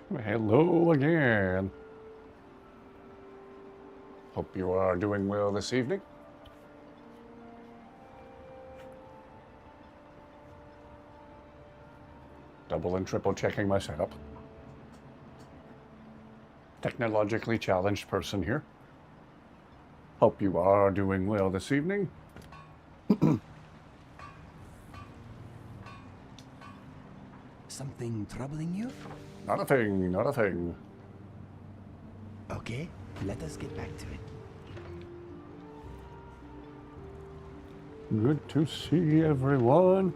Hello again. Hope you are doing well this evening. Double and triple checking my setup. Technologically challenged person here. Hope you are doing well this evening. Something troubling you? Not a thing, not a thing. Okay, let us get back to it. Good to see everyone.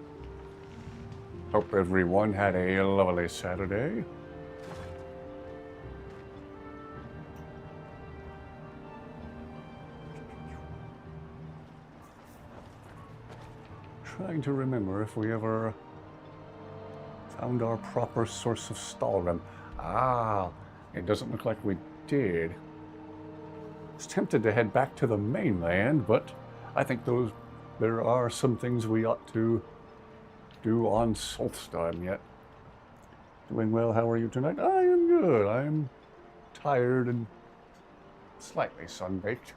Hope everyone had a lovely Saturday. Trying to remember if we ever found our proper source of Skyrim. Ah, it doesn't look like we did. I was tempted to head back to the mainland, but I think there are some things we ought to do on Solstheim yet. Doing well, how are you tonight? I am good. I am tired and slightly sunbaked.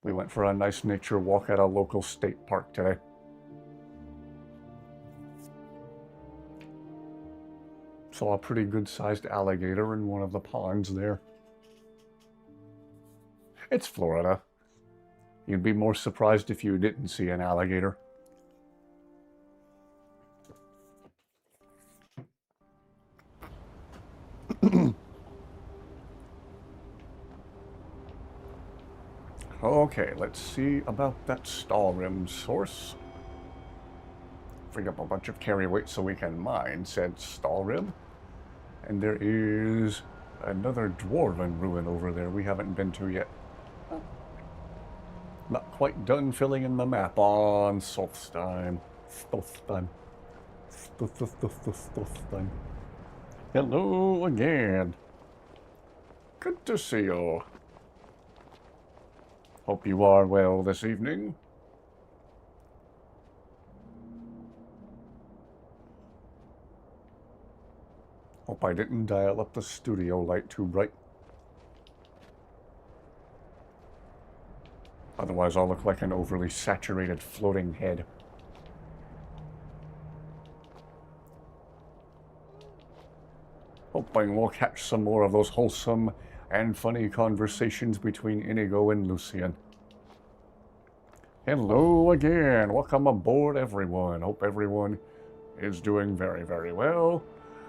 We went for a nice nature walk at a local state park today. Saw a pretty good-sized alligator in one of the ponds there. It's Florida. You'd be more surprised if you didn't see an alligator. Okay, let's see about that Skyrim source. Freed up a bunch of carry weight so we can mine said Skyrim. And there is another dwarven ruin over there we haven't been to yet. Not quite done filling in the map on Solstheim. Solstheim. Hello again. Good to see you. Hope you are well this evening. Hope I didn't dial up the studio light too bright. Otherwise I'll look like an overly saturated floating head. Hoping we'll catch some more of those wholesome and funny conversations between INIGO and Lucian. Hello again. Welcome aboard, everyone. Hope everyone is doing very, very well,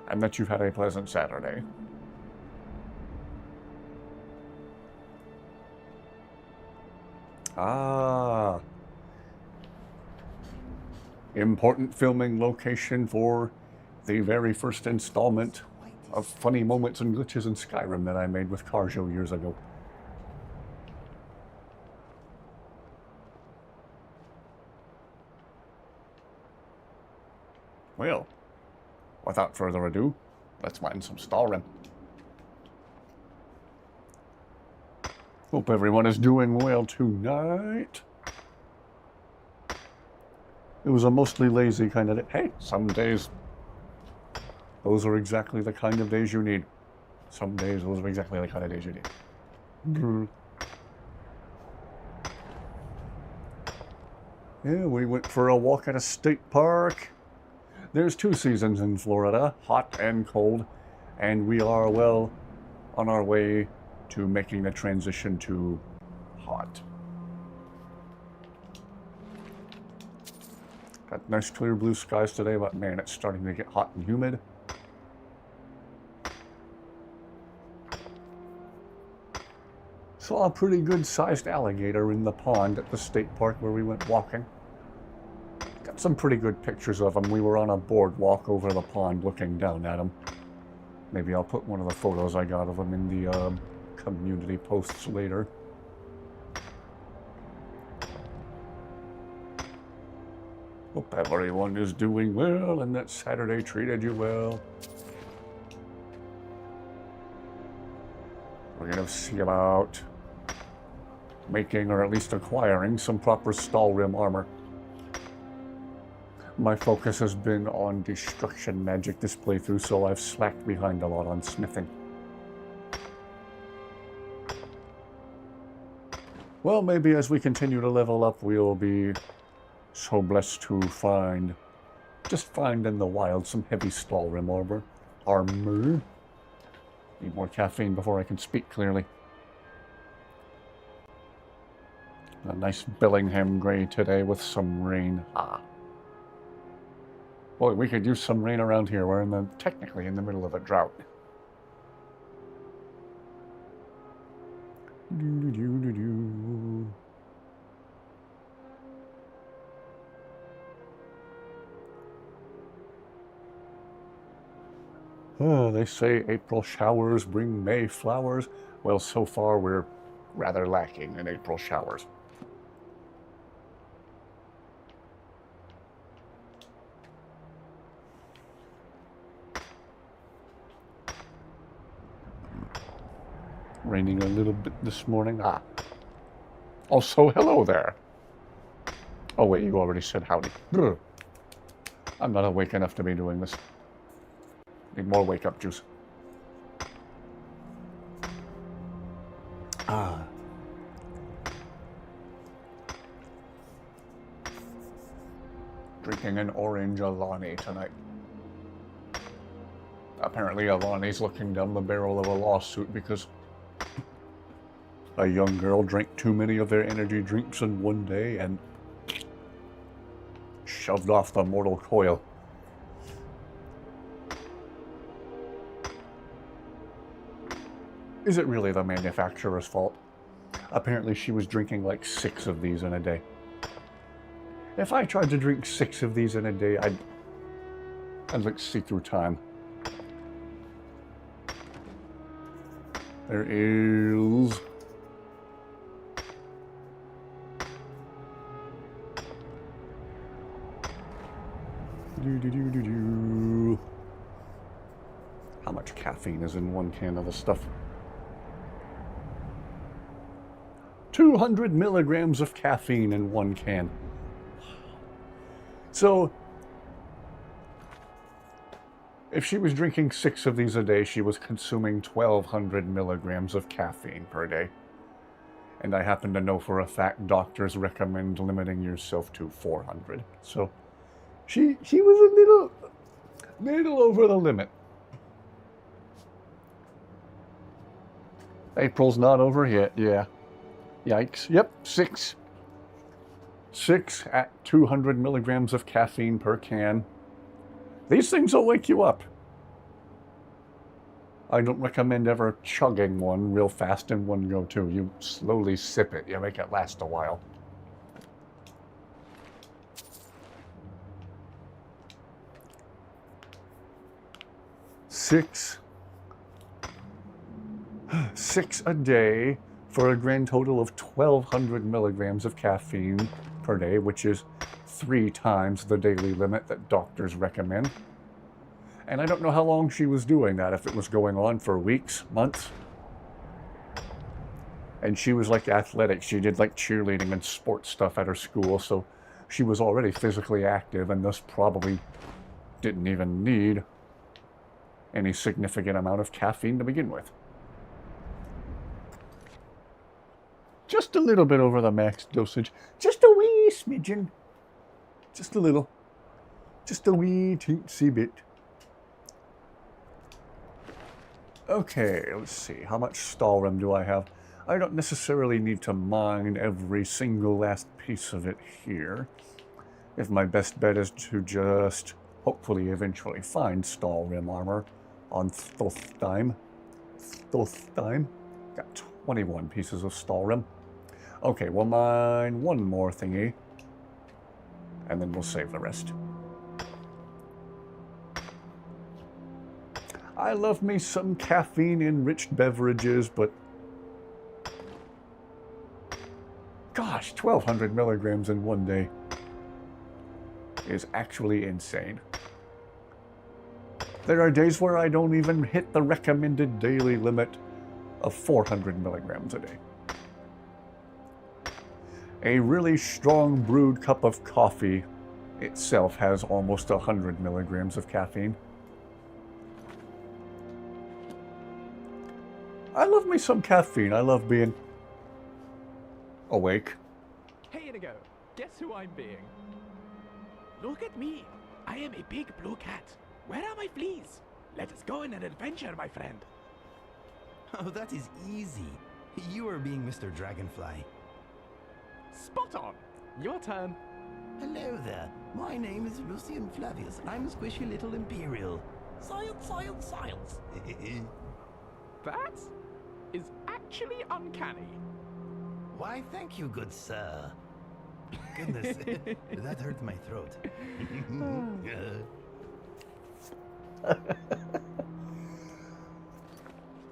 and that you've had a pleasant Saturday. Ah. Important filming location for the very first installment of funny moments and glitches in Skyrim that I made with Carjo years ago. Well, without further ado, let's mine some Skyrim. Hope everyone is doing well tonight. It was a mostly lazy kind of day. Hey, some days, those are exactly the kind of days you need. Some days, those are exactly the kind of days you need. Yeah, we went for a walk at a state park. There's 2 seasons in Florida, hot and cold, and we are well on our way to making the transition to hot. Got nice clear blue skies today, but man, it's starting to get hot and humid. Saw a pretty good sized alligator in the pond at the state park where we went walking. Got some pretty good pictures of him. We were on a boardwalk over the pond looking down at him. Maybe I'll put one of the photos I got of him in the community posts later. Hope everyone is doing well and that Saturday treated you well. We're going to see about making, or at least acquiring, some proper Skyrim armor. My focus has been on destruction magic this playthrough, so I've slacked behind a lot on smithing. Well, maybe as we continue to level up, we'll be so blessed to find in the wild some heavy Skyrim armor. Need more caffeine before I can speak clearly. A nice Bellingham grey today with some rain. Boy, we could use some rain around here. We're technically in the middle of a drought. Oh, they say April showers bring May flowers. Well, so far we're rather lacking in April showers. Raining a little bit this morning. Also, hello there. Oh wait, you already said howdy. Brr. I'm not awake enough to be doing this. Need more wake-up juice. Drinking an orange Alani tonight. Apparently Alani's looking down the barrel of a lawsuit because a young girl drank too many of their energy drinks in one day and shoved off the mortal coil. Is it really the manufacturer's fault? Apparently she was drinking like 6 of these in a day. If I tried to drink 6 of these in a day, I'd like see through time. There is how much caffeine is in one can of this stuff? 200 milligrams of caffeine in one can. So, if she was drinking 6 of these a day, she was consuming 1,200 milligrams of caffeine per day. And I happen to know for a fact doctors recommend limiting yourself to 400. So, she was a little over the limit. April's not over yet, yeah. Yikes. Yep, 6. 6 at 200 milligrams of caffeine per can. These things will wake you up. I don't recommend ever chugging one real fast in one go, too. You slowly sip it. You make it last a while. Six a day for a grand total of 1,200 milligrams of caffeine per day, which is 3 times the daily limit that doctors recommend. And I don't know how long she was doing that, if it was going on for weeks, months. And she was like athletic. She did like cheerleading and sports stuff at her school, so she was already physically active and thus probably didn't even need any significant amount of caffeine to begin with. Just a little bit over the max dosage. Just a wee smidgen. Just a little. Just a wee teensy bit. Okay, let's see. How much Skyrim do I have? I don't necessarily need to mine every single last piece of it here. If my best bet is to just hopefully eventually find Skyrim armor on Thulfheim. Got 21 pieces of Skyrim. Okay, we'll mine one more thingy, and then we'll save the rest. I love me some caffeine-enriched beverages, but gosh, 1,200 milligrams in one day is actually insane. There are days where I don't even hit the recommended daily limit of 400 milligrams a day. A really strong brewed cup of coffee itself has almost 100 milligrams of caffeine. I love me some caffeine. I love being awake. Hey, Inigo, guess who I'm being? Look at me. I am a big blue cat. Where are my fleas? Let us go on an adventure, my friend. Oh, that is easy. You are being Mr. Dragonfly. Spot on. Your turn. Hello there. My name is Lucian Flavius. I'm a squishy little Imperial. Science, science, science. That is actually uncanny. Why, thank you, good sir. Goodness, that hurt my throat.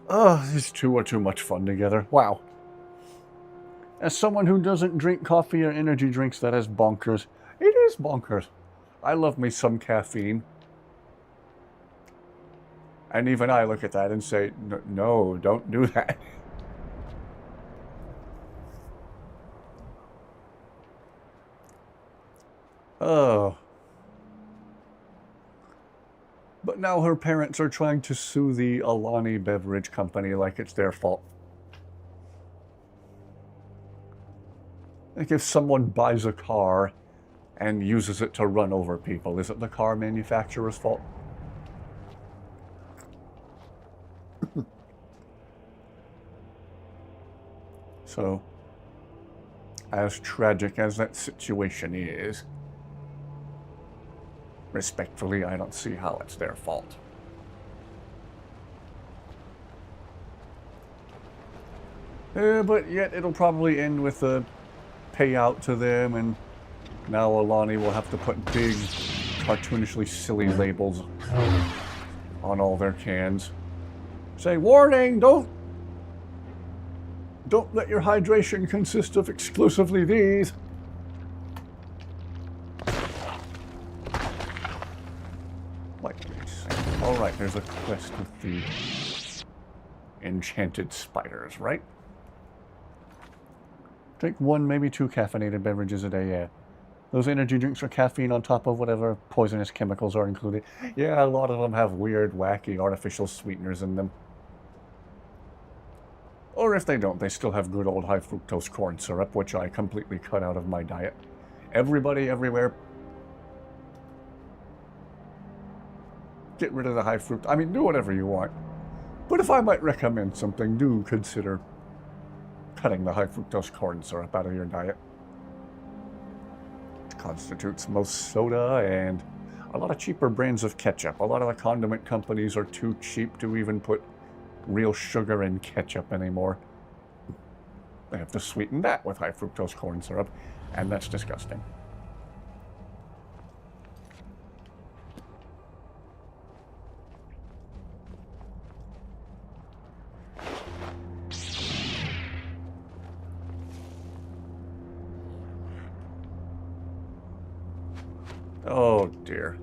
Oh, these two are too much fun together. Wow. As someone who doesn't drink coffee or energy drinks, that is bonkers. It is bonkers. I love me some caffeine. And even I look at that and say, no, don't do that. Oh. But now her parents are trying to sue the Alani Beverage Company like it's their fault. Like if someone buys a car and uses it to run over people, is it the car manufacturer's fault? So, as tragic as that situation is, respectfully, I don't see how it's their fault. But yet it'll probably end with a payout to them, and now Alani will have to put big, cartoonishly silly labels on all their cans. Say, warning, don't let your hydration consist of exclusively these. Alright, there's a quest with the enchanted spiders, right? Drink 1, maybe 2 caffeinated beverages a day, yeah. Those energy drinks are caffeine on top of whatever poisonous chemicals are included. Yeah, a lot of them have weird, wacky, artificial sweeteners in them. Or if they don't, they still have good old high fructose corn syrup, which I completely cut out of my diet. Everybody, everywhere, get rid of the high fruit. I mean, do whatever you want. But if I might recommend something, do consider cutting the high fructose corn syrup out of your diet. It constitutes most soda and a lot of cheaper brands of ketchup. A lot of the condiment companies are too cheap to even put real sugar in ketchup anymore. They have to sweeten that with high fructose corn syrup, and that's disgusting. Oh dear.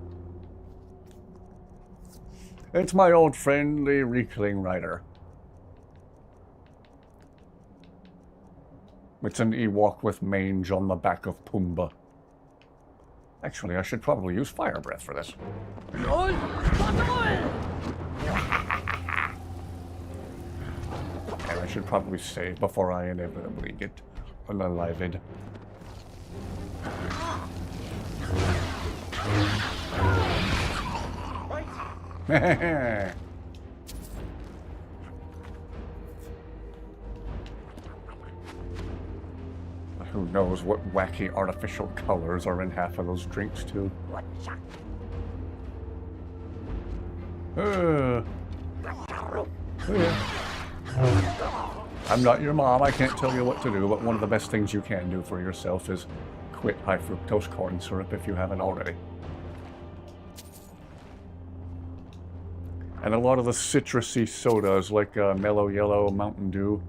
It's my old friendly Riekling Rider. It's an Ewok with mange on the back of Pumbaa. Actually, I should probably use fire breath for this. And I should probably save before I inevitably get unalived. Who knows what wacky artificial colors are in half of those drinks, too. I'm not your mom, I can't tell you what to do, but one of the best things you can do for yourself is quit high fructose corn syrup if you haven't already. And a lot of the citrusy sodas, like Mellow Yellow, Mountain Dew,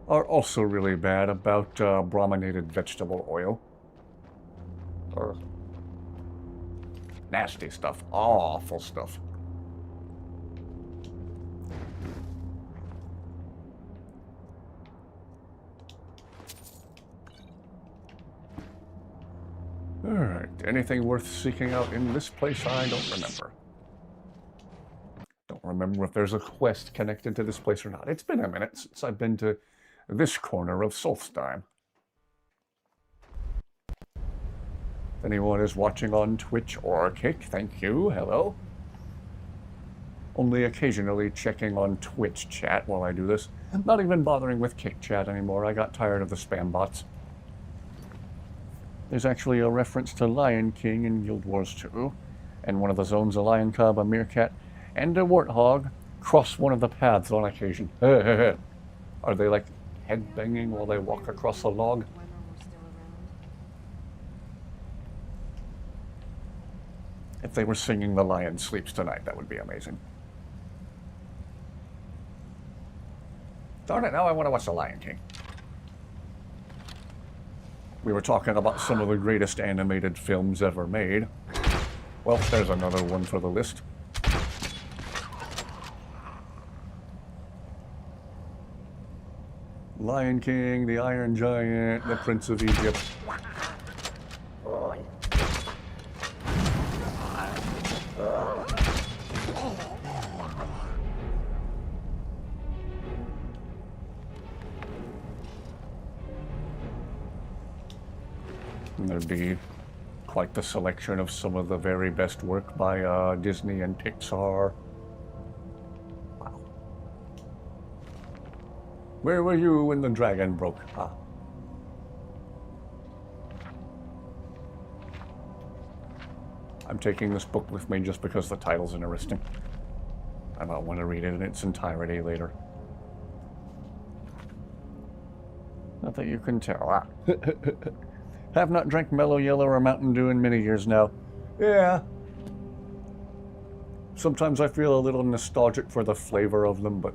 are also really bad about brominated vegetable oil. Or nasty stuff. Awful stuff. Alright, anything worth seeking out in this place? I don't remember. Don't remember if there's a quest connected to this place or not. It's been a minute since I've been to this corner of Solstheim. If anyone is watching on Twitch or Kick, thank you, hello. Only occasionally checking on Twitch chat while I do this. Not even bothering with Kick chat anymore. I got tired of the spam bots. There's actually a reference to Lion King in Guild Wars 2, and one of the zones a lion cub, a meerkat, and a warthog cross one of the paths on occasion. Are they like headbanging while they walk across a log? If they were singing The Lion Sleeps Tonight, that would be amazing. Darn it, now I want to watch The Lion King. We were talking about some of the greatest animated films ever made. Well, there's another one for the list. Lion King, The Iron Giant, The Prince of Egypt. And there'd be quite the selection of some of the very best work by Disney and Pixar. Wow. Where were you when the dragon broke? Ah. I'm taking this book with me just because the title's interesting. I might want to read it in its entirety later. Not that you can tell. Ah. Have not drank Mellow Yellow or Mountain Dew in many years now. Yeah. Sometimes I feel a little nostalgic for the flavor of them, but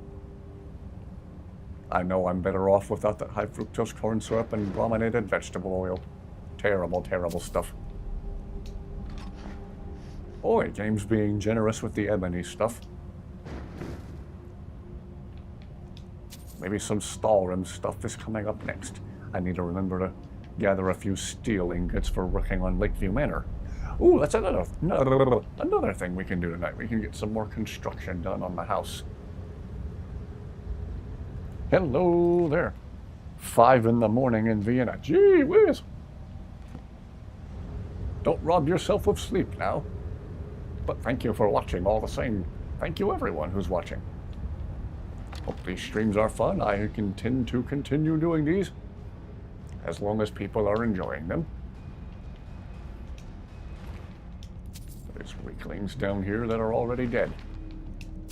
I know I'm better off without that high fructose corn syrup and brominated vegetable oil. Terrible, terrible stuff. Boy, game's being generous with the ebony stuff. Maybe some Skyrim stuff is coming up next. I need to remember to gather a few steel ingots for working on Lakeview Manor. Ooh, that's another thing we can do tonight. We can get some more construction done on the house. Hello there. 5 in the morning in Vienna. Gee whiz. Don't rob yourself of sleep now. But thank you for watching all the same. Thank you everyone who's watching. Hope these streams are fun. I intend to continue doing these as long as people are enjoying them. There's weaklings down here that are already dead.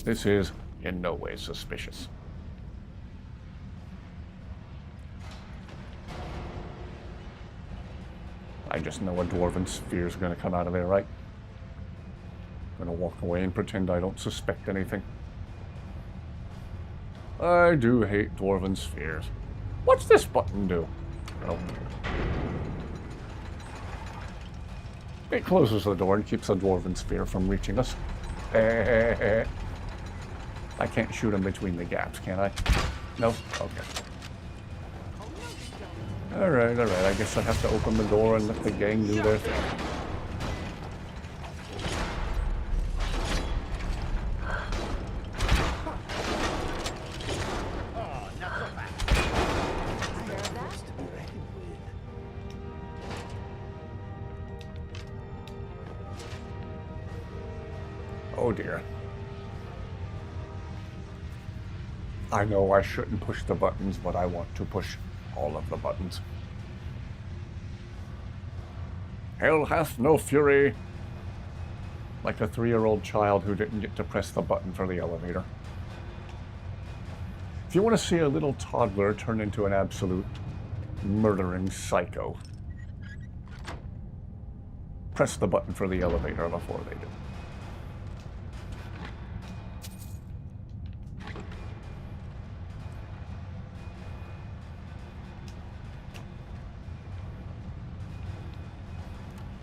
This is in no way suspicious. I just know a dwarven sphere is going to come out of there, right? I'm going to walk away and pretend I don't suspect anything. I do hate dwarven spheres. What's this button do? Oh. It closes the door and keeps a dwarven sphere from reaching us. I can't shoot him between the gaps, can I? No? Okay. Alright, I guess I have to open the door and let the gang do their thing. Oh dear. I know I shouldn't push the buttons, but I want to push all of the buttons. Hell hath no fury. Like a 3-year-old child who didn't get to press the button for the elevator. If you want to see a little toddler turn into an absolute murdering psycho, press the button for the elevator before they do.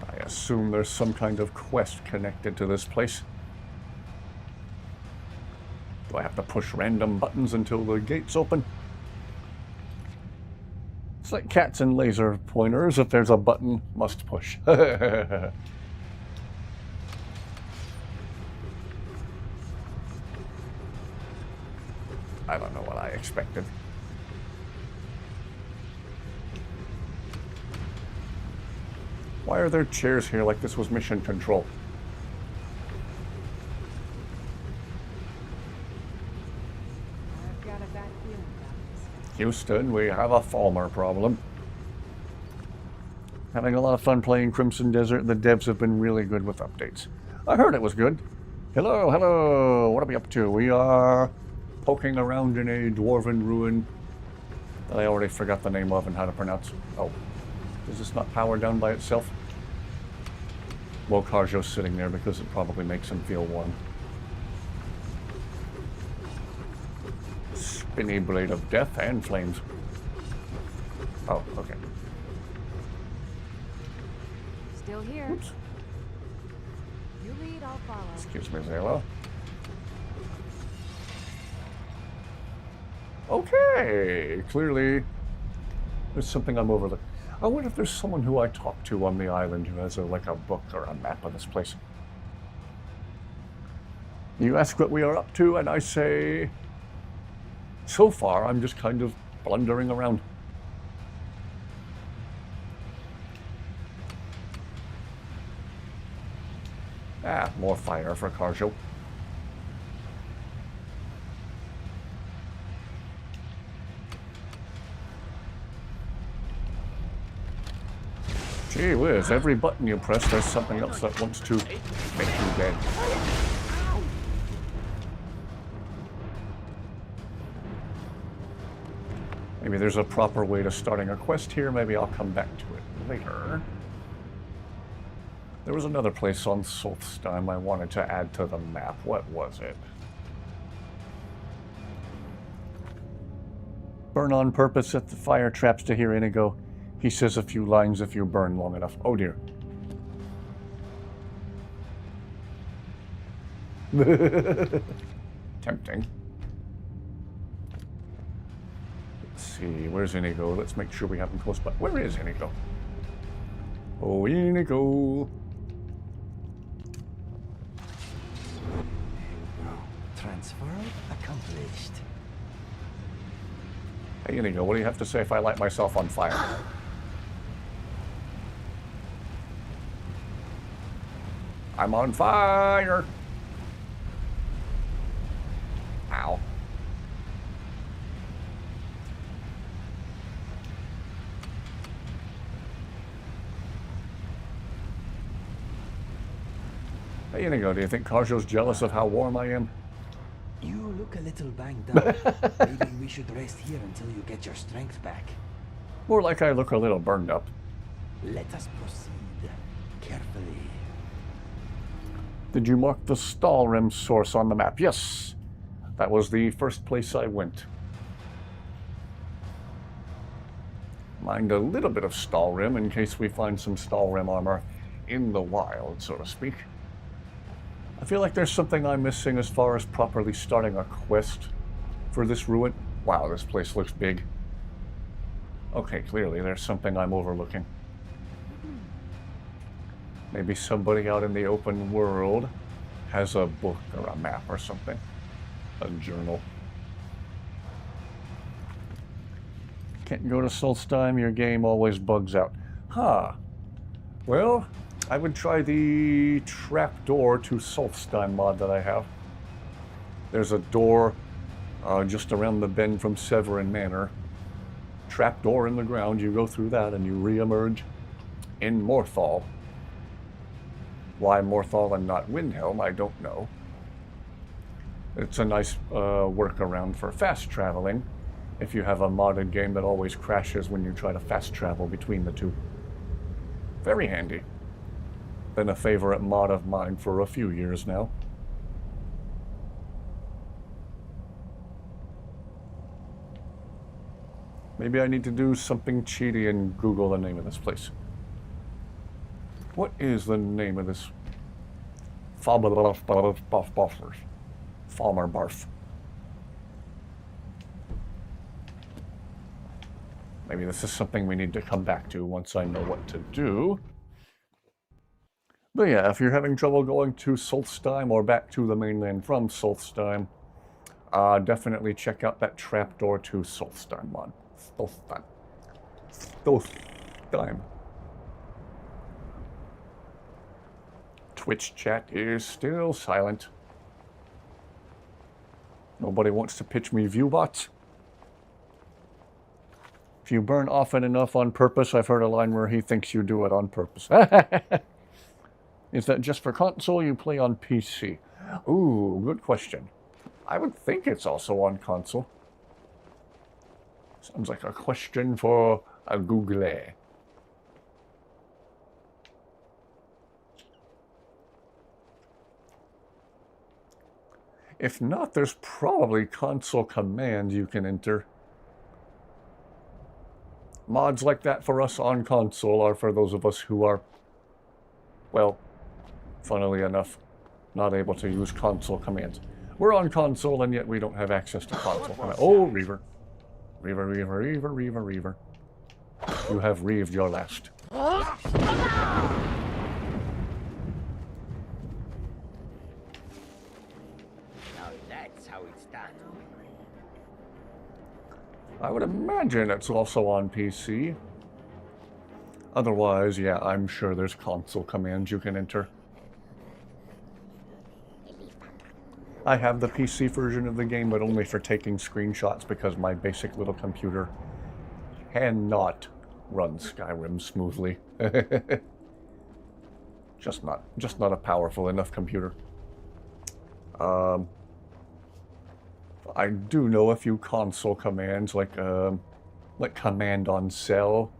I assume there's some kind of quest connected to this place. Do I have to push random buttons until the gates open? It's like cats and laser pointers. If there's a button, must push. I don't know what I expected. Why are there chairs here like this was mission control? I've got a bad feeling about this. Houston, we have a Falmer problem. Having a lot of fun playing Crimson Desert. The devs have been really good with updates. I heard it was good. Hello, hello. What are we up to? We are poking around in a dwarven ruin that I already forgot the name of and how to pronounce. Oh, is this not powered down by itself? Well, Karjo's sitting there because it probably makes him feel warm. Spinny blade of death and flames. Oh, okay. Still here. Oops. You lead, I'll follow. Excuse me, Zayla. Okay, clearly there's something I'm overlooking. I wonder if there's someone who I talk to on the island who has like a book or a map of this place. You ask what we are up to, and I say, so far I'm just kind of blundering around. Ah, more fire for Karjo. Gee whiz, every button you press, there's something else that wants to make you dead. Maybe there's a proper way to starting a quest here. Maybe I'll come back to it later. There was another place on Solstheim I wanted to add to the map. What was it? Burn on purpose, set the fire traps to hear INIGO. He says a few lines if you burn long enough. Oh dear. Tempting. Let's see, where's INIGO? Let's make sure we have him close by. Where is INIGO? Oh, INIGO. Transfer accomplished. Hey, INIGO, what do you have to say if I light myself on fire? I'm on fire! Ow. Hey, INIGO, do you think Karjo's jealous of how warm I am? You look a little banged up. Maybe we should rest here until you get your strength back. More like I look a little burned up. Let us proceed carefully. Did you mark the Skyrim source on the map? Yes! That was the first place I went. Mind a little bit of Skyrim in case we find some Skyrim armor in the wild, so to speak. I feel like there's something I'm missing as far as properly starting a quest for this ruin. Wow, this place looks big. Okay, clearly there's something I'm overlooking. Maybe somebody out in the open world has a book or a map or something. A journal. Can't go to Solstheim, your game always bugs out. Huh. Well, I would try the trapdoor to Solstheim mod that I have. There's a door just around the bend from Severin Manor. Trapdoor in the ground, you go through that and you re-emerge in Morthal. Why Morthal and not Windhelm, I don't know. It's a nice workaround for fast traveling if you have a modded game that always crashes when you try to fast travel between the two. Very handy. Been a favorite mod of mine for a few years now. Maybe I need to do something cheaty and Google the name of this place. What is the name of this? Falmer Barth. Maybe this is something we need to come back to once I know what to do. But yeah, if you're having trouble going to Solstheim or back to the mainland from Solstheim, definitely check out that trapdoor to Solstheim mod. Solstheim. Twitch chat is still silent. Nobody wants to pitch me viewbots. If you burn often enough on purpose, I've heard a line where he thinks you do it on purpose. Is that just for console? You play on PC? Ooh, good question. I would think it's also on console. Sounds like a question for a Google. If not, there's probably console commands you can enter. Mods like that for us on console are for those of us who are, well, funnily enough, not able to use console commands. We're on console and yet we don't have access to console commands. Oh, Reaver. Reaver, Reaver, Reaver, Reaver, Reaver. You have reaved your last. Now that's how it's done. I would imagine it's also on PC. Otherwise, yeah, I'm sure there's console commands you can enter. I have the PC version of the game, but only for taking screenshots because my basic little computer cannot run Skyrim smoothly. just not a powerful enough computer. I do know a few console commands, like command on cell.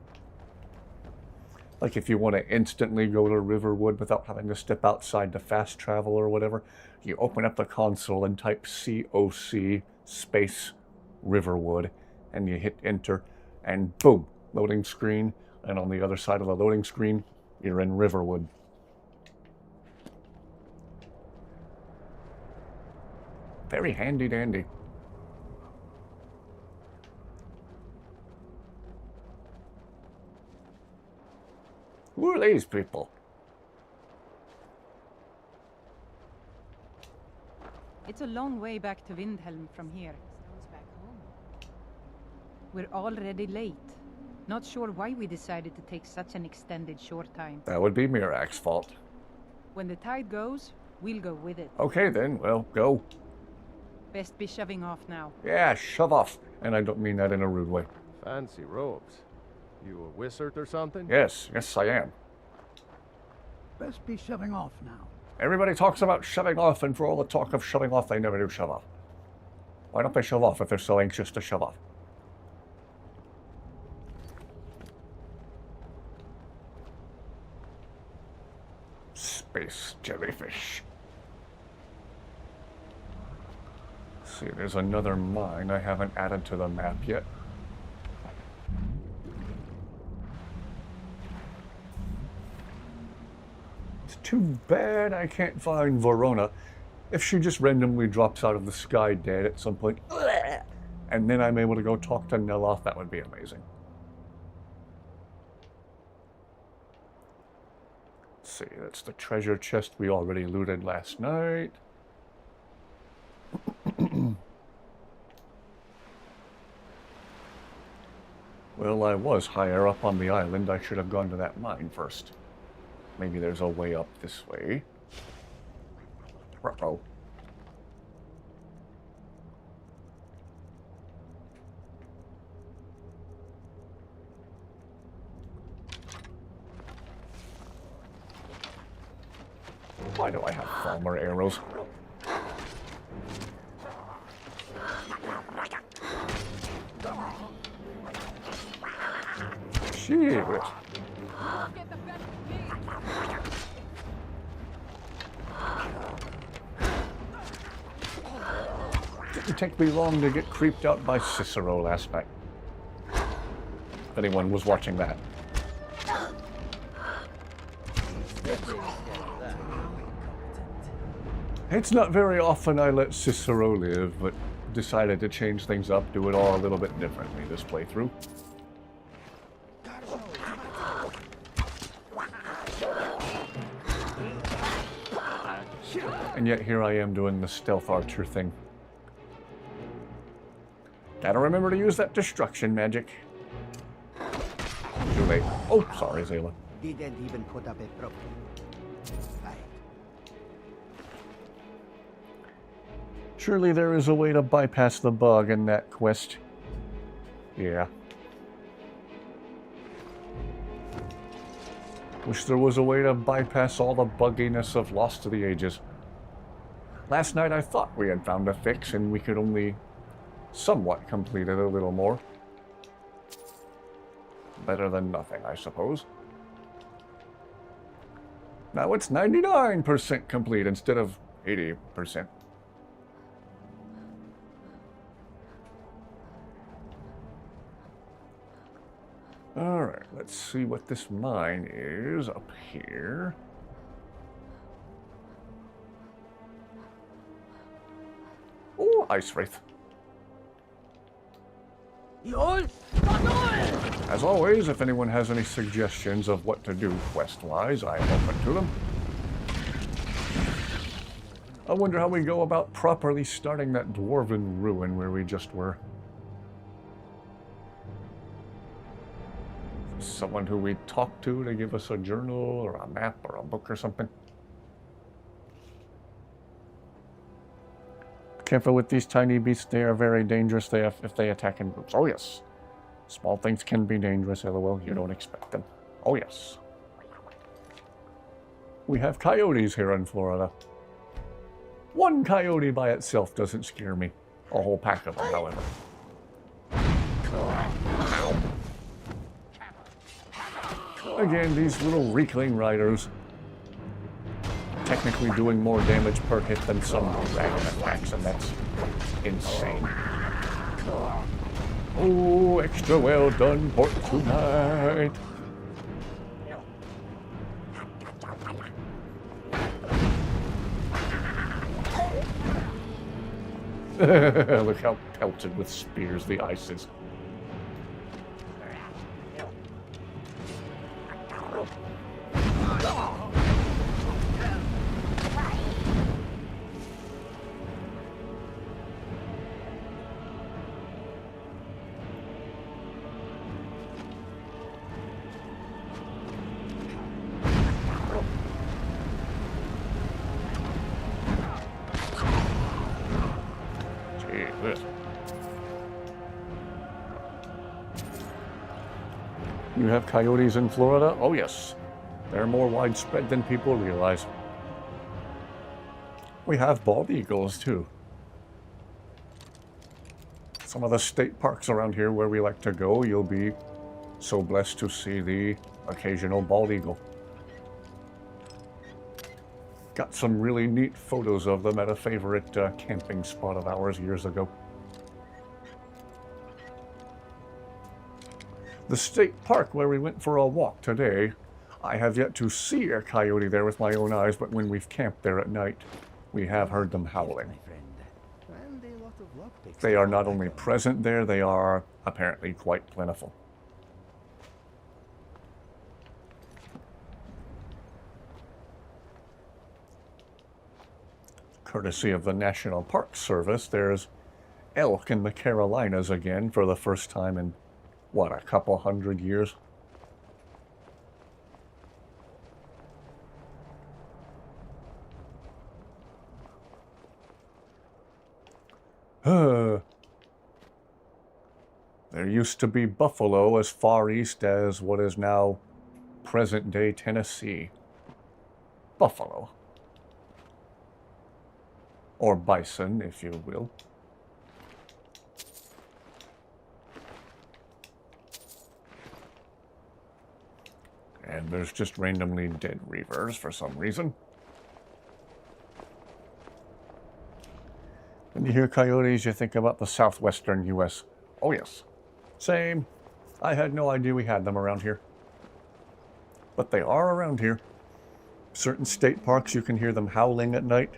Like if you want to instantly go to Riverwood without having to step outside to fast travel or whatever, you open up the console and type COC space Riverwood, and you hit enter, and boom, loading screen, and on the other side of the loading screen, you're in Riverwood. Very handy dandy. Who are these people? It's a long way back to Windhelm from here. Snows back home. We're already late. Not sure why we decided to take such an extended short time. That would be Mirak's fault. When the tide goes, we'll go with it. Okay then, well, go. Best be shoving off now. Yeah, shove off. And I don't mean that in a rude way. Fancy robes. You a wizard or something? Yes, I am. Best be shoving off now. Everybody talks about shoving off, and for all the talk of shoving off, they never do shove off. Why don't they shove off if they're so anxious to shove off? Space jellyfish. Let's see, there's another mine I haven't added to the map yet. Too bad I can't find Verona. If she just randomly drops out of the sky dead at some point, and then I'm able to go talk to Neloth, that would be amazing. Let's see, that's the treasure chest we already looted last night. Well, I was higher up on the island. I should have gone to that mine first. Maybe there's a way up this way. Uh-oh. Why do I have Falmer arrows? Shit. Didn't take me long to get creeped out by Cicero last night. If anyone was watching that. It's not very often I let Cicero live, but decided to change things up, do it all a little bit differently this playthrough. And yet here I am doing the stealth archer thing. Gotta remember to use that destruction magic. Too late. Oh, sorry, Zayla. Didn't even put up a front. Right. Surely there is a way to bypass the bug in that quest. Yeah. Wish there was a way to bypass all the bugginess of Lost to the Ages. Last night I thought we had found a fix and we could only somewhat complete it a little more. Better than nothing, I suppose. Now it's 99% complete instead of 80%. Alright, let's see what this mine is up here. Oh, Ice Wraith. As always, if anyone has any suggestions of what to do quest-wise, I am open to them. I wonder how we go about properly starting that dwarven ruin where we just were. Someone who we talk to give us a journal or a map or a book or something. Careful with these tiny beasts, they are very dangerous if they attack in groups. Oh yes. Small things can be dangerous, lol. You don't expect them. Oh yes. We have coyotes here in Florida. One coyote by itself doesn't scare me. A whole pack of them, however. Again, these little Reekling riders technically doing more damage per hit than some dragon attacks, and that's insane. Oh, extra well done pork tonight. Look how pelted with spears the ice is. You have coyotes in Florida? Oh yes. They're more widespread than people realize. We have bald eagles too. Some of the state parks around here where we like to go, you'll be so blessed to see the occasional bald eagle. Got some really neat photos of them at a favorite camping spot of ours years ago. The state park where we went for a walk today, I have yet to see a coyote there with my own eyes, but when we've camped there at night, we have heard them howling. They are not only present there, they are apparently quite plentiful. Courtesy of the National Park Service, there's elk in the Carolinas again for the first time in, what, a couple hundred years? There used to be buffalo as far east as what is now present-day Tennessee. Buffalo. Or bison, if you will. And there's just randomly dead reavers for some reason. When you hear coyotes, you think about the southwestern U.S. Oh yes, same. I had no idea we had them around here. But they are around here. Certain state parks, you can hear them howling at night.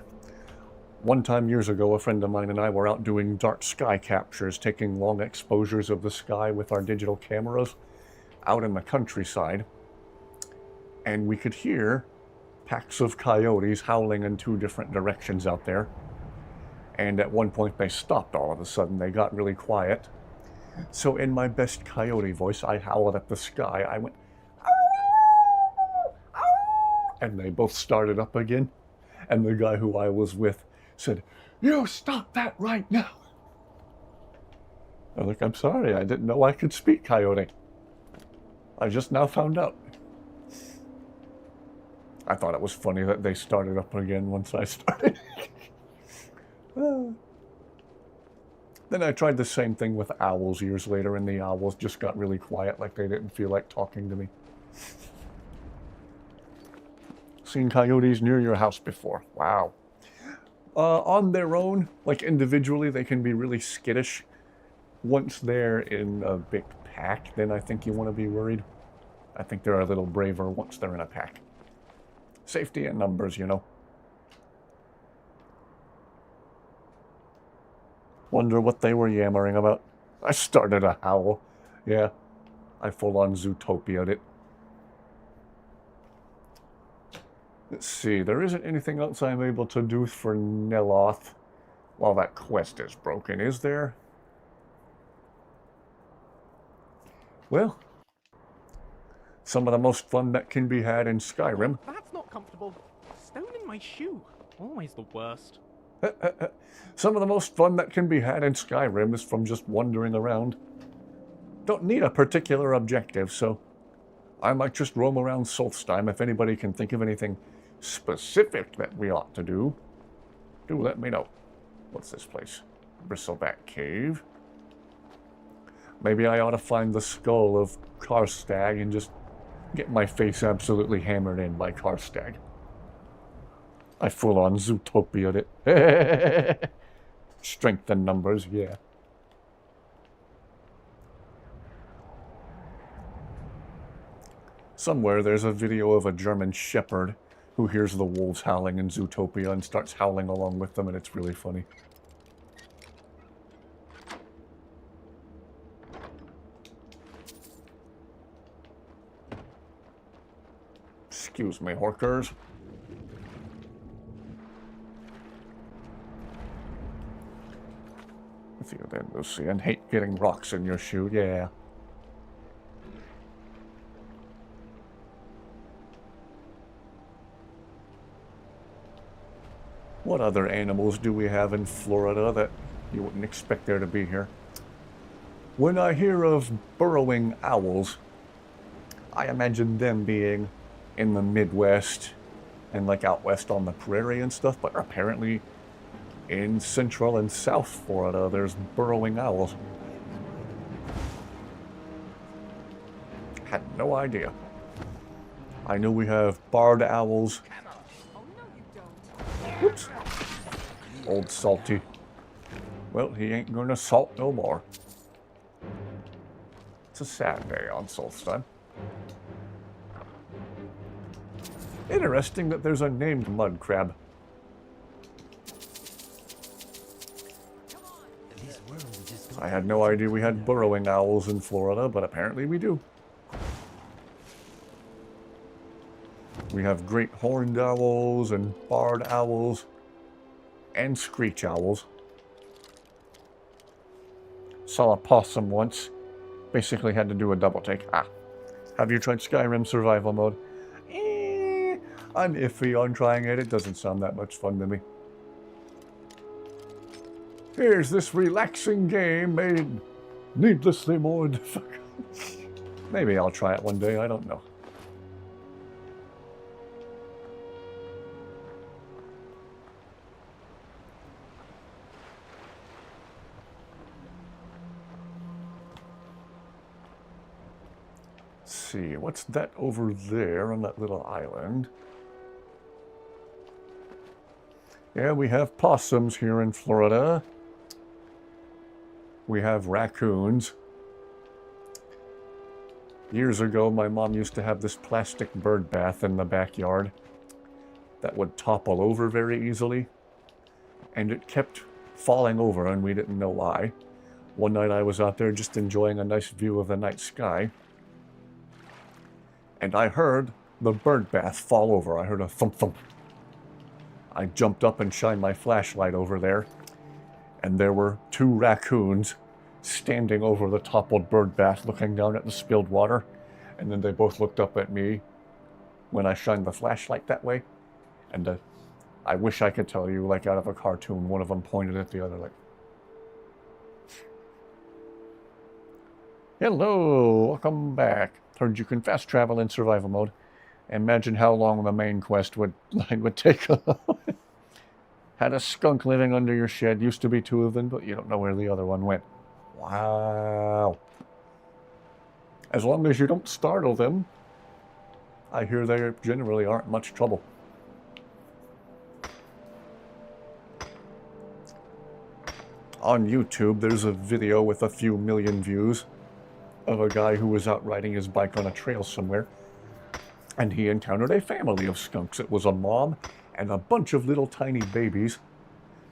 One time years ago, a friend of mine and I were out doing dark sky captures, taking long exposures of the sky with our digital cameras out in the countryside. And we could hear packs of coyotes howling in 2 different directions out there. And at one point they stopped all of a sudden. They got really quiet. So in my best coyote voice, I howled at the sky. I went, "Ow! Ow!" And they both started up again. And the guy who I was with said, "You stop that right now." I'm like, "I'm sorry, I didn't know I could speak coyote. I just now found out." I thought it was funny that they started up again once I started. Then I tried the same thing with owls years later, and the owls just got really quiet, like they didn't feel like talking to me. Seen coyotes near your house before. Wow. On their own, like individually, they can be really skittish. Once they're in a big pack, then I think you want to be worried. I think they're a little braver once they're in a pack. Safety in numbers, you know. Wonder what they were yammering about. I started a howl. Yeah, I full-on Zootopia-ed it. Let's see, there isn't anything else I'm able to do for Neloth while that quest is broken, is there? Well, some of the most fun that can be had in Skyrim. That's not comfortable. Stone in my shoe. Always the worst. Some of the most fun that can be had in Skyrim is from just wandering around. Don't need a particular objective, so I might just roam around Solstheim. If anybody can think of anything specific that we ought to do, do let me know. What's this place? Bristleback Cave. Maybe I ought to find the skull of Karstag and just get my face absolutely hammered in by Karstag. I full-on Zootopia-ed it. Strength in numbers, yeah. Somewhere there's a video of a German shepherd who hears the wolves howling in Zootopia and starts howling along with them, and it's really funny. Excuse me, Horkers. With you then, Lucy, and hate getting rocks in your shoe, yeah. What other animals do we have in Florida that you wouldn't expect there to be here? When I hear of burrowing owls, I imagine them being in the Midwest and like out west on the prairie and stuff, but apparently in Central and South Florida there's burrowing owls. Had no idea. I knew we have barred owls. Whoops. Old Salty. Well, he ain't gonna salt no more. It's a sad day on Solstheim. Interesting that there's a named mud crab. I had no idea we had burrowing owls in Florida, but apparently we do. We have great horned owls and barred owls and screech owls. Saw a possum once. Basically had to do a double take. Have you tried Skyrim survival mode? I'm iffy on trying it. It doesn't sound that much fun to me. Here's this relaxing game made needlessly more difficult. Maybe I'll try it one day. I don't know. Let's see, what's that over there on that little island? Yeah, we have possums here in Florida. We have raccoons. Years ago, my mom used to have this plastic bird bath in the backyard that would topple over very easily. And it kept falling over, and we didn't know why. One night I was out there just enjoying a nice view of the night sky. And I heard the bird bath fall over. I heard a thump thump. I jumped up and shined my flashlight over there, and there were 2 raccoons standing over the toppled bird bath looking down at the spilled water, and then they both looked up at me when I shined the flashlight that way, and I wish I could tell you, like out of a cartoon, one of them pointed at the other like, "Hello, welcome back. Heard you can fast travel in survival mode. Imagine how long the main quest would take." Had a skunk living under your shed. Used to be 2 of them, but you don't know where the other one went. Wow. As long as you don't startle them, I hear they generally aren't much trouble. On YouTube, there's a video with a few million views of a guy who was out riding his bike on a trail somewhere, and he encountered a family of skunks. It was a mom and a bunch of little tiny babies,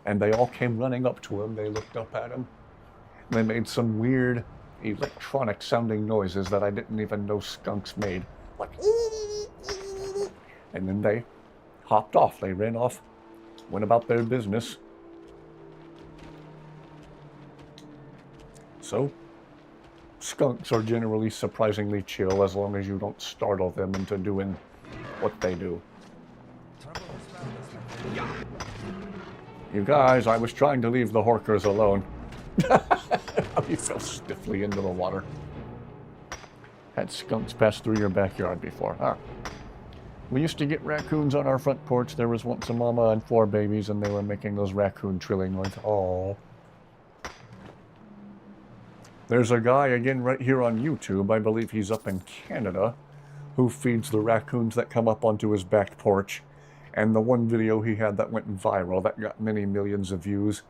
and they all came running up to him. They looked up at him. They made some weird electronic sounding noises that I didn't even know skunks made. Like, and then they hopped off. They ran off, went about their business. So, skunks are generally surprisingly chill as long as you don't startle them into doing what they do. You guys, I was trying to leave the horkers alone. He fell stiffly into the water. Had skunks pass through your backyard before, huh? We used to get raccoons on our front porch. There was once a mama and 4 babies, and they were making those raccoon trilling noises. Aww. There's a guy, again, right here on YouTube, I believe he's up in Canada, who feeds the raccoons that come up onto his back porch. And the one video he had that went viral, that got many millions of views,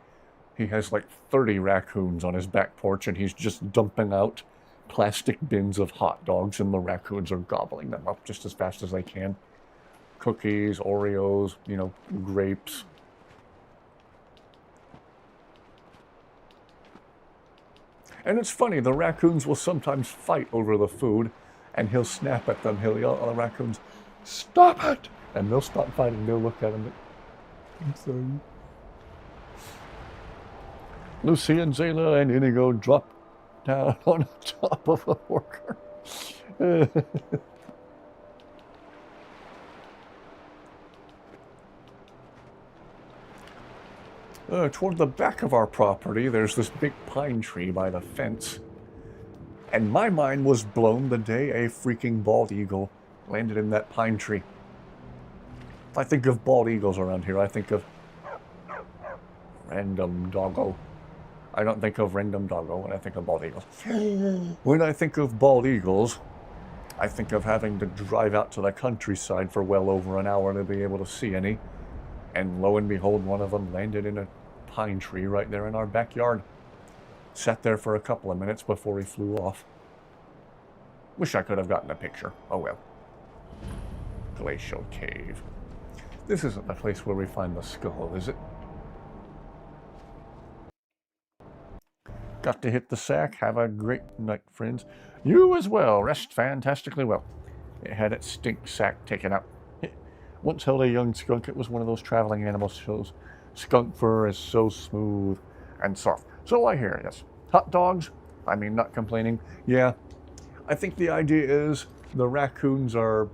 he has like 30 raccoons on his back porch, and he's just dumping out plastic bins of hot dogs, and the raccoons are gobbling them up just as fast as they can. Cookies, Oreos, you know, grapes. And it's funny, the raccoons will sometimes fight over the food, and he'll snap at them. He'll yell at the raccoons, "Stop it!" And they'll stop fighting. They'll look at him like, "I'm sorry." Lucy and Zayla and INIGO drop down on top of a worker. Toward the back of our property, there's this big pine tree by the fence. And my mind was blown the day a freaking bald eagle landed in that pine tree. If I think of bald eagles around here, I think of random doggo. I don't think of random doggo when I think of bald eagles. When I think of bald eagles, I think of having to drive out to the countryside for well over an hour to be able to see any. And lo and behold, one of them landed in a pine tree right there in our backyard. Sat there for a couple of minutes before he flew off. Wish I could have gotten a picture. Oh well. Glacial Cave. This isn't the place where we find the skull, is it? Got to hit the sack. Have a great night, friends. You as well. Rest fantastically well. It had its stink sack taken out. Once held a young skunk. It was one of those traveling animal shows. Skunk fur is so smooth and soft. So I hear, yes. Hot dogs? I mean, not complaining. Yeah, I think the idea is the raccoons are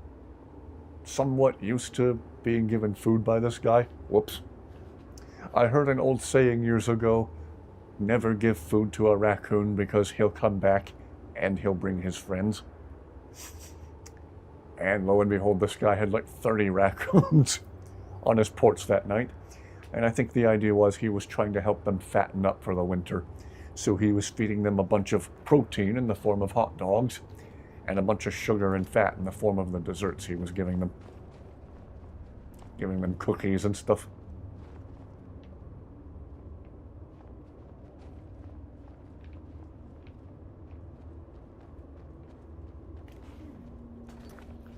somewhat used to being given food by this guy. Whoops. I heard an old saying years ago, never give food to a raccoon because he'll come back and he'll bring his friends. And lo and behold, this guy had like 30 raccoons on his porch that night. And I think the idea was he was trying to help them fatten up for the winter. So he was feeding them a bunch of protein in the form of hot dogs and a bunch of sugar and fat in the form of the desserts he was giving them. Giving them cookies and stuff.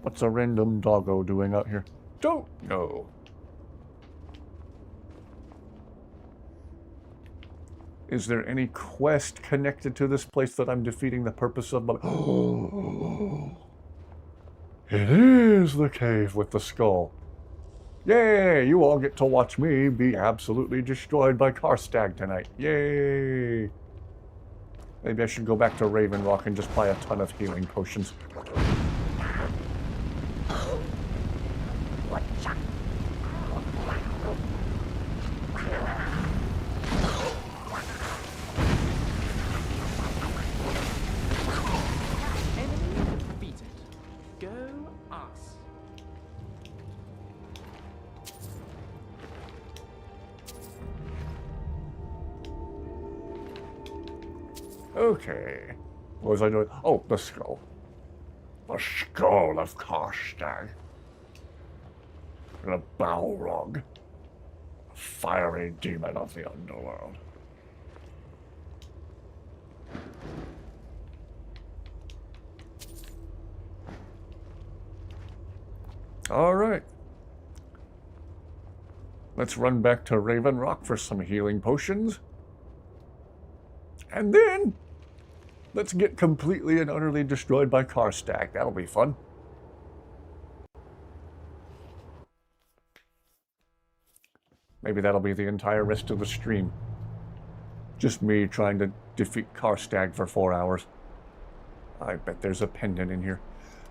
What's a random doggo doing out here? Don't know. Is there any quest connected to this place that I'm defeating the purpose of? It is the cave with the skull. Yay! You all get to watch me be absolutely destroyed by Karstag tonight. Yay! Maybe I should go back to Raven Rock and just buy a ton of healing potions. Enemy defeated. Go us. Okay. What was I doing? Oh, the skull. The skull of Karstag. The Balrog. A fiery demon of the underworld. Alright. Let's run back to Raven Rock for some healing potions. And then, let's get completely and utterly destroyed by Karstag. That'll be fun. Maybe that'll be the entire rest of the stream. Just me trying to defeat Karstag for 4 hours. I bet there's a pendant in here.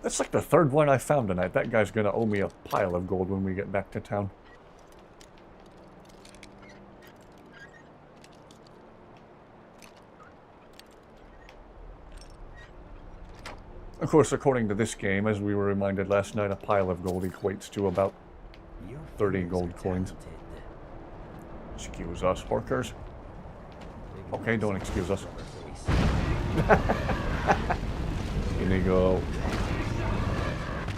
That's like the third one I found tonight. That guy's gonna owe me a pile of gold when we get back to town. Of course, according to this game, as we were reminded last night, a pile of gold equates to about 30 gold coins. Excuse us, Horkers. Okay, don't excuse us. INIGO.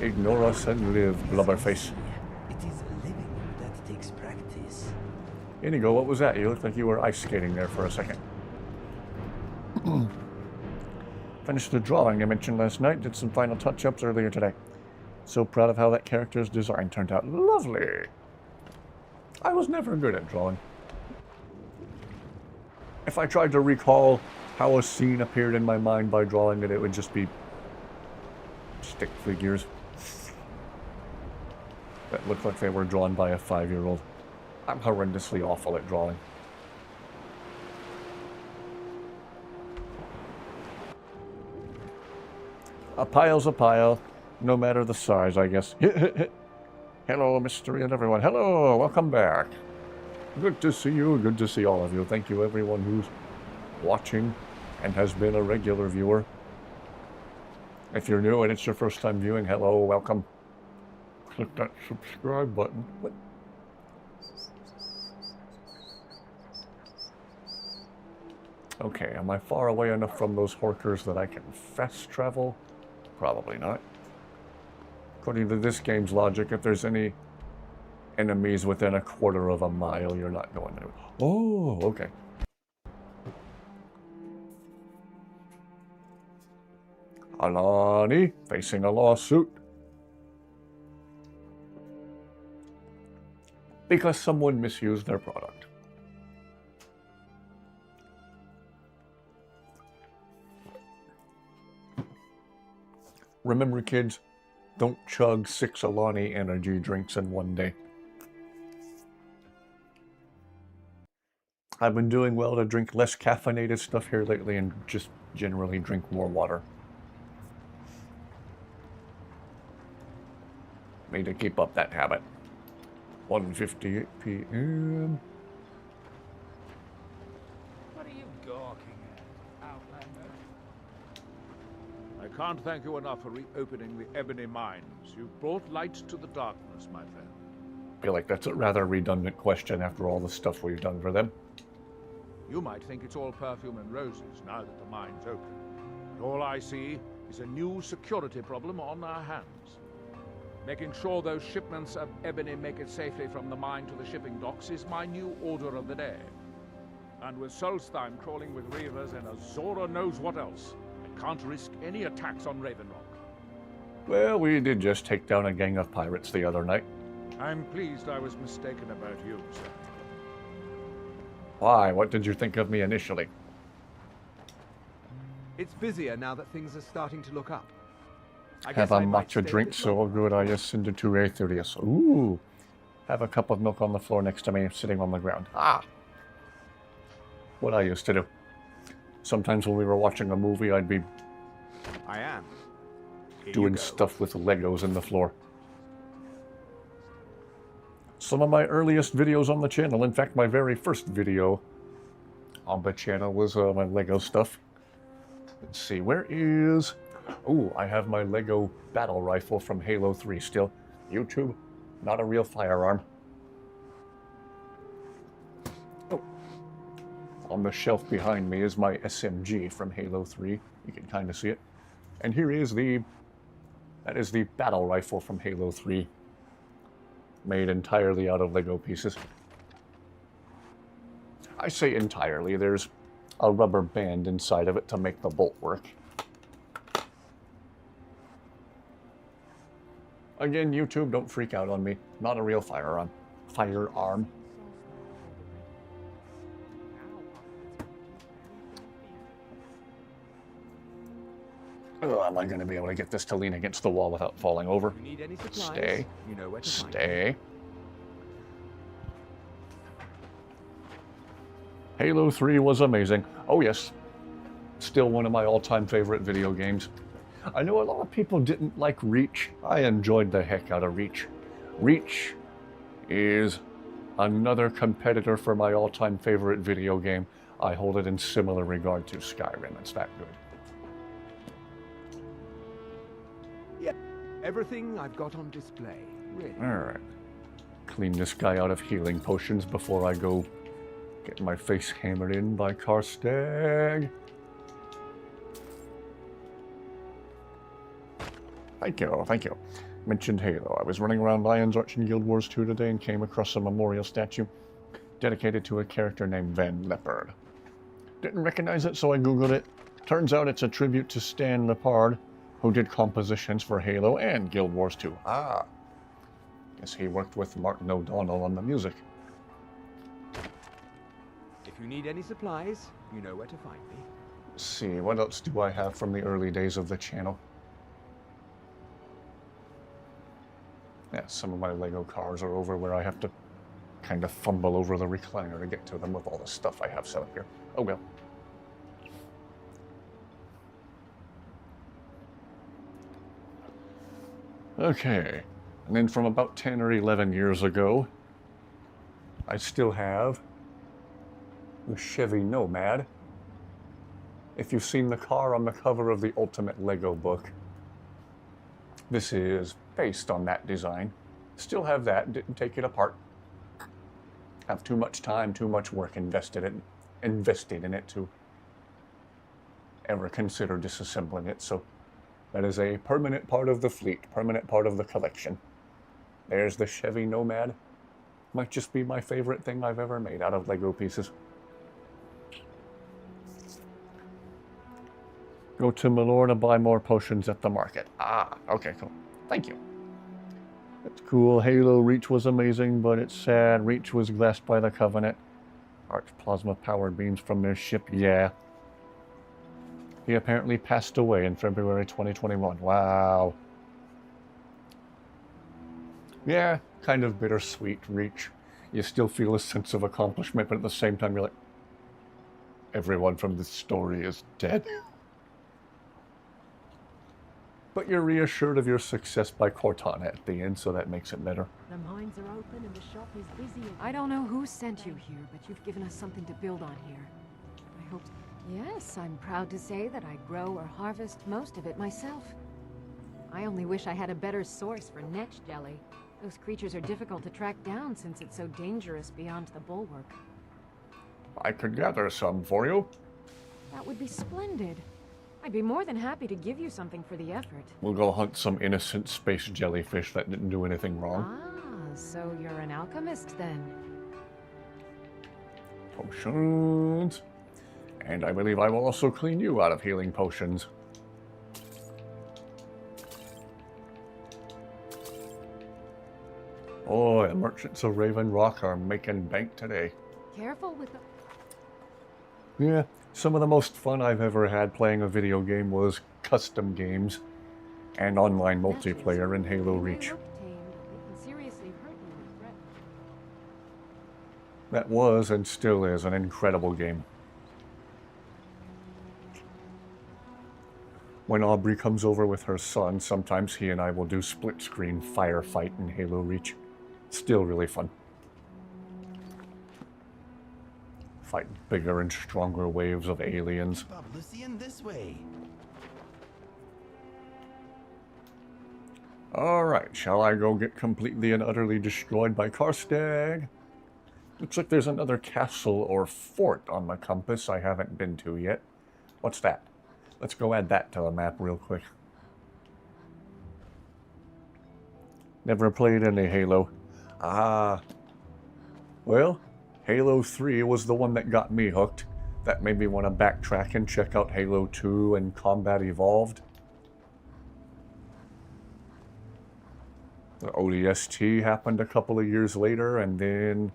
Ignore us and live, blubberface. It is living that takes practice. INIGO, what was that? You looked like you were ice skating there for a second. Finished the drawing I mentioned last night, did some final touch-ups earlier today. So proud of how that character's design turned out. Lovely! I was never good at drawing. If I tried to recall how a scene appeared in my mind by drawing it, it would just be stick figures that looked like they were drawn by a 5-year-old. I'm horrendously awful at drawing. A pile's a pile, no matter the size, I guess. Hello, Mystery and everyone. Hello, welcome back. Good to see you, good to see all of you. Thank you, everyone who's watching and has been a regular viewer. If you're new and it's your first time viewing, hello, welcome. Click that subscribe button. What? Okay, am I far away enough from those Horkers that I can fast travel? Probably not. According to this game's logic, if there's any enemies within a quarter of a mile, you're not going to. Oh, okay. Alani facing a lawsuit because someone misused their product. Remember, kids, don't chug 6 Alani energy drinks in one day. I've been doing well to drink less caffeinated stuff here lately and just generally drink more water. Need to keep up that habit. 1:58 p.m. What are you gawking at, Outlander? I can't thank you enough for reopening the Ebony Mines. You've brought light to the darkness, my friend. I feel like that's a rather redundant question after all the stuff we've done for them. You might think it's all perfume and roses now that the mine's open. But all I see is a new security problem on our hands. Making sure those shipments of ebony make it safely from the mine to the shipping docks is my new order of the day. And with Solstheim crawling with reavers and Azora knows what else, I can't risk any attacks on Raven Rock. Well, we did just take down a gang of pirates the other night. I'm pleased I was mistaken about you, sir. Why? What did you think of me initially? It's busier now that things are starting to look up. I Have guess a I might matcha stay drink bit so longer. good I ascended to A30. Ooh. Have a cup of milk on the floor next to me, sitting on the ground. Ah. What I used to do. Sometimes when we were watching a movie, I'd be I am. Here you doing go. stuff with Legos in the floor. Some of my earliest videos on the channel, in fact, my very first video on the channel was my Lego stuff. Let's see, where is... Oh, I have my Lego battle rifle from Halo 3 still. YouTube, not a real firearm. Oh. On the shelf behind me is my SMG from Halo 3. You can kind of see it. And here is the... That is the battle rifle from Halo 3. Made entirely out of Lego pieces. I say entirely, there's a rubber band inside of it to make the bolt work. Again, YouTube, don't freak out on me. Not a real firearm. Firearm. Oh, am I going to be able to get this to lean against the wall without falling over? You need any supplies? Stay. You know where to find me. Stay. Halo 3 was amazing. Oh yes, still one of my all-time favorite video games. I know a lot of people didn't like Reach. I enjoyed the heck out of Reach. Reach is another competitor for my all-time favorite video game. I hold it in similar regard to Skyrim. It's that good. Yeah, everything I've got on display, really. Alright. Clean this guy out of healing potions before I go get my face hammered in by Karstag. Thank you, thank you. Mentioned Halo. I was running around Lion's Arch in Guild Wars 2 today and came across a memorial statue dedicated to a character named Van Leopard. Didn't recognize it, so I googled it. Turns out it's a tribute to Stan Leppard, who did compositions for Halo and Guild Wars 2. Ah. Guess he worked with Martin O'Donnell on the music. If you need any supplies, you know where to find me. Let's see, what else do I have from the early days of the channel? Yeah, some of my Lego cars are over where I have to kind of fumble over the recliner to get to them with all the stuff I have set up here. Oh well. Okay, and then from about 10 or 11 years ago, I still have the Chevy Nomad. If you've seen the car on the cover of the Ultimate Lego book, this is based on that design. Still have that, didn't take it apart. Have too much time, too much work invested in it to ever consider disassembling it, so that is a permanent part of the fleet, permanent part of the collection. There's the Chevy Nomad. Might just be my favorite thing I've ever made out of Lego pieces. Go to Malor to buy more potions at the market. Ah, okay, cool. Thank you. That's cool. Halo Reach was amazing, but it's sad. Reach was blessed by the Covenant. Arch plasma powered beams from their ship, yeah. He apparently passed away in February 2021. Wow. Yeah, kind of bittersweet, Reach. You still feel a sense of accomplishment, but at the same time you're like, everyone from this story is dead. But you're reassured of your success by Cortana at the end, so that makes it better. The mines are open and the shop is busy. I don't know who sent you here, but you've given us something to build on here. I hope... Yes, I'm proud to say that I grow or harvest most of it myself. I only wish I had a better source for netch jelly. Those creatures are difficult to track down since it's so dangerous beyond the bulwark. I could gather some for you. That would be splendid. I'd be more than happy to give you something for the effort. We'll go hunt some innocent space jellyfish that didn't do anything wrong. Ah, so you're an alchemist then? Potions. And I believe I will also clean you out of healing potions. Boy, the merchants of Raven Rock are making bank today. Careful with the... Yeah, some of the most fun I've ever had playing a video game was custom games. and online Naturally, multiplayer in Halo they may Reach. look tame, but they can seriously hurt you when threatened. That was and still is an incredible game. When Aubrey comes over with her son, sometimes he and I will do split-screen firefight in Halo Reach. Still really fun. Fight bigger and stronger waves of aliens. Bob Lucian, this way. Alright, shall I go get completely and utterly destroyed by Karstag? Looks like there's another castle or fort on the compass I haven't been to yet. What's that? Let's go add that to the map real quick. Never played any Halo. Ah. Well, Halo 3 was the one that got me hooked. That made me want to backtrack and check out Halo 2 and Combat Evolved. The ODST happened a couple of years later, and then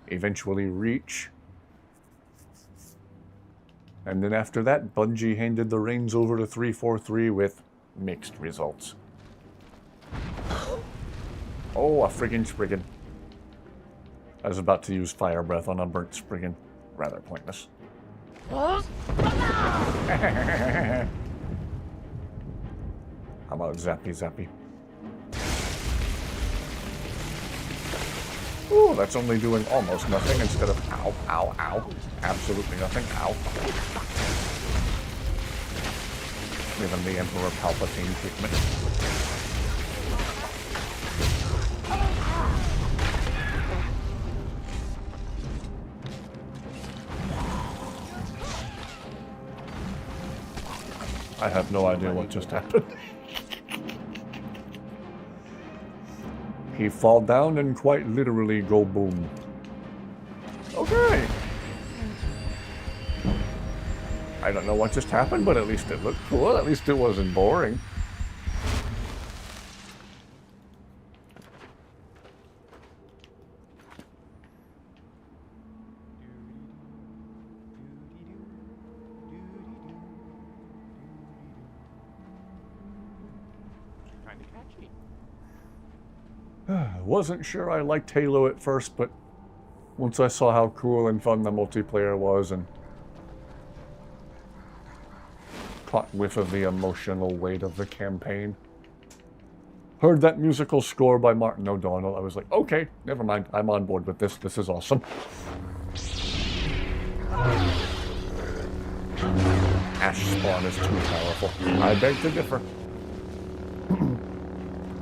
eventually Reach. And then after that, Bungie handed the reins over to 343 with mixed results. Oh, a friggin' Spriggan. I was about to use Fire Breath on a burnt Spriggan. Rather pointless. How about Zappy Zappy? Ooh, that's only doing almost nothing instead of ow, ow, ow. Absolutely nothing. Ow. Giving the Emperor Palpatine treatment. I have no idea what just happened. He fall down and quite literally go boom. Okay. I don't know what just happened, but at least it looked cool. At least it wasn't boring. Kinda catchy. Wasn't sure I liked Halo at first, but once I saw how cool and fun the multiplayer was and caught whiff of the emotional weight of the campaign, heard that musical score by Martin O'Donnell, I was like, okay, never mind, I'm on board with this. This is awesome. Ash Spawn is too powerful. I beg to differ.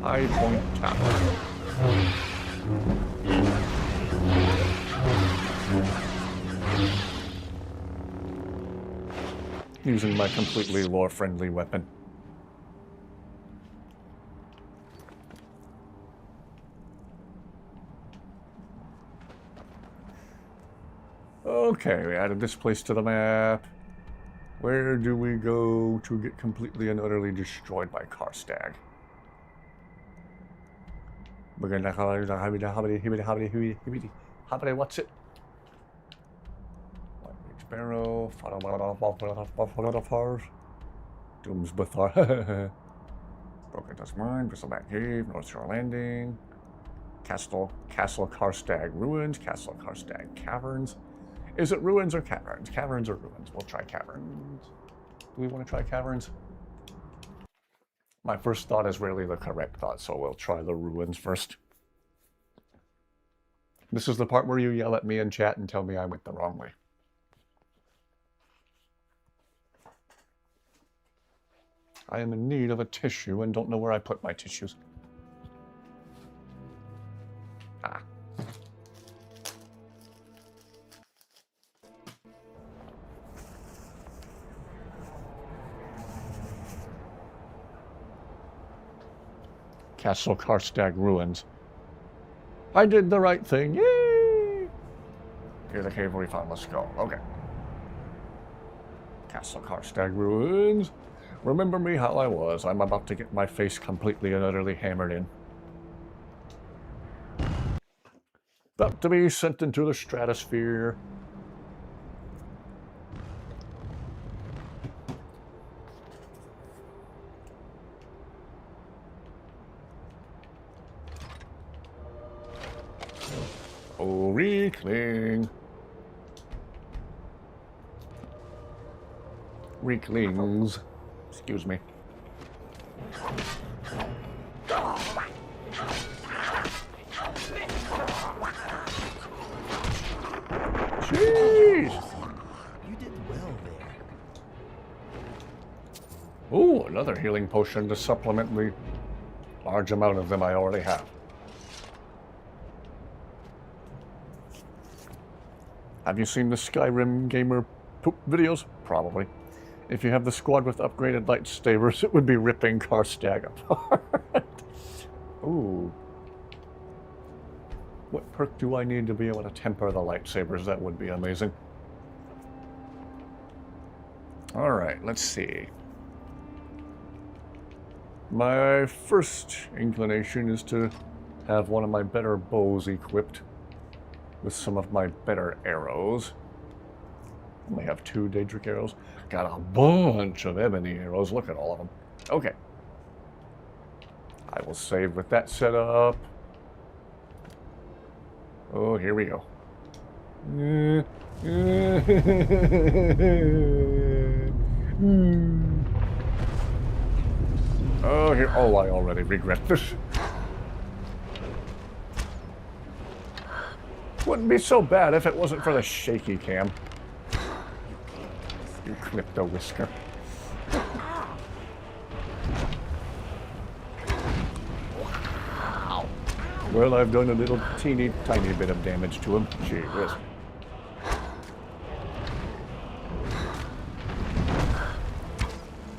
High Point Tower. Using my completely lore-friendly weapon. Okay, we added this place to the map. Where do we go to get completely and utterly destroyed by Karstag? We're gonna what's it? Lightning Sparrow, Doomsbathar, Broken Dust Mine, Bristleback Cave, North Shore Landing, Castle Karstag Ruins, Castle Karstag Caverns. Is it ruins or caverns? Caverns or ruins? We'll try caverns. Do we want to try caverns? My first thought is rarely the correct thought, so we'll try the ruins first. This is the part where you yell at me in chat and tell me I went the wrong way. I am in need of a tissue and don't know where I put my tissues. Ah. Castle Karstag Ruins. I did the right thing. Yay! Here's the cave we found. Let's go. Okay. Castle Karstag Ruins. Remember me how I was. I'm about to get my face completely and utterly hammered in. About to be sent into the stratosphere. Oh, Reekling. Reeklings. Excuse me. Jeez! You did well there. Ooh, another healing potion to supplement the large amount of them I already have. Have you seen the Skyrim gamer poop videos? Probably. If you have the squad with upgraded lightsabers, it would be ripping Karstag apart. Ooh. What perk do I need to be able to temper the lightsabers? That would be amazing. Alright, let's see. My first inclination is to have one of my better bows equipped with some of my better arrows. Only have 2 Daedric arrows. Got a bunch of ebony arrows. Look at all of them. Okay. I will save with that setup. Oh, here we go. Oh, here. Oh, I already regret this. Wouldn't be so bad if it wasn't for the shaky cam. You clipped a whisker. Wow. Well, I've done a little teeny tiny bit of damage to him. Gee whiz.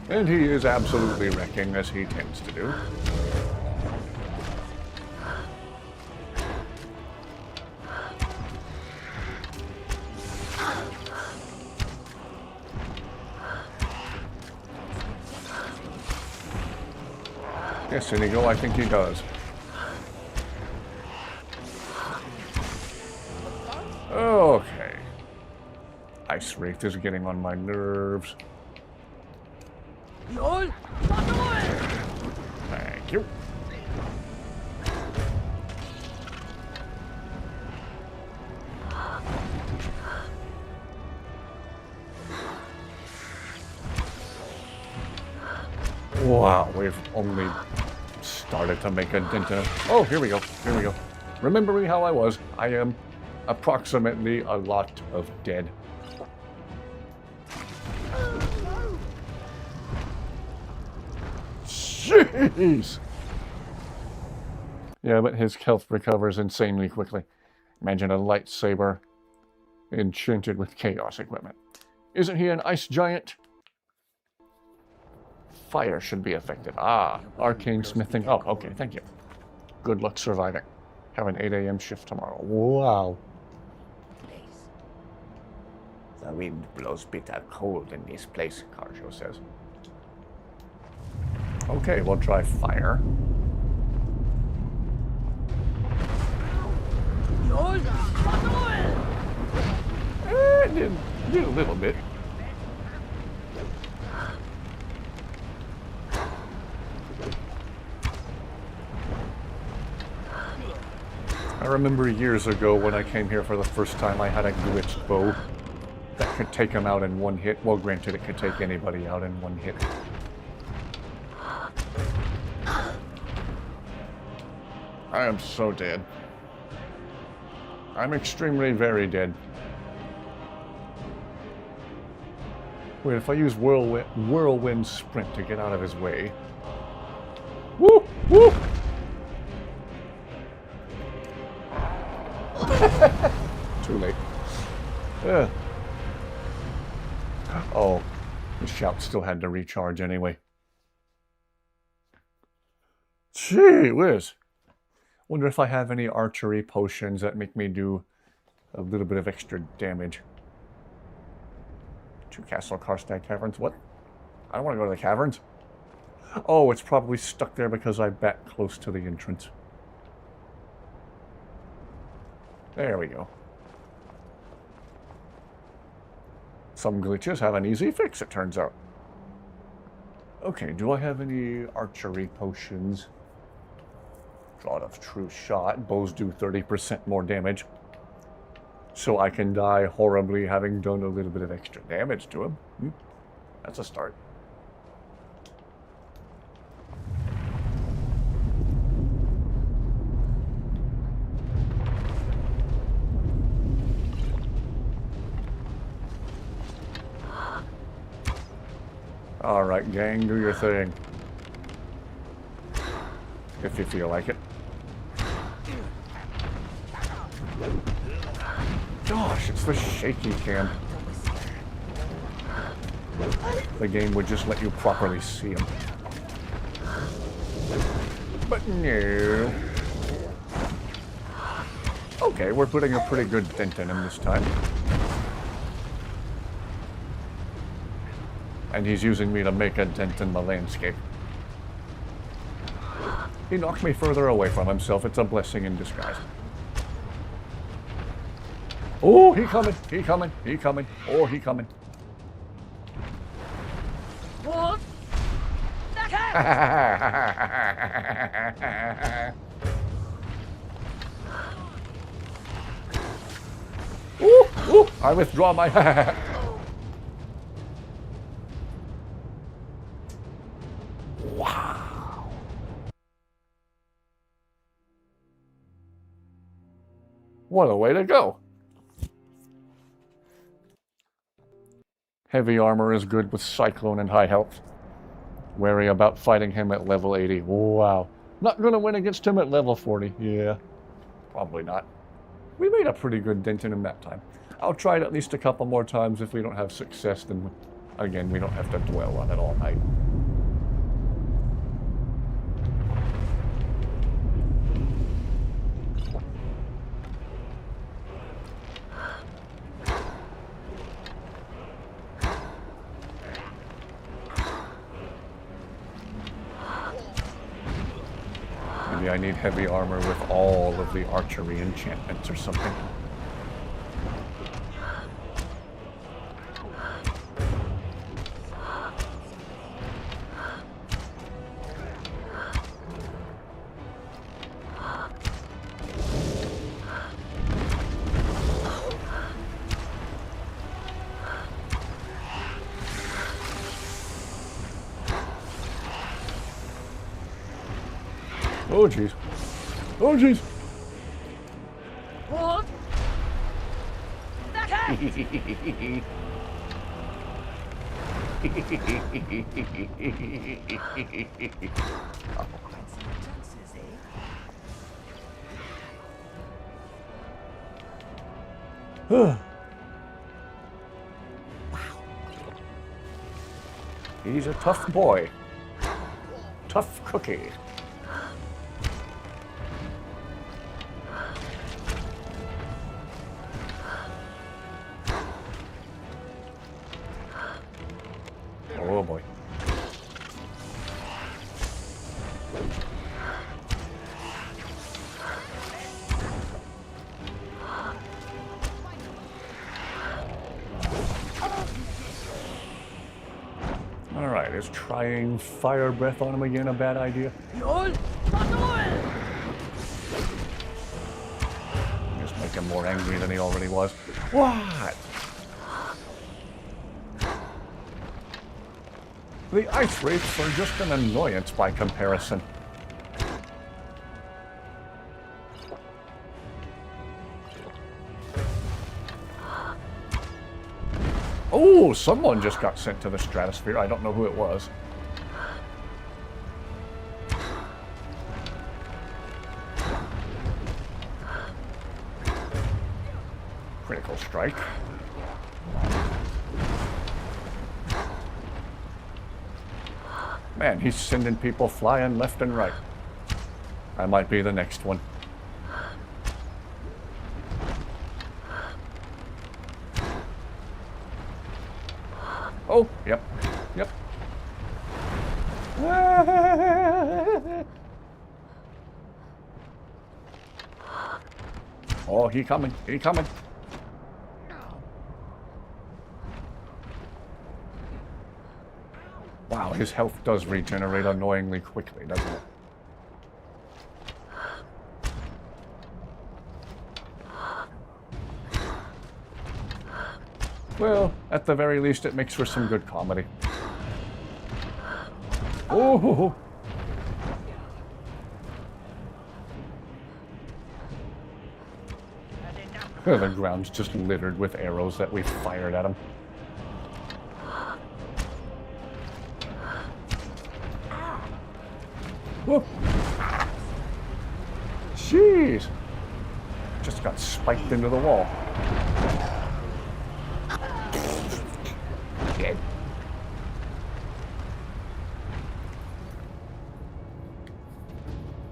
And he is absolutely wrecking, as he tends to do. Yes, INIGO, I think he does. Okay. Ice Wraith is getting on my nerves. Thank you. Wow, we've only started to make a dent in it. Oh, here we go. Here we go. Remembering how I was, I am approximately a lot of dead. Jeez! Yeah, but his health recovers insanely quickly. Imagine a lightsaber enchanted with chaos equipment. Isn't he an ice giant? Fire should be affected. Ah, arcane smithing. Oh, okay, thank you. Good luck surviving. Have an 8 a.m. shift tomorrow. Wow. The wind blows bitter cold in this place, Carjo says. Okay, we'll try fire. Did a little bit. I remember years ago when I came here for the first time, I had a glitched bow that could take him out in one hit. Well, granted, it could take anybody out in one hit. I am so dead. I'm extremely very dead. Wait, if I use whirlwind sprint to get out of his way. Woo! Woo! Too late. Oh, the shout still had to recharge anyway. Gee whiz. Wonder if I have any archery potions that make me do a little bit of extra damage. 2 Castle Karstag Caverns. What? I don't want to go to the caverns. Oh, it's probably stuck there because I backed close to the entrance. There we go. Some glitches have an easy fix, it turns out. Okay, do I have any archery potions? Draught of True Shot. Bows do 30% more damage. So I can die horribly having done a little bit of extra damage to him. That's a start. Alright, gang, do your thing. If you feel like it. Gosh, it's the shaky cam. The game would just let you properly see him. But no. Okay, we're putting a pretty good dent in him this time. And he's using me to make a dent in the landscape. He knocked me further away from himself. It's a blessing in disguise. Oh, he coming, he coming, he coming. Oh, he coming. What? Ooh, ooh, I withdraw my... Wow. What a way to go. Heavy armor is good with Cyclone and high health. Wary about fighting him at level 80. Wow. Not going to win against him at level 40. Yeah. Probably not. We made a pretty good dent in him that time. I'll try it at least a couple more times. If we don't have success, then again, we don't have to dwell on it all night. Maybe I need heavy armor with all of the archery enchantments or something. Oh jeez. Oh jeez. What? Wow. He's a tough boy. Tough cookie. Oh boy. Alright, is trying fire breath on him again a bad idea? Just make him more angry than he already was. What? The ice wraiths are just an annoyance by comparison. Oh, someone just got sent to the stratosphere. I don't know who it was. Critical strike. Man, he's sending people flying left and right. I might be the next one. Oh, yep, yep. Oh, he coming, he coming. Wow, his health does regenerate annoyingly quickly, doesn't it? Well, at the very least, it makes for some good comedy. Oh! The ground's just littered with arrows that we fired at him. Whoop! Jeez! Just got spiked into the wall. Dead.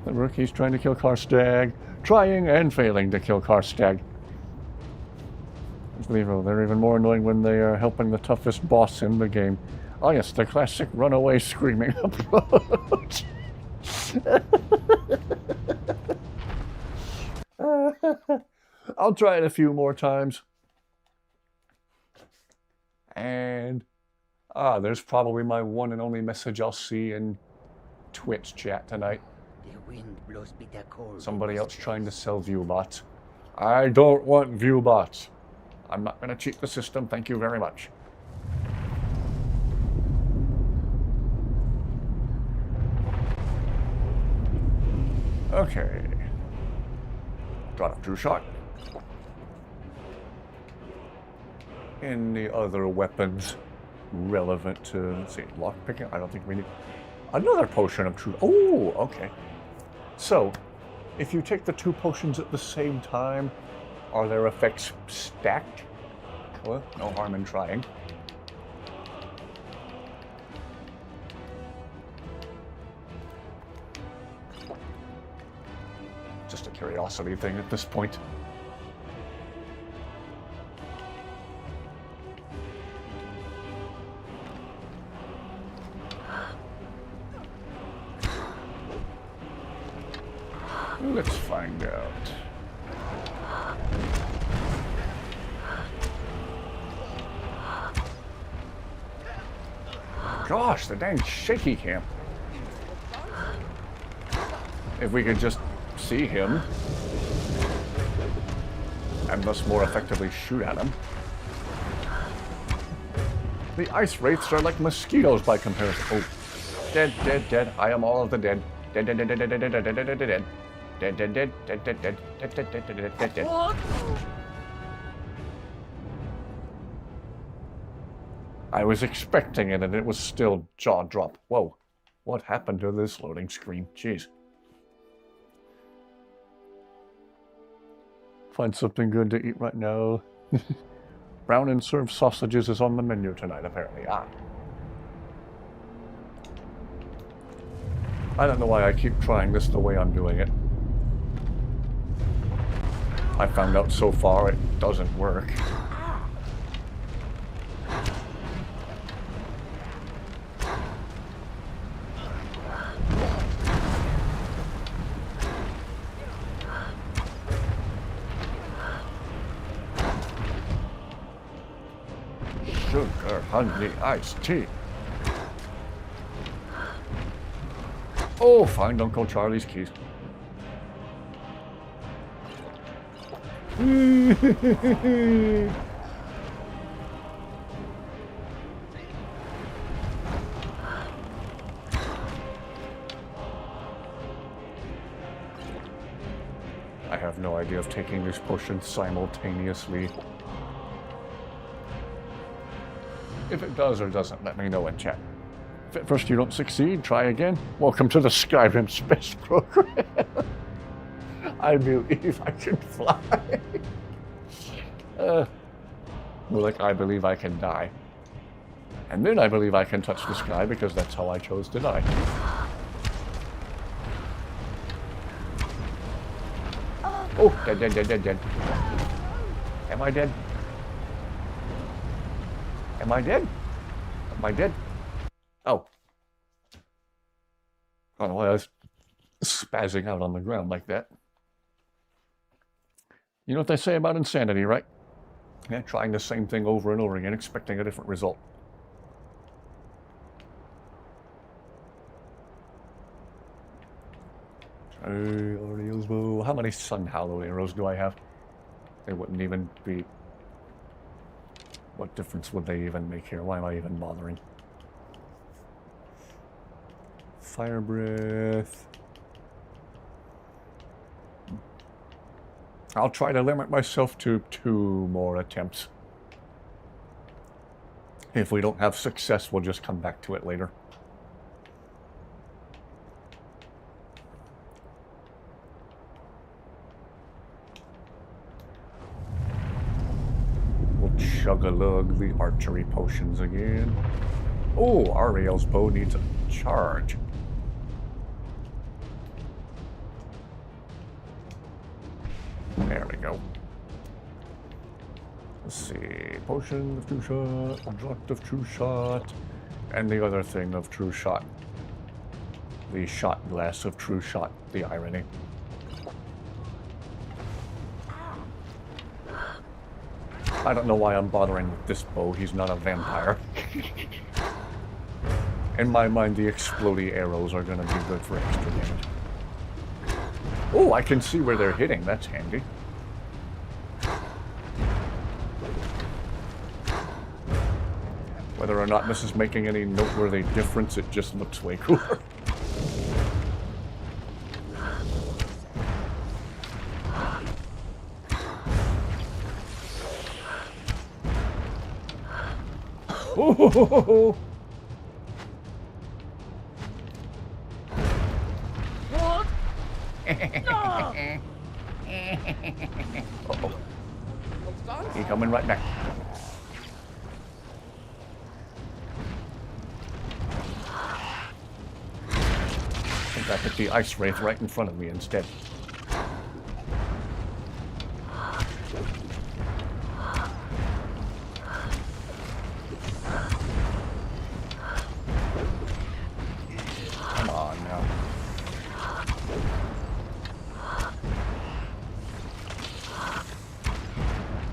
The rookie's trying to kill Karstag. Trying and failing to kill Karstag. They're even more annoying when they are helping the toughest boss in the game. Oh yes, the classic runaway screaming approach. I'll try it a few more times. And there's probably my one and only message I'll see in Twitch chat tonight. The wind blows bitter cold. Somebody else trying to sell viewbots. I don't want viewbots. I'm not going to cheat the system, thank you very much. Okay. Got a 2-shot. Any other weapons relevant to, let's see, lockpicking? I don't think we need another potion of truth. Oh, okay. So, if you take the 2 potions at the same time, are their effects stacked? Well, no harm in trying. Just a curiosity thing at this point. Let's find out. Gosh, the dang shaky camp. If we could just see him and thus more effectively shoot at him. The ice wraiths are like mosquitoes by comparison. Oh, dead, dead, dead. I am all of the dead. Dead, dead, dead, dead, dead, dead, dead, dead, dead, dead, dead. Dead, dead, dead, dead, dead, dead, dead, dead, dead, dead, dead, dead. I was expecting it and it was still jaw drop. Whoa, what happened to this loading screen? Jeez. Find something good to eat right now. Brown and served sausages is on the menu tonight, apparently. I don't know why I keep trying this the way I'm doing it. I found out so far it doesn't work. Sugar, honey, iced tea. Oh, find Uncle Charlie's keys. I have no idea of taking these potions simultaneously. If it does or doesn't, let me know in chat. If at first you don't succeed, try again. Welcome to the Skyrim Space Program. I believe I can fly. More like I believe I can die. And then I believe I can touch the sky because that's how I chose to die. Oh, dead, dead, dead, dead, dead. Am I dead? Am I dead? Am I dead? Oh. I don't know why I was spazzing out on the ground like that. You know what they say about insanity, right? Yeah, trying the same thing over and over again, expecting a different result. How many Sun Hallow arrows do I have? They wouldn't even be What difference would they even make here? Why am I even bothering? Fire breath. I'll try to limit myself to 2 more attempts. If we don't have success, we'll just come back to it later. We'll chug-a-lug the archery potions again. Oh, Ariel's bow needs a charge. There we go. Let's see. Potion of true shot, draught of true shot, and the other thing of true shot. The shot glass of true shot. The irony. I don't know why I'm bothering with this bow. He's not a vampire. In my mind, the exploding arrows are going to be good for extra damage. Oh, I can see where they're hitting. That's handy. Whether or not this is making any noteworthy difference, it just looks way cooler. Oh! What? No! Uh-oh. He's coming right back. I think I hit the ice wraith right in front of me instead. Come on now.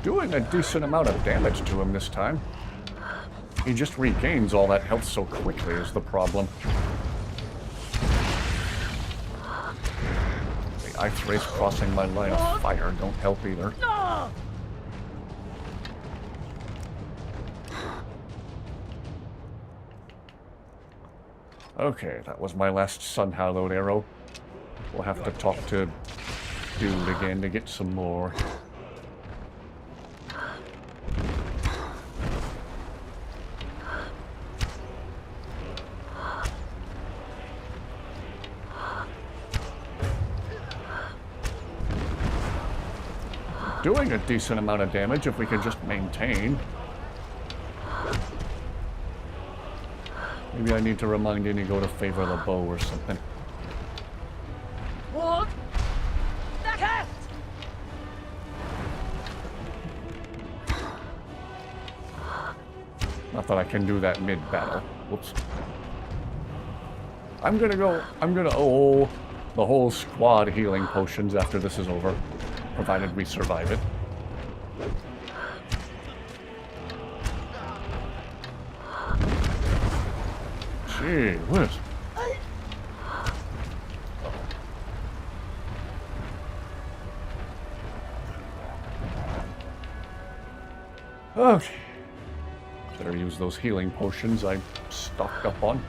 Doing a decent amount of damage to him this time. He just regains all that health so quickly is the problem. The ice wraiths crossing my line of fire don't help either. No! Okay, that was my last sun hallowed arrow. We'll have to talk to Dude again to get some more. Doing a decent amount of damage if we could just maintain. Maybe I need to remind INIGO to favor the bow or something. What? The cat! Not that I can do that mid-battle. Whoops. Oh, the whole squad healing potions after this is over. Provided we survive it. Gee whiz. Okay. Better use those healing potions I stocked up on.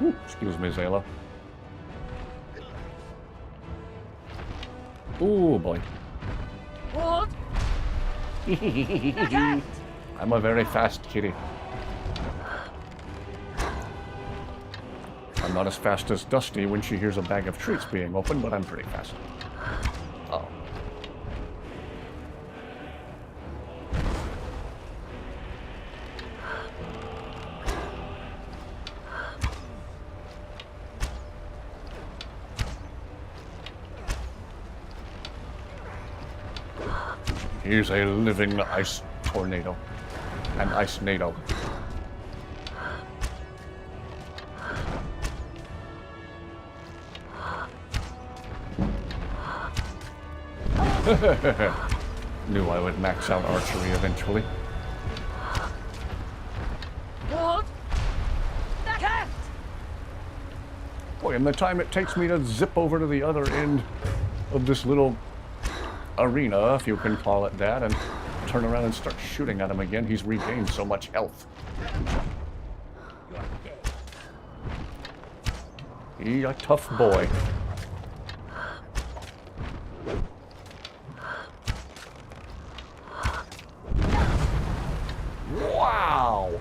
Ooh, excuse me, Zayla. Oh boy. What? I'm a very fast kitty. I'm not as fast as Dusty when she hears a bag of treats being opened, but I'm pretty fast. Oh. Here's a living ice tornado. An ice-nado. Knew I would max out archery eventually. What? The cat! Boy, and the time it takes me to zip over to the other end of this little arena, if you can call it that, and turn around and start shooting at him again, he's regained so much health. He a tough boy. Wow!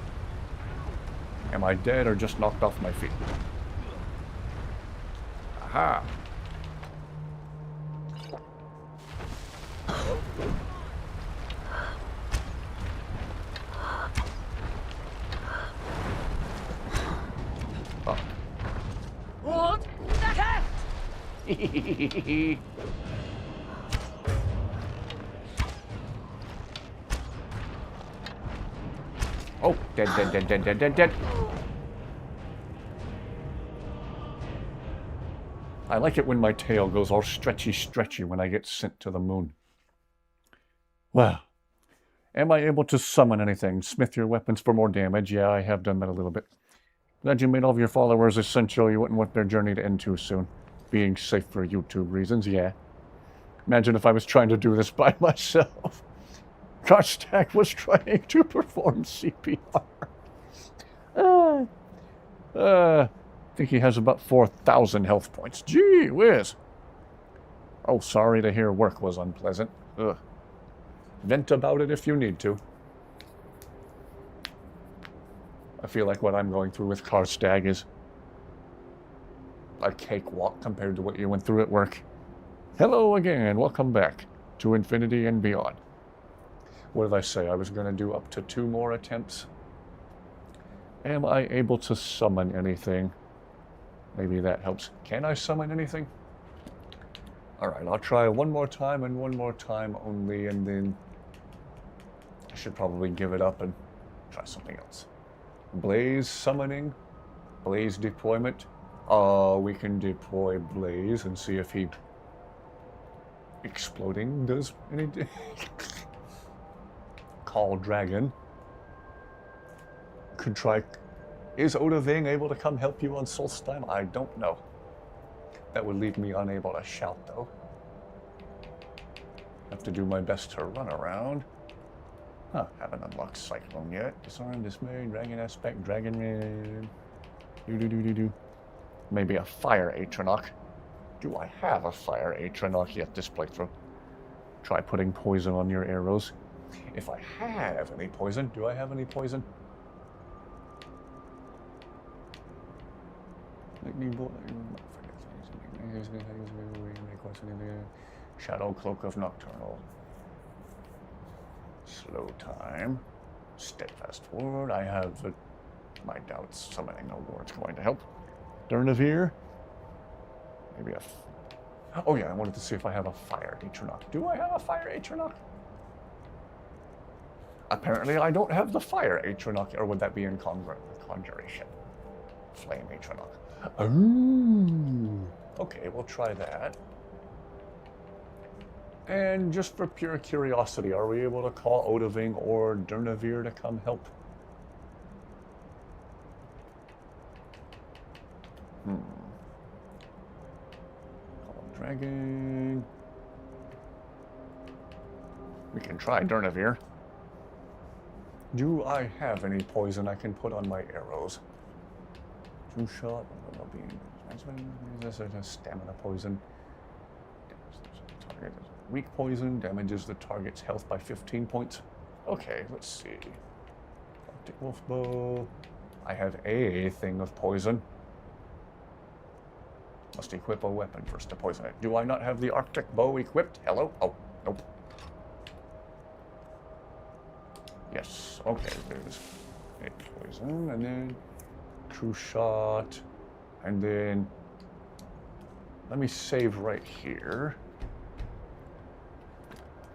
Am I dead or just knocked off my feet? Aha! Oh. What? The cat! Oh, dead, dead, dead, dead, dead, dead, dead. I like it when my tail goes all stretchy when I get sent to the moon. Well, am I able to summon anything? Smith your weapons for more damage. Yeah, I have done that a little bit. Glad you made all of your followers essential. You wouldn't want their journey to end too soon. Being safe for YouTube reasons, yeah. Imagine if I was trying to do this by myself. Karstag was trying to perform CPR. I think he has about 4,000 health points. Gee whiz. Oh, sorry to hear work was unpleasant. Ugh. Vent about it if you need to. I feel like what I'm going through with Karstag is a cakewalk compared to what you went through at work. Hello again. Welcome back to Infinity and Beyond. What did I say? I was going to do up to 2 more attempts. Am I able to summon anything? Maybe that helps. Can I summon anything? Alright, I'll try one more time and one more time only, and then I should probably give it up and try something else. Blaze summoning. Blaze deployment. We can deploy Blaze and see if he... exploding does anything. Call Dragon. Could try... Is Odaving able to come help you on Solstheim? I don't know. That would leave me unable to shout, though. Have to do my best to run around. Huh, haven't unlocked Cyclone yet. Disarm, Dismay, Dragon Aspect, Dragon Man. Do. Maybe a Fire Atronach. Do I have a Fire Atronach yet this playthrough? Try putting poison on your arrows. If I have any poison, do I have any poison? Shadow Cloak of Nocturnal. Slow Time. Steadfast Ward. I have my doubts summoning a ward's going to help. Durnavir. Maybe a... Oh yeah, I wanted to see if I have a Fire Atronach. Do I have a Fire Atronach? Apparently I don't have the Fire Atronach, or would that be in Conjuration? Flame Atronach. Okay, we'll try that. And just for pure curiosity, are we able to call Odaving or Durnavir to come help? Call Dragon. We can try Durnavir. Do I have any poison I can put on my arrows? True shot. This is a stamina poison. Target weak poison damages the target's health by 15 points. Okay, let's see. Arctic Wolf Bow. I have a thing of poison. Must equip a weapon first to poison it. Do I not have the Arctic Bow equipped? Hello? Oh, nope. Yes, okay, there's a poison, and then true shot, and then let me save right here.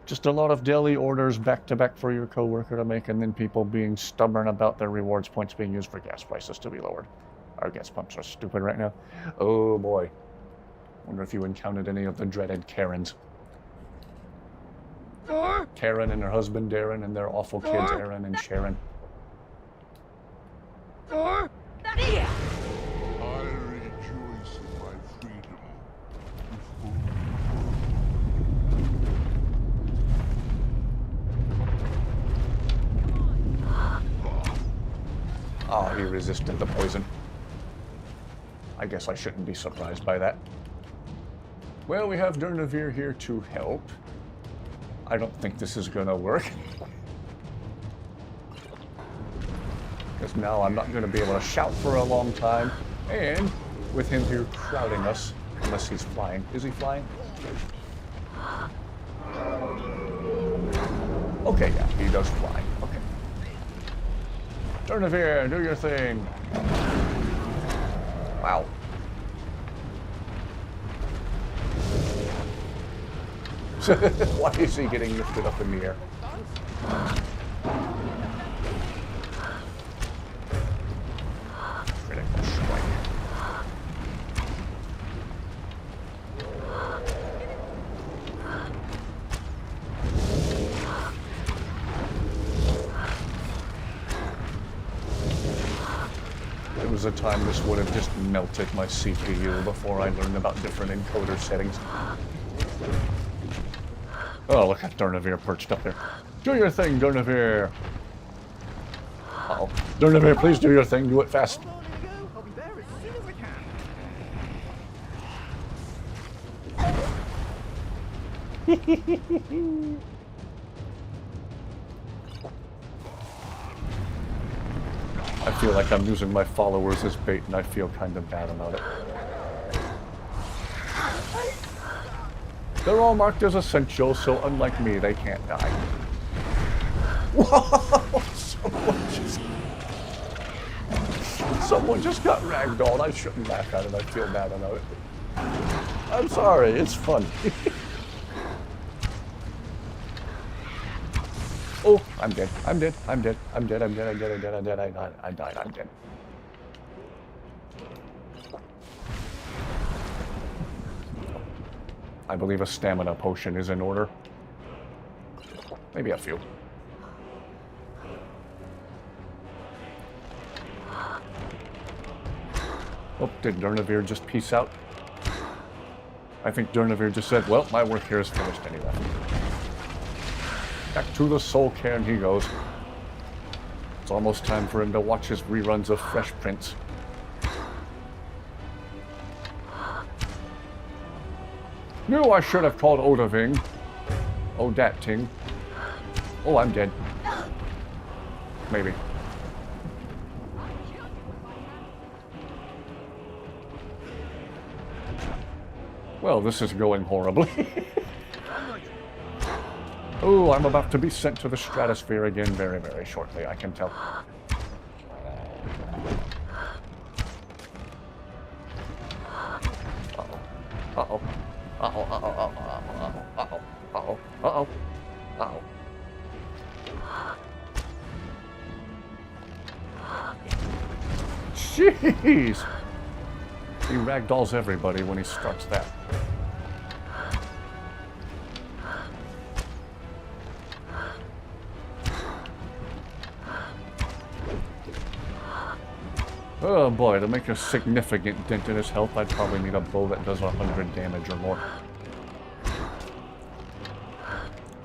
Just a lot of daily orders back to back for your coworker to make, and then people being stubborn about their rewards points being used for gas prices to be lowered. Our gas pumps are stupid right now. Oh boy. Wonder if you encountered any of the dreaded Karens. Karen and her husband Darren and their awful kids Aaron and Sharon. I rejoice Ah, he resisted the poison. I guess I shouldn't be surprised by that. Well, we have Durnavir here to help. I don't think this is gonna work. Because now I'm not gonna be able to shout for a long time. And with him here crowding us, unless he's flying. Is he flying? Okay, yeah, he does fly. Okay. Durnavir, do your thing. Wow. Why is he getting lifted up in the air? Critical strike. There was a time this would have just melted my CPU before I learned about different encoder settings. Oh, look at Durnavir perched up there. Do your thing, Durnavir! Uh-oh. Durnavir, please do your thing. Do it fast. I'll be there as soon as I can. I feel like I'm using my followers as bait, and I feel kind of bad about it. They're all marked as essential, so unlike me, they can't die. Whoa! Someone just got ragdolled. I shouldn't laugh at it. I feel bad about it. I'm sorry. It's fun. Oh, I'm dead. I'm dead. I'm dead. I'm dead. I'm dead. I'm dead. I'm dead. I'm dead. I died. I'm dead. I believe a stamina potion is in order. Maybe a few. Oh, did Durnavir just peace out? I think Durnavir just said, well, my work here is finished anyway. Back to the Soul Cairn he goes. It's almost time for him to watch his reruns of Fresh Prince. Knew I should have called Odaving. Odating. Oh, I'm dead. Maybe. Well, this is going horribly. Oh, I'm about to be sent to the stratosphere again very, very shortly, I can tell. Uh-oh. Uh-oh. Uh-oh. Uh-oh. Uh-oh. Uh-oh. Uh-oh. Uh-oh. Jeez! He ragdolls everybody when he starts that. Oh boy, to make a significant dent in his health, I'd probably need a bow that does 100 damage or more.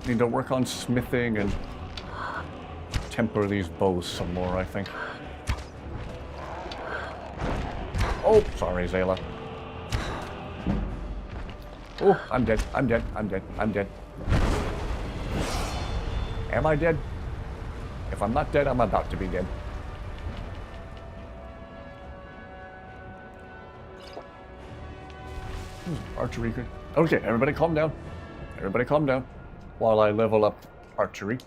Need to work on smithing and temper these bows some more, I think. Oh, sorry, Zayla. Oh, I'm dead. I'm dead. I'm dead. I'm dead. Am I dead? If I'm not dead, I'm about to be dead. Archery good. Okay, everybody calm down. Everybody calm down while I level up archery.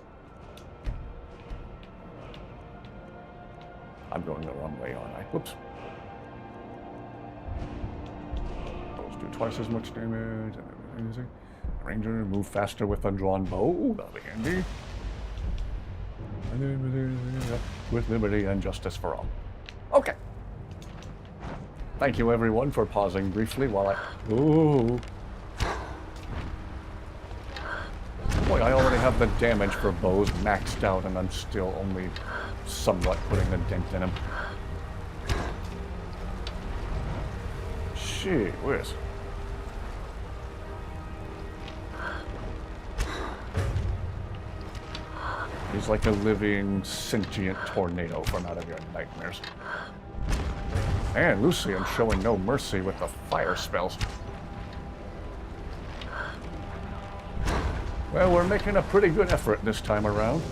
I'm going the wrong way, aren't I? Whoops. Bows do twice as much damage. Ranger, move faster with a drawn bow. Ooh, that'll be handy. With liberty and justice for all. Okay. Thank you, everyone, for pausing briefly while I... Ooh. Boy, I already have the damage for bows maxed out, and I'm still only somewhat putting a dent in him. Gee whiz. He's like a living, sentient tornado from out of your nightmares. And Lucian showing no mercy with the fire spells. Well, we're making a pretty good effort this time around.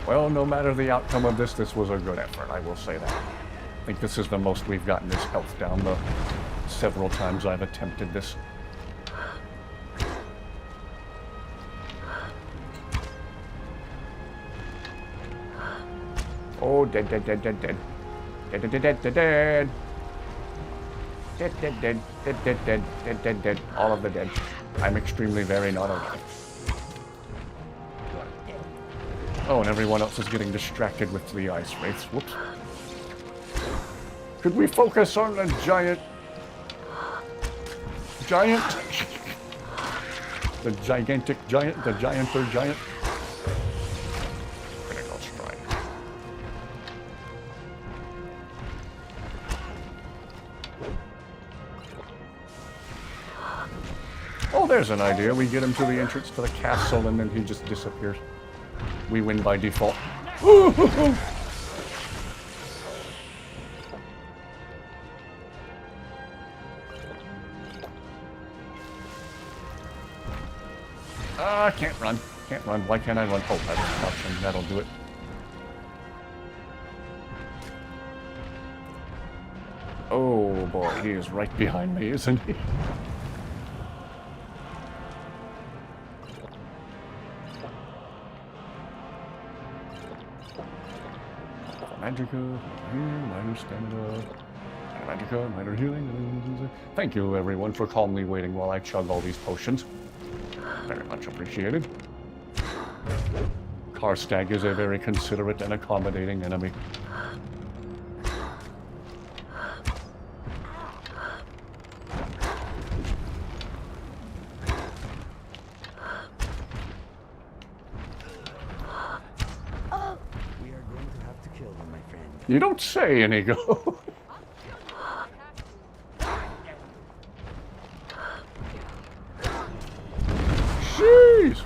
Well, no matter the outcome of this, this was a good effort, I will say that. I think this is the most we've gotten his health down the several times I've attempted this. Oh, dead, dead, dead, dead, dead. Dead, dead, dead, dead, dead. Dead, dead, dead, dead, dead, dead, dead, dead, dead. All of the dead. I'm extremely very not okay. Oh, and everyone else is getting distracted with the ice wraiths. Whoops. Could we focus on the giant? The gigantic giant? The gianter giant? Critical strike. Oh, there's an idea. We get him to the entrance to the castle and then he just disappears. We win by default. I can't run. Can't run. Why can't I run? Oh, I was crouching. That'll do it. Oh boy, he is right behind me, isn't he? Magica, minor stamina, Magica, minor healing. Thank you, everyone, for calmly waiting while I chug all these potions. Very much appreciated. Karstag is a very considerate and accommodating enemy. You don't say, INIGO. Jeez.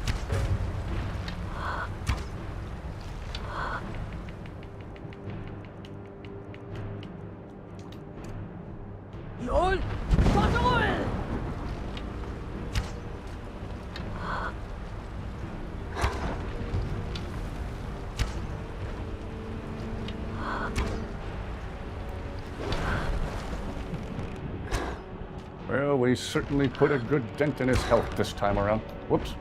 Well, we certainly put a good dent in his health this time around. Whoops.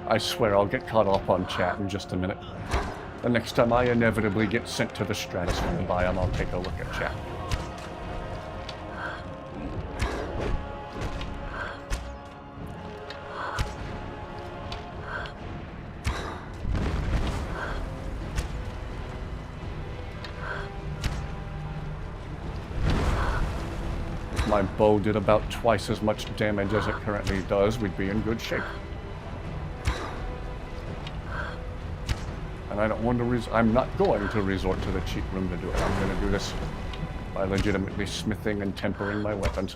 I swear I'll get caught up on chat in just a minute. The next time I inevitably get sent to the stratosphere biome, I'll take a look at chat. If my bow did about twice as much damage as it currently does, we'd be in good shape. I don't want to I'm not going to resort to the cheat room to do it. I'm going to do this by legitimately smithing and tempering my weapons.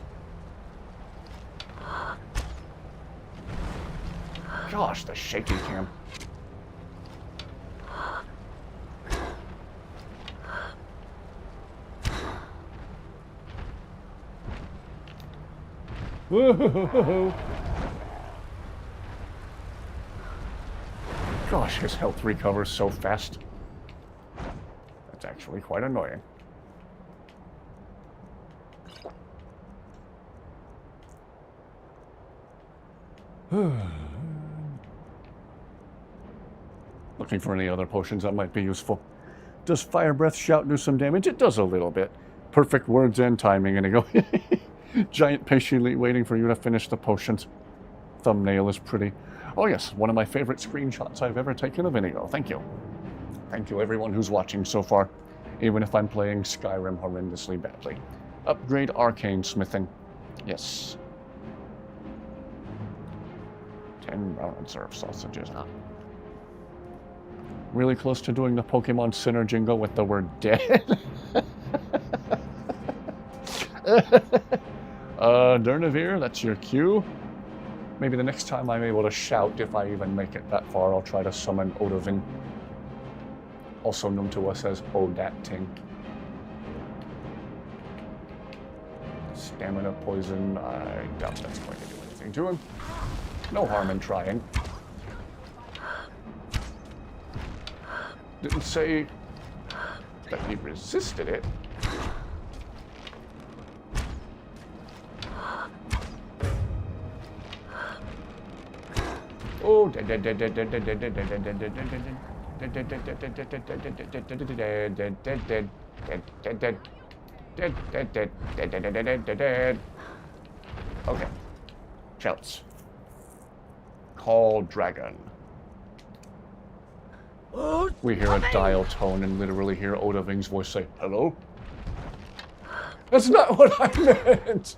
Gosh, the shaky cam. Whoa! Gosh, his health recovers so fast. That's actually quite annoying. Looking for any other potions that might be useful. Does Fire Breath Shout do some damage? It does a little bit. Perfect words and timing, and I go. Giant patiently waiting for you to finish the potions. Thumbnail is pretty. Oh yes, one of my favorite screenshots I've ever taken of INIGO. Thank you. Thank you everyone who's watching so far. even if I'm playing Skyrim horrendously badly. Upgrade arcane smithing. Yes. 10 reserve sausages. Ah. Really close to doing the Pokemon Center jingle with the word dead. Durnavir, that's your cue. Maybe the next time I'm able to shout, if I even make it that far, I'll try to summon Odovin. Also known to us as Odatting. Stamina poison, I doubt that's going to do anything to him. No harm in trying. Didn't say that he resisted it. Oh, dead. Okay. Shouts. Call dragon. We hear a dial tone and literally hear Odoving's voice say, "Hello?" That's not what I meant!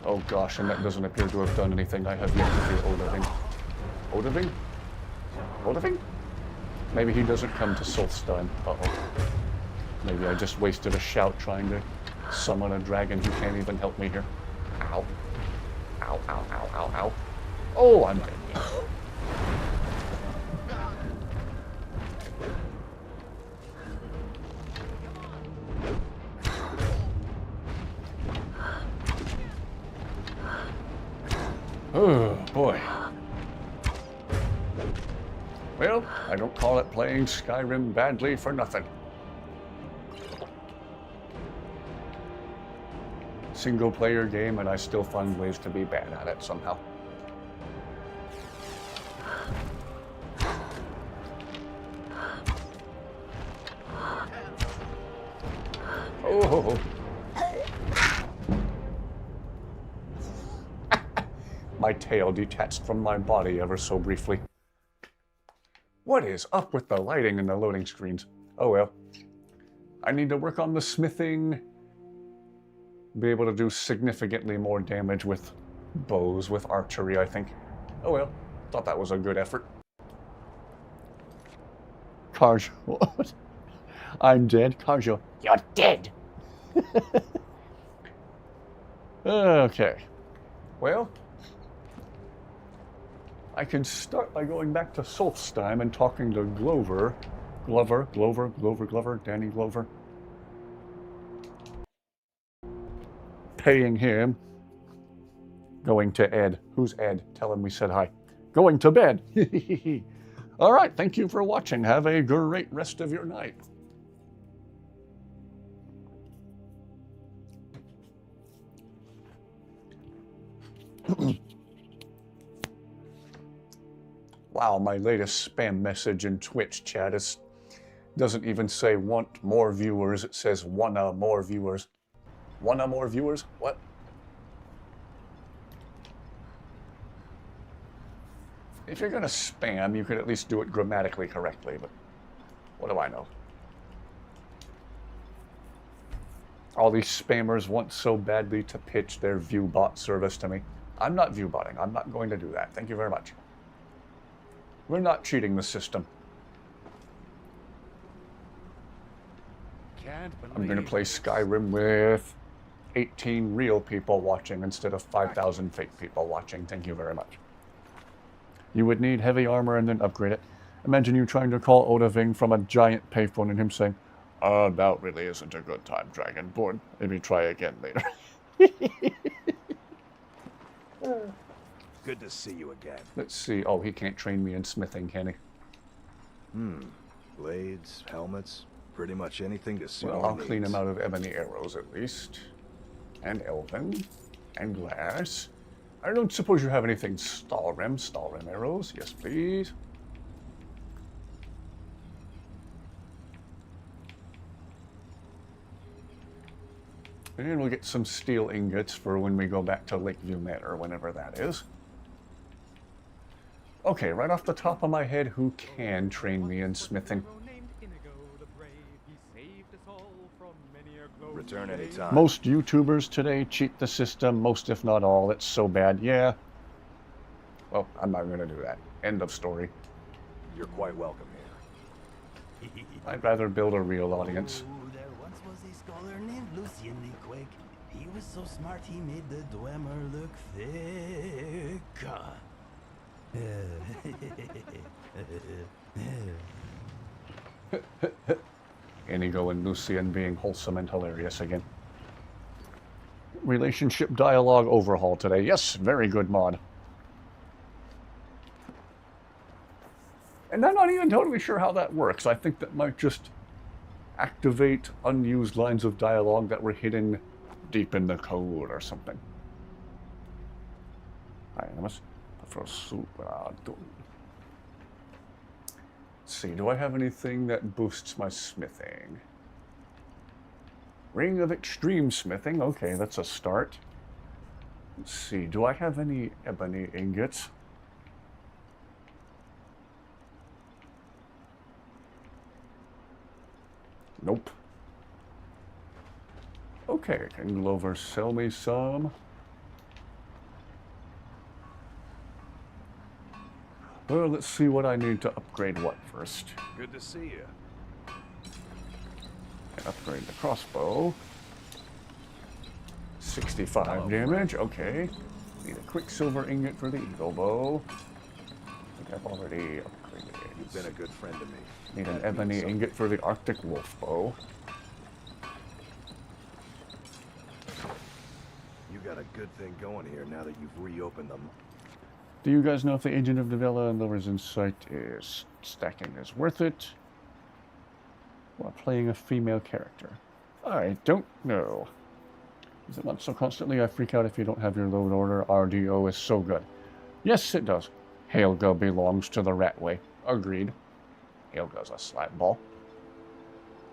Oh gosh, and that doesn't appear to have done anything. I have yet to hear Odoving. Odoving? Odoving? Maybe he doesn't come to Solstheim. Uh-oh. Maybe I just wasted a shout trying to summon a dragon who can't even help me here. Ow. Ow, ow, ow, ow, ow. Oh, I'm dead. Oh, boy. Well, I don't call it playing Skyrim badly for nothing. Single-player game, and I still find ways to be bad at it somehow. Oh. My tail detached from my body ever so briefly. What is up with the lighting and the loading screens? Oh well. I need to work on the smithing. Be able to do significantly more damage with bows, with archery, I think. Oh well. Thought that was a good effort. Karj, what? I'm dead. Karjo, you're dead. Okay. Well, I can start by going back to Solstheim and talking to Glover, Danny Glover. Paying him. Going to Ed. Who's Ed? Tell him we said hi. Going to bed. All right, thank you for watching. Have a great rest of your night. Wow, my latest spam message in Twitch chat doesn't even say want more viewers, it says wanna more viewers. Wanna more viewers? What? If you're gonna spam, you could at least do it grammatically correctly, but what do I know? All these spammers want so badly to pitch their ViewBot service to me. I'm not ViewBotting. I'm not going to do that. Thank you very much. We're not cheating the system. I'm going to play Skyrim with 18 real people watching instead of 5,000 fake people watching. Thank you very much. You would need heavy armor and then upgrade it. Imagine you trying to call Odoving from a giant payphone and him saying, that really isn't a good time, Dragonborn. Maybe try again later. Good to see you again. Let's see. Oh, he can't train me in smithing, can he? Blades, helmets, pretty much anything to suit Well, our I'll clean needs. him out of ebony arrows at least. And elven. And glass. I don't suppose you have anything Stalrim arrows? Yes, please. And we'll get some steel ingots for when we go back to Lakeview Manor, whenever that is. Okay, right off the top of my head, who can train me in smithing? Return anytime. Most YouTubers today cheat the system, most if not all. It's so bad. Yeah. Well, I'm not going to do that. End of story. You're quite welcome here. I'd rather build a real audience. There once was a scholar named Lucien the Quick. He was so smart he made the Dwemer look thick. Inigo and Lucien being wholesome and hilarious again. Relationship dialogue overhaul today. Yes, very good mod. And I'm not even totally sure how that works. I think that might just activate unused lines of dialogue that were hidden deep in the code or something. Let's see, do I have anything that boosts my smithing? Ring of Extreme Smithing. Okay, that's a start. Let's see, do I have any ebony ingots? Nope. Okay, can Glover sell me some? Well, let's see what I need to upgrade what first. Good to see you. And upgrade the crossbow. 65 damage, okay. Need a quicksilver ingot for the eagle bow. I think I've already upgraded it. You've been a good friend to me. Need an ebony ingot for the Arctic wolf bow. You got a good thing going here now that you've reopened them. Do you guys know if the Agent of Davila and Lover's Insight is stacking is worth it while playing a female character? I don't know. Is it not so constantly? I freak out if you don't have your load order. RDO is so good. Yes, it does. Helga belongs to the Ratway. Agreed. Helga's a slap ball.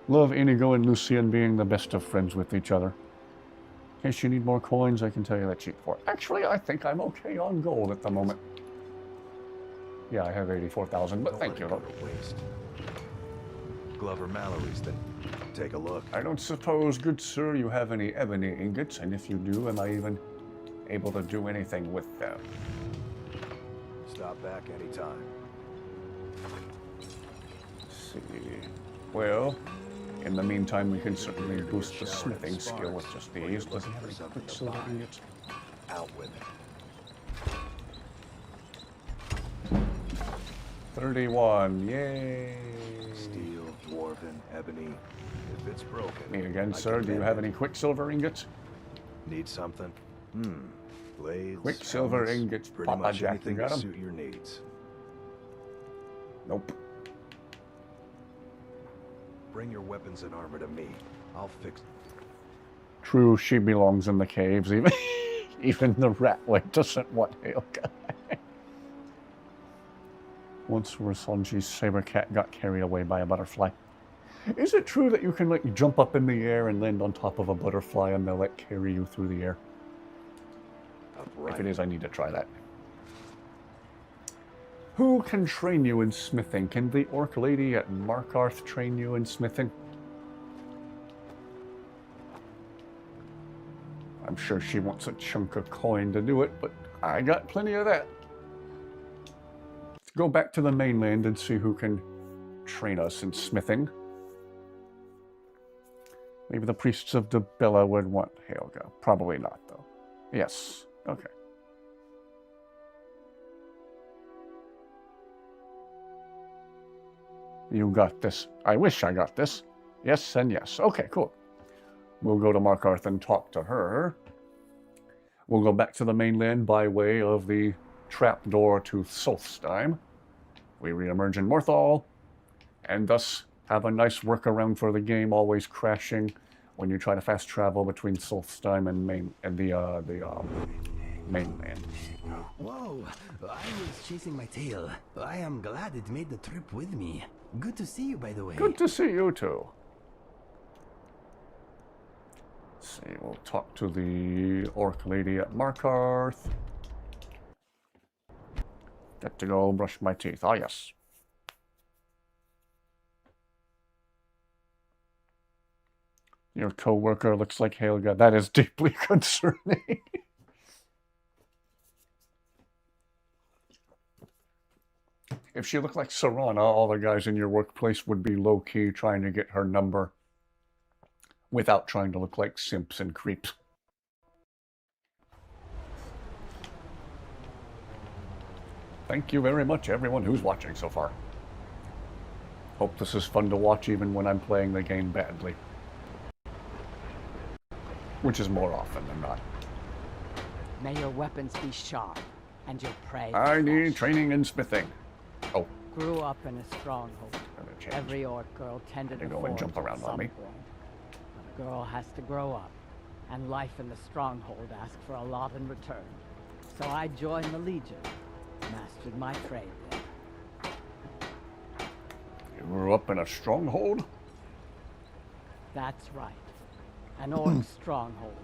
Love Inigo and Lucien being the best of friends with each other. In case you need more coins, I can tell you that cheat for it. Actually, I think I'm okay on gold at the moment. Yeah, I have 84,000, but thank you. Waste. Glover Mallory's then. Take a look. I don't suppose, good sir, you have any ebony ingots, and if you do, am I even able to do anything with them? Stop back anytime. Let's see. Well, in the meantime, we can certainly boost the smithing skill with just these. Does he have any quicksilver ingots? Out with it. 31, yay! Steel, dwarven, ebony. If it's broken. Me again, sir. Do you have any quicksilver ingots? Need something? Blades. Quicksilver ingots. Pretty Papa much Jack, anything you got to 'em? suit your needs. Nope. Bring your weapons and armor to me. I'll fix. True, she belongs in the caves. Even the Ratway doesn't want Helga. Once Rasanji's saber cat got carried away by a butterfly. Is it true that you can like jump up in the air and land on top of a butterfly and they'll like carry you through the air? Upright. If it is, I need to try that. Who can train you in smithing? Can the orc lady at Markarth train you in smithing? I'm sure she wants a chunk of coin to do it, but I got plenty of that. Let's go back to the mainland and see who can train us in smithing. Maybe the priests of Dabella would want Helga. Probably not, though. Yes. Okay. You got this. I wish I got this. Yes and yes. Okay, cool. We'll go to Markarth and talk to her. We'll go back to the mainland by way of the trapdoor to Solstheim. We reemerge in Morthal, and thus have a nice workaround for the game always crashing when you try to fast travel between Solstheim and mainland. Whoa, I was chasing my tail. I am glad it made the trip with me. Good to see you, by the way. Good to see you too. Let's see, we'll talk to the orc lady at Markarth. Got to go brush my teeth. Ah, yes. Your co-worker looks like Helga. That is deeply concerning. If she looked like Serana, all the guys in your workplace would be low-key trying to get her number without trying to look like simps and creeps. Thank you very much, everyone who's watching so far. Hope this is fun to watch even when I'm playing the game badly. Which is more often than not. May your weapons be sharp, and your prey I need training in smithing. Oh. Grew up in a stronghold. Every orc girl tended to go and jump around on me. A girl has to grow up, and life in the stronghold asks for a lot in return. So I joined the Legion, mastered my trade there. You grew up in a stronghold? That's right. An orc stronghold.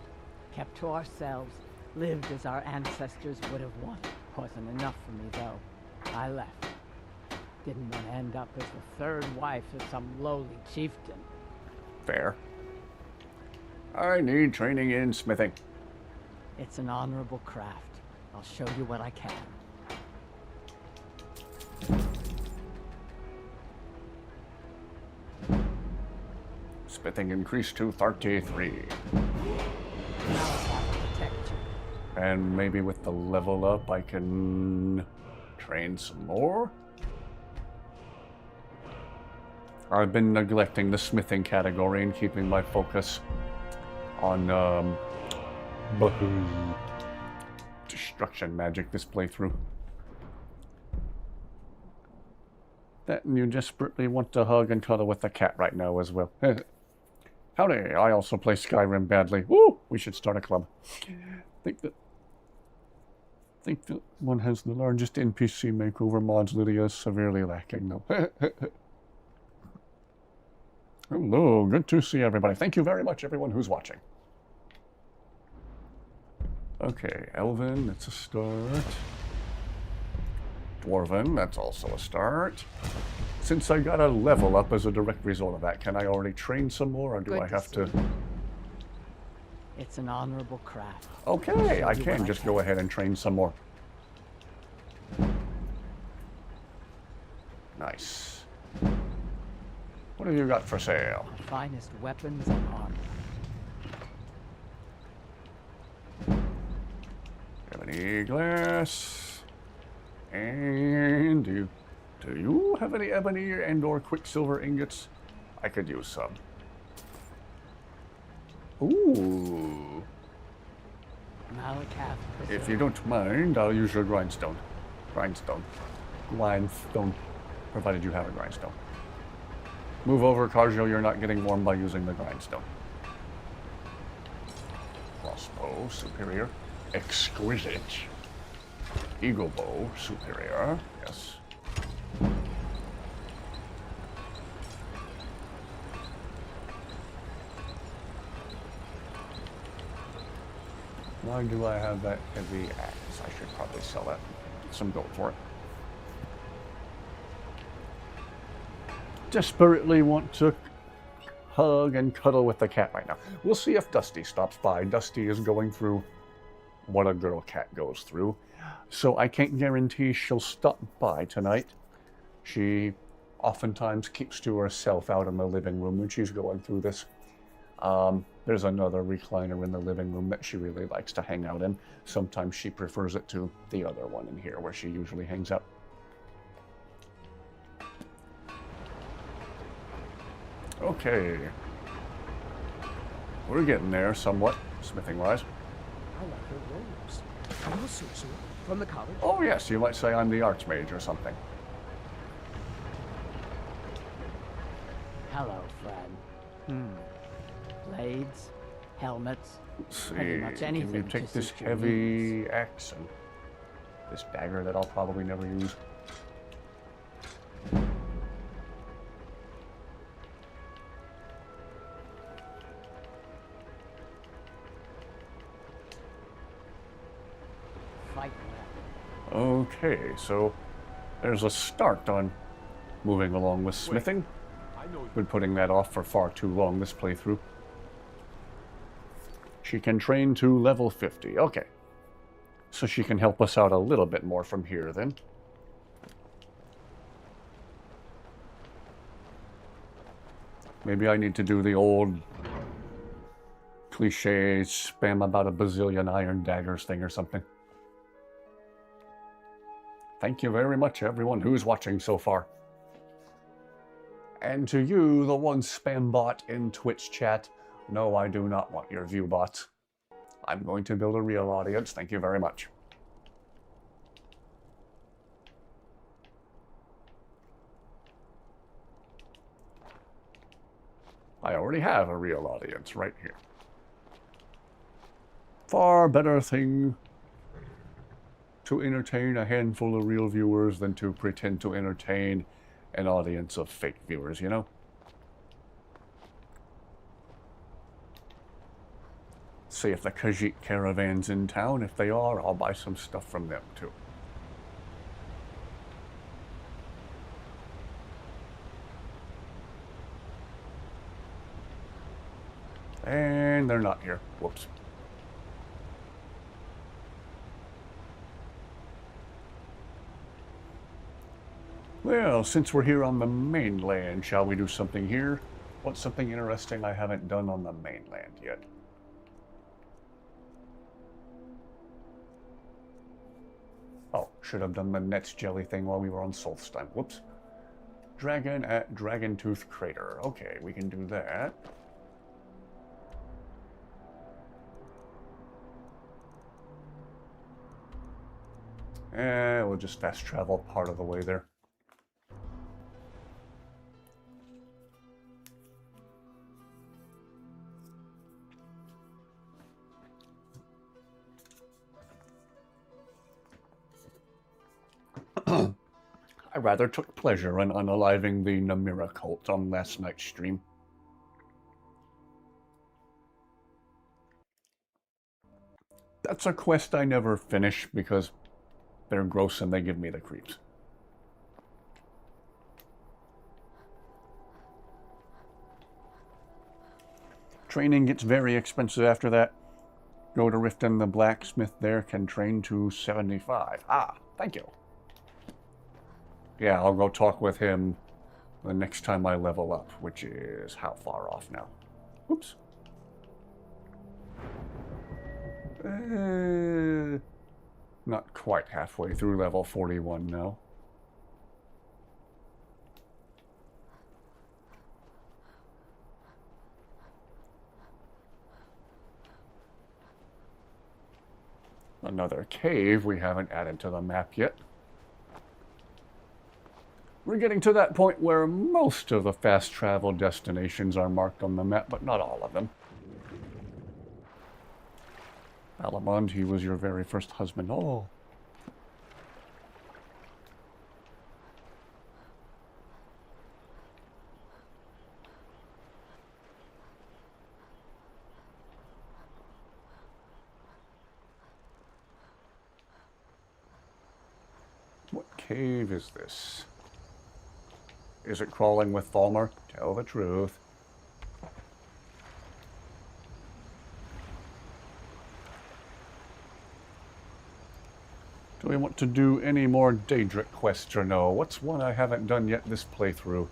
Kept to ourselves, lived as our ancestors would have wanted. Wasn't enough for me, though. I left. Didn't want to end up as the third wife of some lowly chieftain. Fair. I need training in smithing. It's an honorable craft. I'll show you what I can. Smithing increased to 33. And maybe with the level up I can train some more? I've been neglecting the smithing category and keeping my focus on destruction magic this playthrough. That and you desperately want to hug and cuddle with the cat right now as well. Howdy, I also play Skyrim badly. Woo! We should start a club. Think that one has the largest NPC makeover mods. Lydia is severely lacking though. Hello, good to see everybody. Thank you very much, everyone who's watching. Okay, Elven, that's a start. Dwarven, that's also a start. Since I got a level up as a direct result of that, can I already train some more, or do I have to... It's an honorable craft. Okay, I can just go ahead and train some more. Nice. What have you got for sale? The finest weapons and armor. Ebony glass. And do you have any ebony and or quicksilver ingots? I could use some. Ooh. If you don't mind, I'll use your grindstone. Grindstone. Provided you have a grindstone. Move over, Cargio, you're not getting warm by using the grindstone. Crossbow, superior. Exquisite. Eagle bow, superior. Yes. Why do I have that heavy axe? I should probably sell that. Get some gold for it. Desperately want to hug and cuddle with the cat right now. We'll see if Dusty stops by. Dusty is going through what a girl cat goes through, so I can't guarantee she'll stop by tonight. She oftentimes keeps to herself out in the living room when she's going through this. There's another recliner in the living room that she really likes to hang out in. Sometimes she prefers it to the other one in here where she usually hangs out. Okay. We're getting there somewhat, smithing-wise. I like your robes. Are you a sorcerer from the college? Oh yes, you might say I'm the archmage or something. Hello, friend. Blades, helmets, Let's see. pretty much anything. Can you take this heavy axe and this dagger that I'll probably never use? Okay, so there's a start on moving along with smithing. Been putting that off for far too long this playthrough. She can train to level 50. Okay. So she can help us out a little bit more from here then. Maybe I need to do the old cliche spam about a bazillion iron daggers thing or something. Thank you very much, everyone who's watching so far. And to you, the one spam bot in Twitch chat, no, I do not want your view bots. I'm going to build a real audience. Thank you very much. I already have a real audience right here. Far better thing to entertain a handful of real viewers than to pretend to entertain an audience of fake viewers, you know? See if the Khajiit caravan's in town. If they are, I'll buy some stuff from them too. And they're not here. Whoops. Well, since we're here on the mainland, shall we do something here? What's something interesting I haven't done on the mainland yet? Oh, should have done the Nets jelly thing while we were on Solstheim. Whoops. Dragon at Dragontooth Crater. Okay, we can do that. We'll just fast travel part of the way there. I rather took pleasure in unaliving the Namira cult on last night's stream. That's a quest I never finish because they're gross and they give me the creeps. Training gets very expensive after that. Go to Riften, the blacksmith there can train to 75. Ah, thank you. Yeah, I'll go talk with him the next time I level up, which is how far off now? Oops. Not quite halfway through level 41 now. Another cave we haven't added to the map yet. We're getting to that point where most of the fast travel destinations are marked on the map, but not all of them. Alamond, he was your very first husband. Oh. What cave is this? Is it crawling with Falmer? Tell the truth. Do we want to do any more Daedric quests or no? What's one I haven't done yet this playthrough?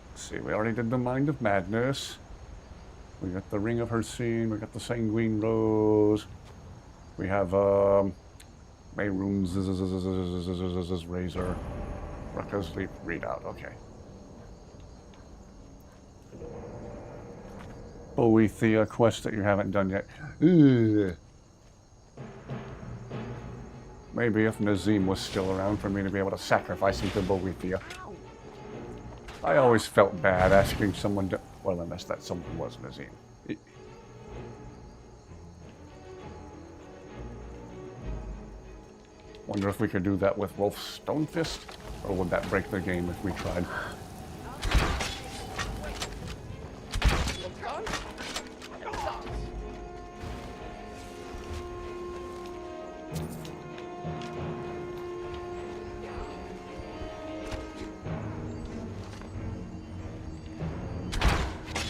Let's see, we already did the Mind of Madness. We got the Ring of Hercene, we got the Sanguine Rose. We have, Mayroom's Razor. Rucka's Leap Readout, okay. Boethia quest that you haven't done yet. Ugh. Maybe if Nazim was still around for me to be able to sacrifice him to Boethia. I always felt bad asking someone to... Well, unless that someone was Nazim. Wonder if we could do that with Rolf's Stonefist? Or would that break the game if we tried?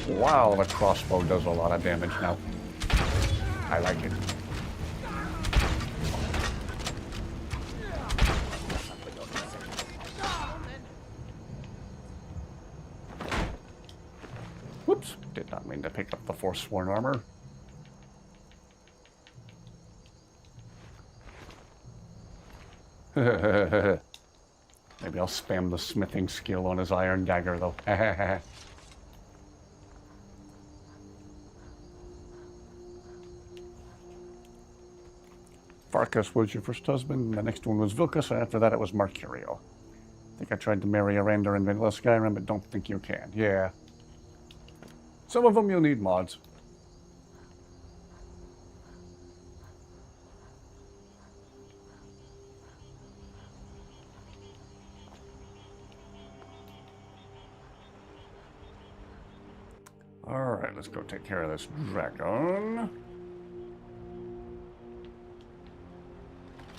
Wow, the crossbow does a lot of damage now. I like it. Whoops, did not mean to pick up the Forsworn armor. Maybe I'll spam the smithing skill on his iron dagger, though. Farkas was your first husband, the next one was Vilkas, and after that it was Mercurio. I think I tried to marry Aranda in vanilla Skyrim, but don't think you can. Yeah. Some of them you'll need mods. Alright, let's go take care of this dragon.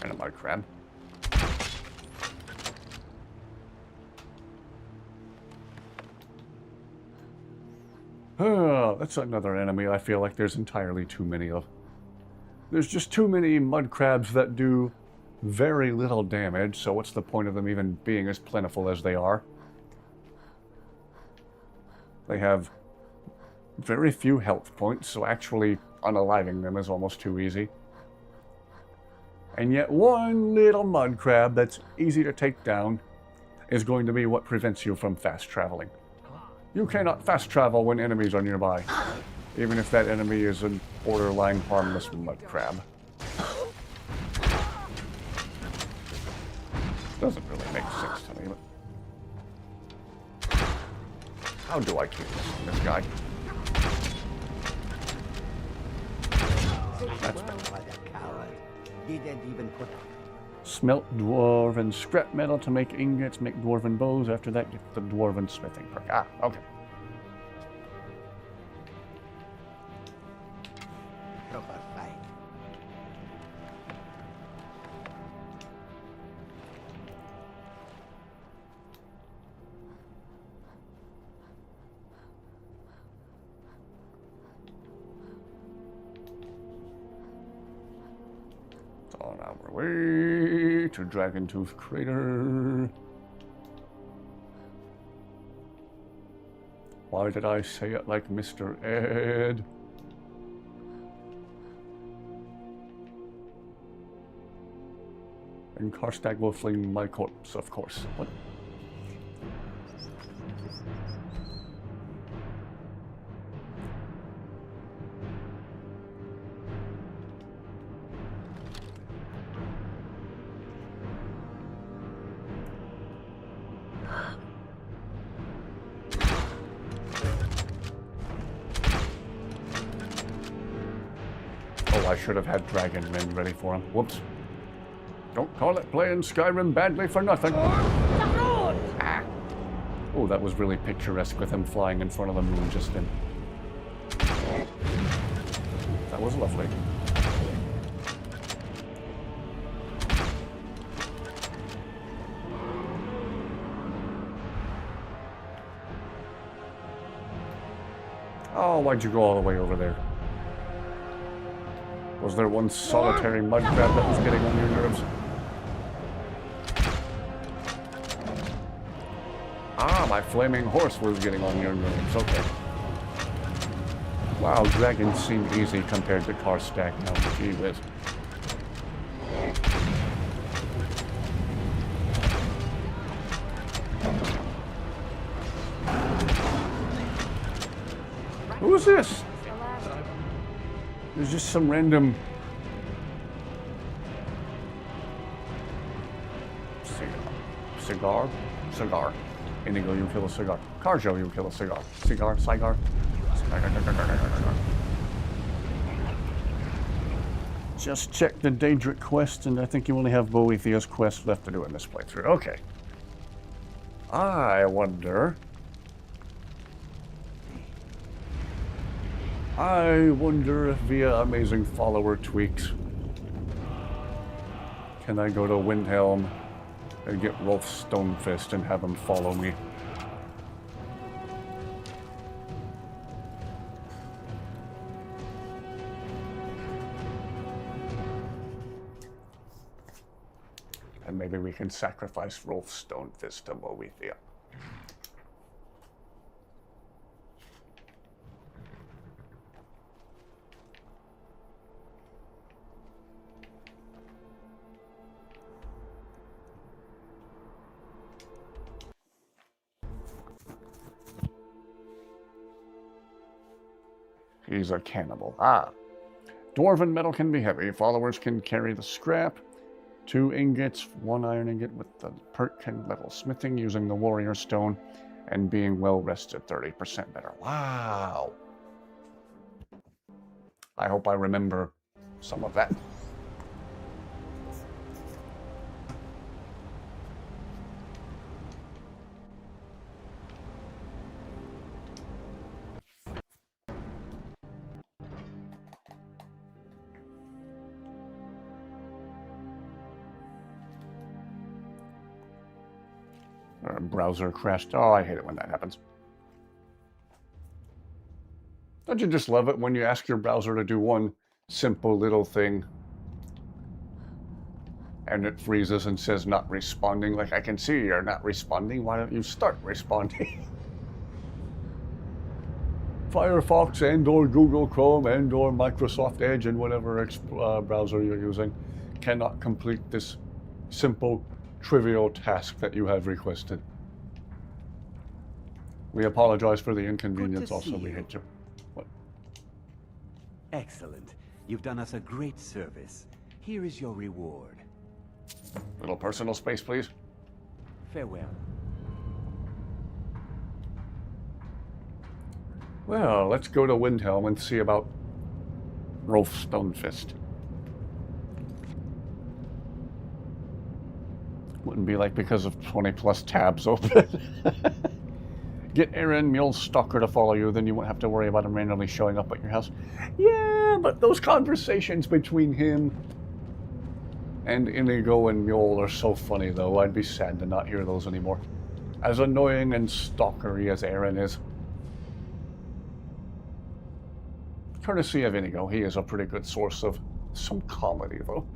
And a mud crab. That's another enemy I feel like there's entirely too many of. There's just too many mud crabs that do very little damage, so what's the point of them even being as plentiful as they are? They have very few health points, so actually unaliving them is almost too easy. And yet one little mud crab that's easy to take down is going to be what prevents you from fast traveling. You cannot fast travel when enemies are nearby, even if that enemy is a borderline harmless mud crab. Doesn't really make sense to me, but... How do I keep this guy? That's better. Didn't even put Smelt dwarven scrap metal to make ingots, make dwarven bows. After that, get the dwarven smithing perk. Ah, okay. proper fight. On our way to Dragontooth Crater. Why did I say it like Mr. Ed? And Karstag will fling my corpse, of course. What? I should have had Dragon Men ready for him. Whoops. Don't call it playing Skyrim badly for nothing. Ah. Oh, that was really picturesque with him flying in front of the moon just then. That was lovely. Oh, why'd you go all the way over there? Was there one solitary mud crab that was getting on your nerves? Ah, my flaming horse was getting on your nerves. Okay. Wow, dragons seem easy compared to Karstag now. Gee whiz. Who is this? There's just some random cigar. INIGO, you kill a cigar. Carjo, you kill a cigar. Cigar. Just check the Daedric quest, and I think you only have Boethiah's quest left to do in this playthrough. Okay. I wonder if via Amazing Follower tweaks, can I go to Windhelm and get Rolf Stonefist and have him follow me? maybe we can sacrifice Rolf Stonefist to Moethia. He's a cannibal. Ah. Dwarven metal can be heavy. Followers can carry the scrap. 2 ingots, 1 iron ingot with the perk can level smithing using the warrior stone, and being well rested 30% better. Wow. I hope I remember some of that. Our browser crashed. Oh, I hate it when that happens. Don't you just love it when you ask your browser to do one simple little thing and it freezes and says not responding? Like, I can see you're not responding. Why don't you start responding? Firefox and or Google Chrome and or Microsoft Edge and whatever browser you're using cannot complete this simple, trivial task that you have requested. We apologize for the inconvenience. Also, we hate you. What? Excellent. You've done us a great service. Here is your reward. Little personal space, please. Farewell. Well, let's go to Windhelm and see about Rolf Stonefist. Wouldn't be like because of 20 plus tabs open. Get Aaron Mulestalker to follow you, then you won't have to worry about him randomly showing up at your house. Yeah, but those conversations between him and Inigo and Mule are so funny, though. I'd be sad to not hear those anymore. As annoying and stalkery as Aaron is. Courtesy of Inigo, he is a pretty good source of some comedy, though.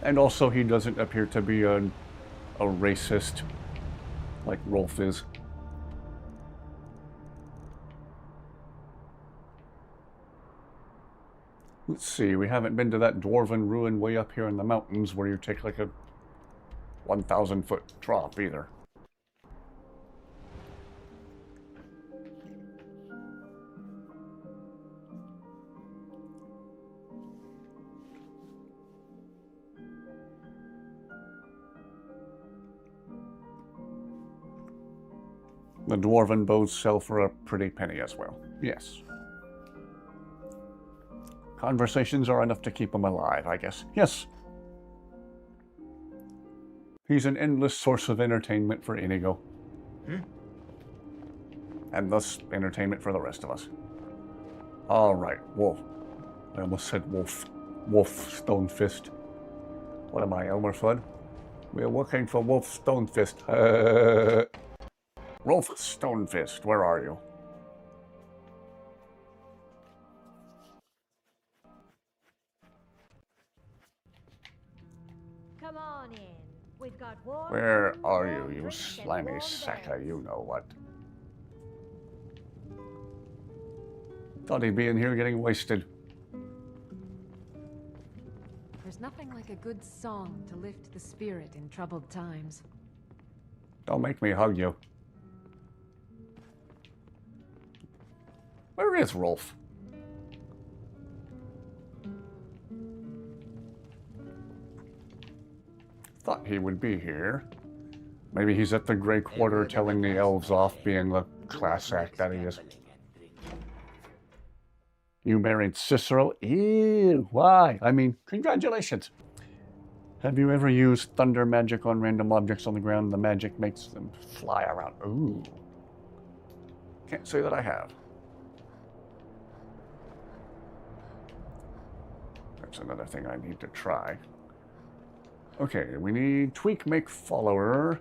And also, he doesn't appear to be a racist like Rolf is. Let's see, we haven't been to that dwarven ruin way up here in the mountains where you take like a 1,000-foot drop either. The dwarven bows sell for a pretty penny as well. Yes. Conversations are enough to keep him alive, I guess. Yes. He's an endless source of entertainment for Inigo. And thus, entertainment for the rest of us. Alright, Wolf. I almost said Wolf. Wolf Stonefist. What am I, Elmer Fudd? We're working for Wolf Stonefist. Rolf Stonefist, where are you? Come on in. We've got warm Where food, are warm you, you drink, slimy and sack warm of beds. you know what? Thought he'd be in here getting wasted. There's nothing like a good song to lift the spirit in troubled times. Don't make me hug you. Where is Rolf? Thought he would be here. Maybe he's at the Grey Quarter telling the elves off, being the class act that he is. You married Cicero? Ew, why? I mean, congratulations. Have you ever used thunder magic on random objects on the ground? The magic makes them fly around. Ooh. Can't say that I have. That's another thing I need to try. Okay, we need tweak make follower.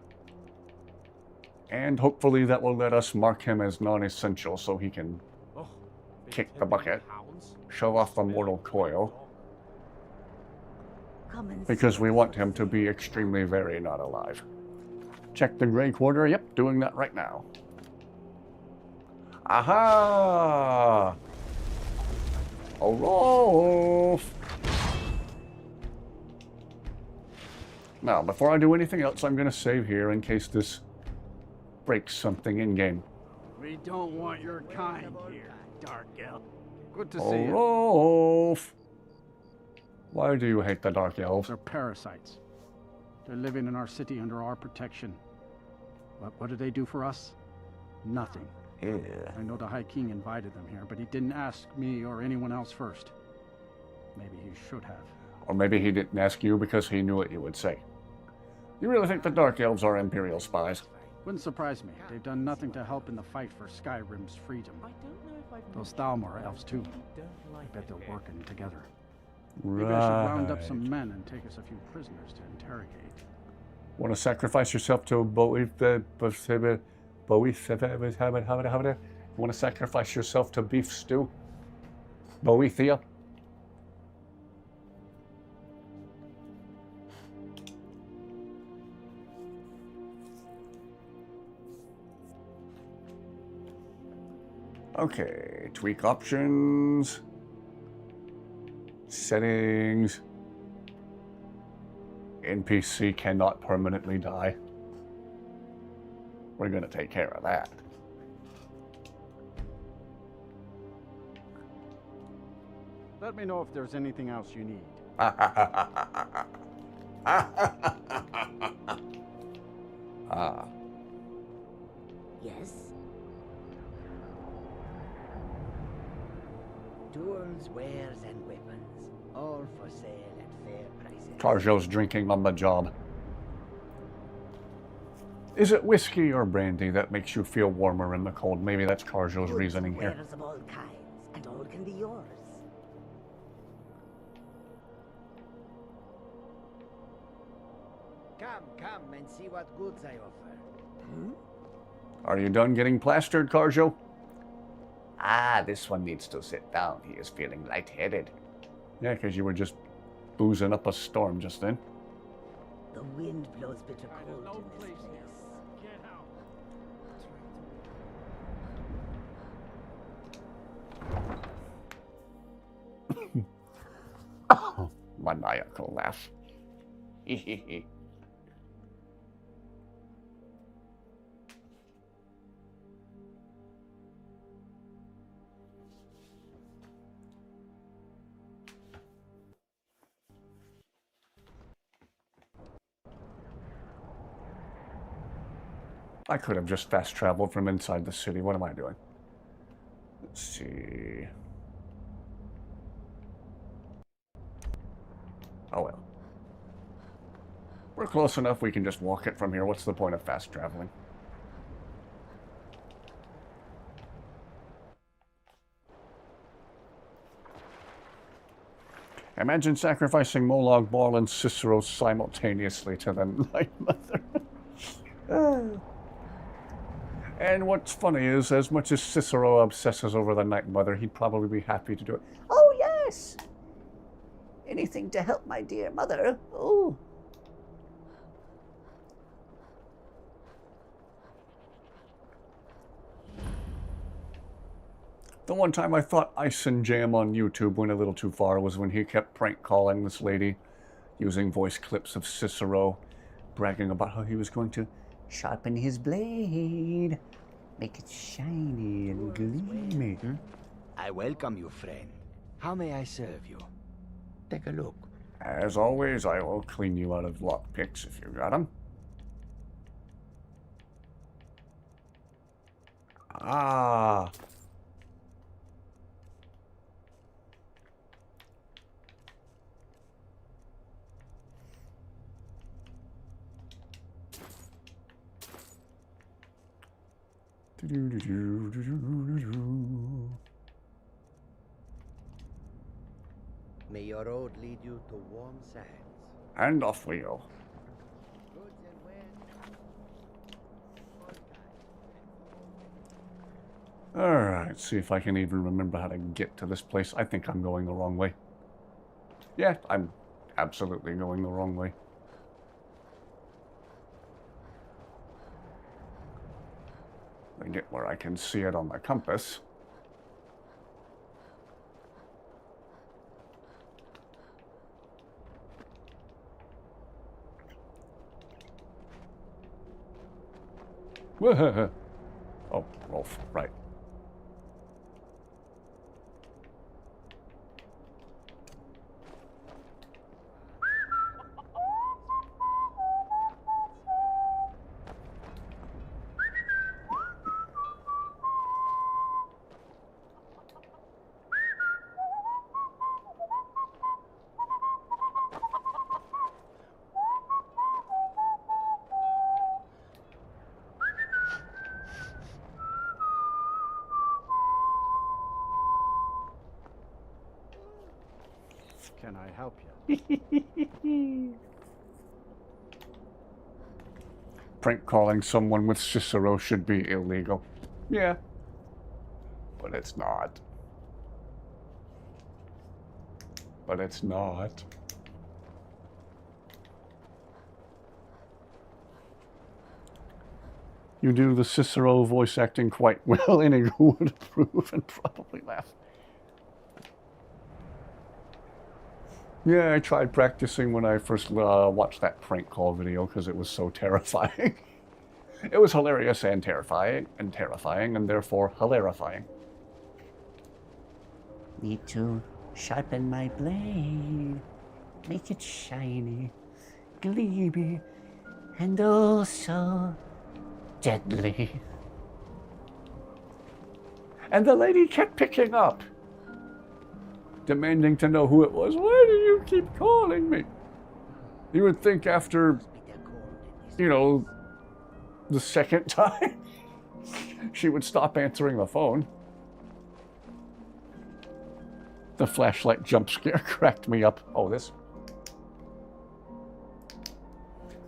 And hopefully that will let us mark him as non-essential so he can kick the bucket, show off the mortal coil, because we want him to be extremely very not alive. Check the Grey Quarter. Yep, doing that right now. Aha! A Rolf! Now, before I do anything else, I'm going to save here in case this breaks something in-game. We don't want your kind here, Dark Elf. Good to see you. Rolf! Why do you hate the Dark Elves? They're parasites. They're living in our city under our protection. But what do they do for us? Nothing. Yeah. I know the High King invited them here, but he didn't ask me or anyone else first. Maybe he should have. Or maybe he didn't ask you because he knew what you would say. You really think the Dark Elves are Imperial spies? Wouldn't surprise me. They've done nothing to help in the fight for Skyrim's freedom. Those Thalmor elves, too. I bet they're working together. Right. Maybe I should round up some men and take us a few prisoners to interrogate. Want to sacrifice yourself to You want to sacrifice yourself to beef stew? Boethia? Okay, tweak options, settings, NPC cannot permanently die. We're going to take care of that. Let me know if there's anything else you need. Yes? Tools, wares, and weapons, all for sale at fair prices. Carjo's drinking on the job. Is it whiskey or brandy that makes you feel warmer in the cold? Maybe that's Carjo's reasoning here. Wares of all kinds, and all can be yours. Come and see what goods I offer. Are you done getting plastered, Carjo? Ah, this one needs to sit down. He is feeling lightheaded. Yeah, because you were just boozing up a storm just then. The wind blows bitter cold in this place. Maniacal laugh. I could have just fast traveled from inside the city. What am I doing? Let's see. Oh well. We're close enough, we can just walk it from here. What's the point of fast traveling? Imagine sacrificing Molag Bal and Cicero simultaneously to the Night Mother. And what's funny is, as much as Cicero obsesses over the Night Mother, he'd probably be happy to do it. Oh, yes. Anything to help my dear mother. Oh. The one time I thought Ice and Jam on YouTube went a little too far was when he kept prank calling this lady, using voice clips of Cicero, bragging about how he was going to Sharpen his blade. Make it shiny and gleamy. I welcome you, friend. How may I serve you? Take a look. As always, I will clean you out of lockpicks if you got them. Ah. May your road lead you to warm sands. And off we go. Alright, see if I can even remember how to get to this place. I think I'm going the wrong way. Yeah, I'm absolutely going the wrong way. I get where I can see it on the compass. Oh, Rolf, right. Can I help you? Prank calling someone with Cicero should be illegal. Yeah. But it's not. But it's not. You do the Cicero voice acting quite well. INIGO would approve and probably laugh. Yeah, I tried practicing when I first watched that prank call video because it was so terrifying. It was hilarious and terrifying, and therefore hilarifying. Need to sharpen my blade, make it shiny, gleamy, and oh so deadly. And the lady kept picking up, demanding to know who it was. Why do you keep calling me? You would think after, you know, the second time, she would stop answering the phone. The flashlight jump scare cracked me up. Oh, this?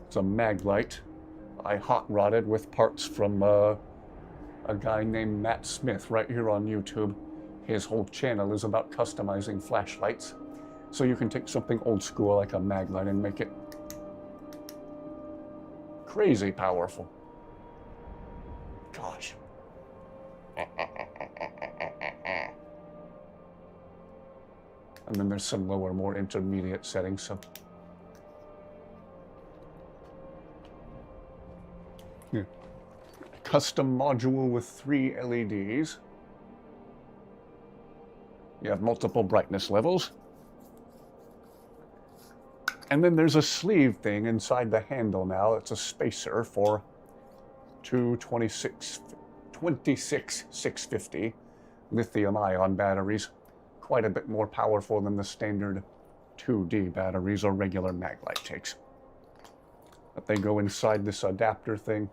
It's a mag light. I hot rodded with parts from a guy named Matt Smith right here on YouTube. His whole channel is about customizing flashlights. So you can take something old school like a mag light and make it crazy powerful. Gosh. And then there's some lower, more intermediate settings. So yeah. Custom module with 3 LEDs. You have multiple brightness levels. And then there's a sleeve thing inside the handle now. It's a spacer for two 26650 lithium-ion batteries. Quite a bit more powerful than the standard 2D batteries or regular mag light takes. But they go inside this adapter thing.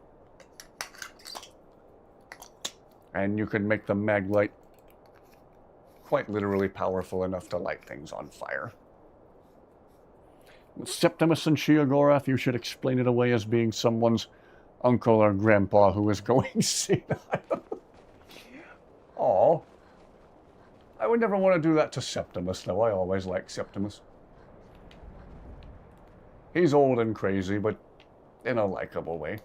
And you can make the mag light quite literally powerful enough to light things on fire. With Septimus and Shiagorath, you should explain it away as being someone's uncle or grandpa who is going senile. Aw. I would never want to do that to Septimus, though. I always like Septimus. He's old and crazy, but in a likable way.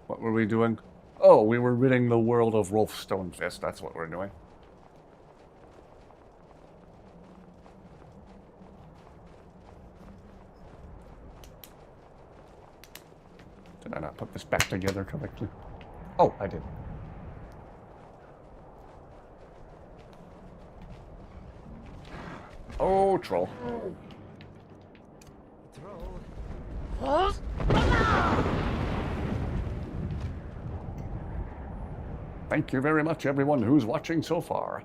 What were we doing? Oh, we were ridding the world of Rolf Stonefist. That's what we're doing. Did I not put this back together correctly? Oh, I did. Oh, troll. Thank you very much, everyone who's watching so far.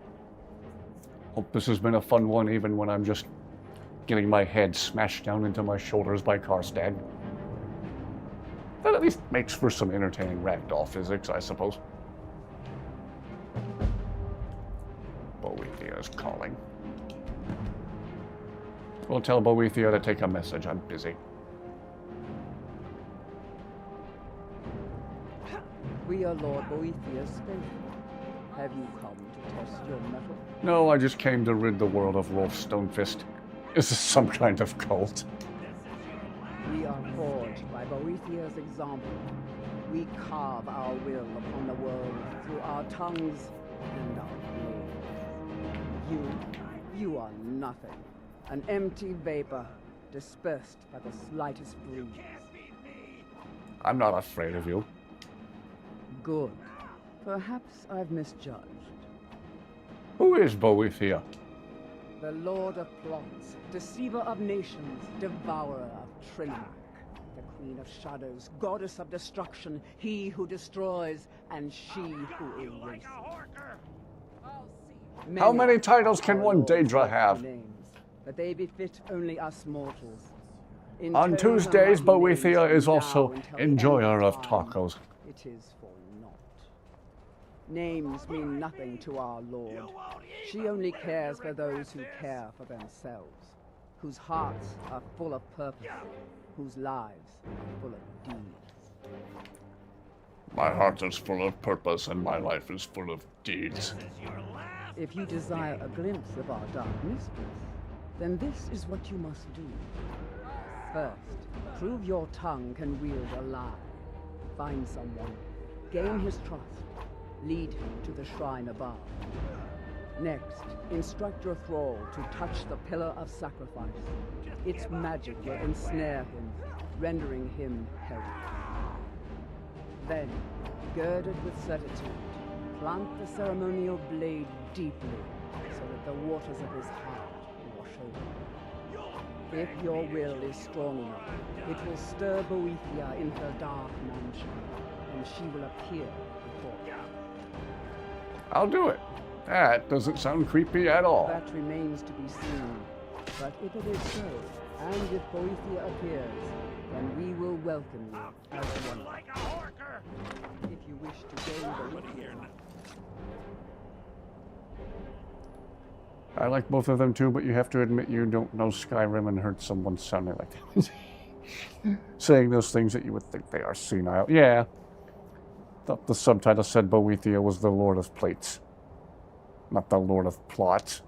Hope this has been a fun one, even when I'm just getting my head smashed down into my shoulders by Karstad. That at least makes for some entertaining ragdoll physics, I suppose. Boethia is calling. We'll tell Boethia to take a message. I'm busy. We are Lord Boethia's faithful. Have you come to test your mettle? No, I just came to rid the world of Rolf Stonefist. Is this some kind of cult? We are forged by Boethia's example. We carve our will upon the world through our tongues and our blades. You are nothing. An empty vapor, dispersed by the slightest breeze. I'm not afraid of you. Good. Perhaps I've misjudged. Who is Boethia? The Lord of Plots, Deceiver of Nations, Devourer of Trinimac, the Queen of Shadows, Goddess of Destruction, he who destroys, and she who erases. How many titles can one Daedra have? Names, but they befit only us mortals. On Tuesdays, Boethia is also enjoyer of tacos. It is for naught. Names mean nothing to our Lord. She only cares for those who care for themselves, whose hearts are full of purpose, whose lives are full of deeds. My heart is full of purpose and my life is full of deeds. If you desire a glimpse of our dark mistress, then this is what you must do. First, prove your tongue can wield a lie. Find someone, gain his trust, lead him to the shrine above. Next, instruct your thrall to touch the pillar of sacrifice. Its magic will ensnare him, rendering him helpless. Then, girded with certitude, plant the ceremonial blade deeply, so that the waters of his heart wash over. If your will is strong enough, it will stir Boethia in her dark mansion, and she will appear before you. I'll do it. That doesn't sound creepy at all. That remains to be seen. But if it is so, and if Boethia appears, then we will welcome you as one. If you wish to gain Boethia. I like both of them too, but you have to admit you don't know Skyrim and heard someone sounding like that. Saying those things that you would think they are senile. Yeah. Thought the subtitle said Boethia was the Lord of Plates. Not the Lord of Plots.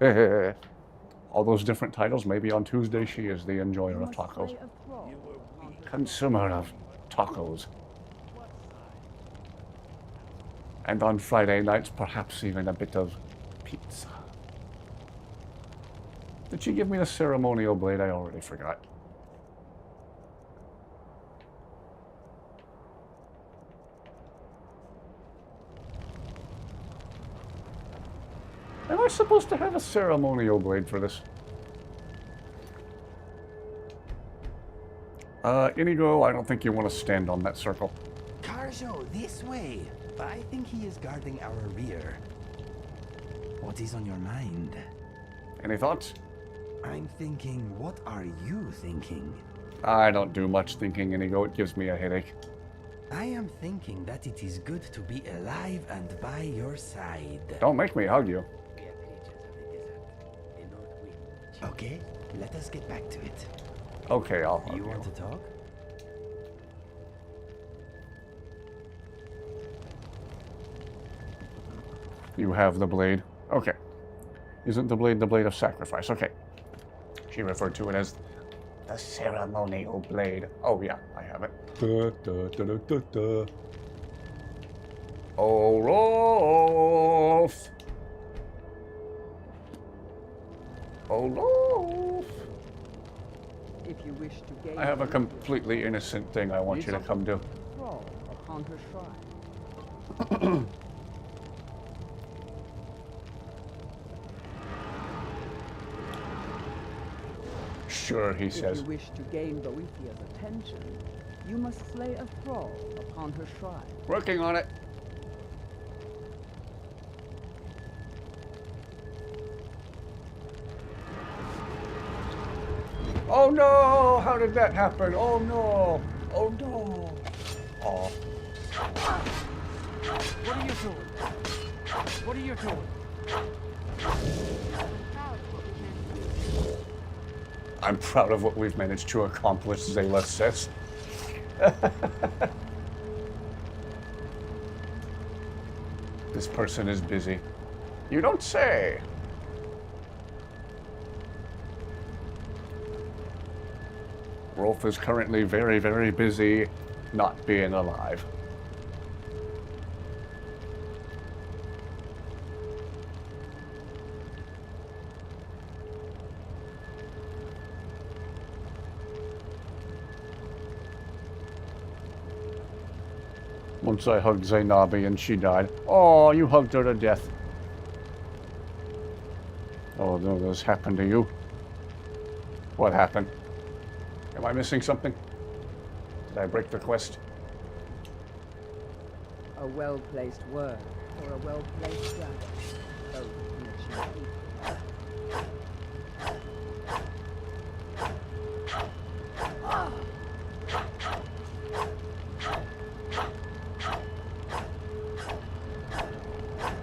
All those different titles, maybe on Tuesday she is the enjoyer of tacos. Consumer of tacos. And on Friday nights, perhaps even a bit of pizza. Did she give me the ceremonial blade? I already forgot. Am I supposed to have a ceremonial blade for this? Inigo, I don't think you want to stand on that circle. Carjo, this way. But I think he is guarding our rear. What is on your mind? Any thoughts? I'm thinking, what are you thinking? I don't do much thinking, Inigo. It gives me a headache. I am thinking that it is good to be alive and by your side. Don't make me hug you. Okay, let us get back to it. Okay, I'll hug you. You want to talk? You have the blade. Okay. Isn't the blade of sacrifice? Okay. She referred to it as the ceremonial blade. Oh, yeah, I have it. Da, da, da, da, da, da. Oh, Rolf! Oh, Rolf! If you wish to gain I have a completely innocent thing I want you to come do. thrall upon her shrine. Sure, he says. If you wish to gain Boethia's attention, you must slay a thrall upon her shrine. Working on it. Oh no! How did that happen? Oh no! Oh no! Oh. What are you doing? What are you doing? I'm proud of what we've managed to accomplish, Zayla says. This person is busy. You don't say! Rolf is currently very, very busy not being alive. Once I hugged Zainabi and she died. Oh, you hugged her to death. Oh, no, this happened to you. What happened? Am I missing something? Did I break the quest? A well-placed word or a well-placed dragon. Both mutually equal.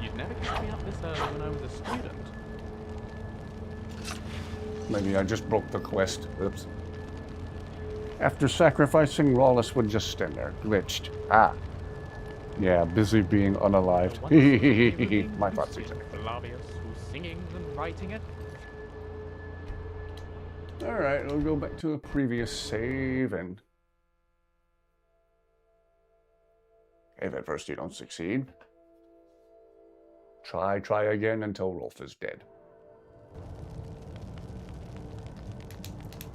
You'd never catch me up this early when I was a student. Maybe I just broke the quest. Oops. After sacrificing, Rawless would just stand there, glitched. Ah. Yeah, busy being unalived. My thoughts exactly. Flavius, who's singing and writing it. Alright, we'll go back to a previous save and... If at first you don't succeed, try again until Rolf is dead.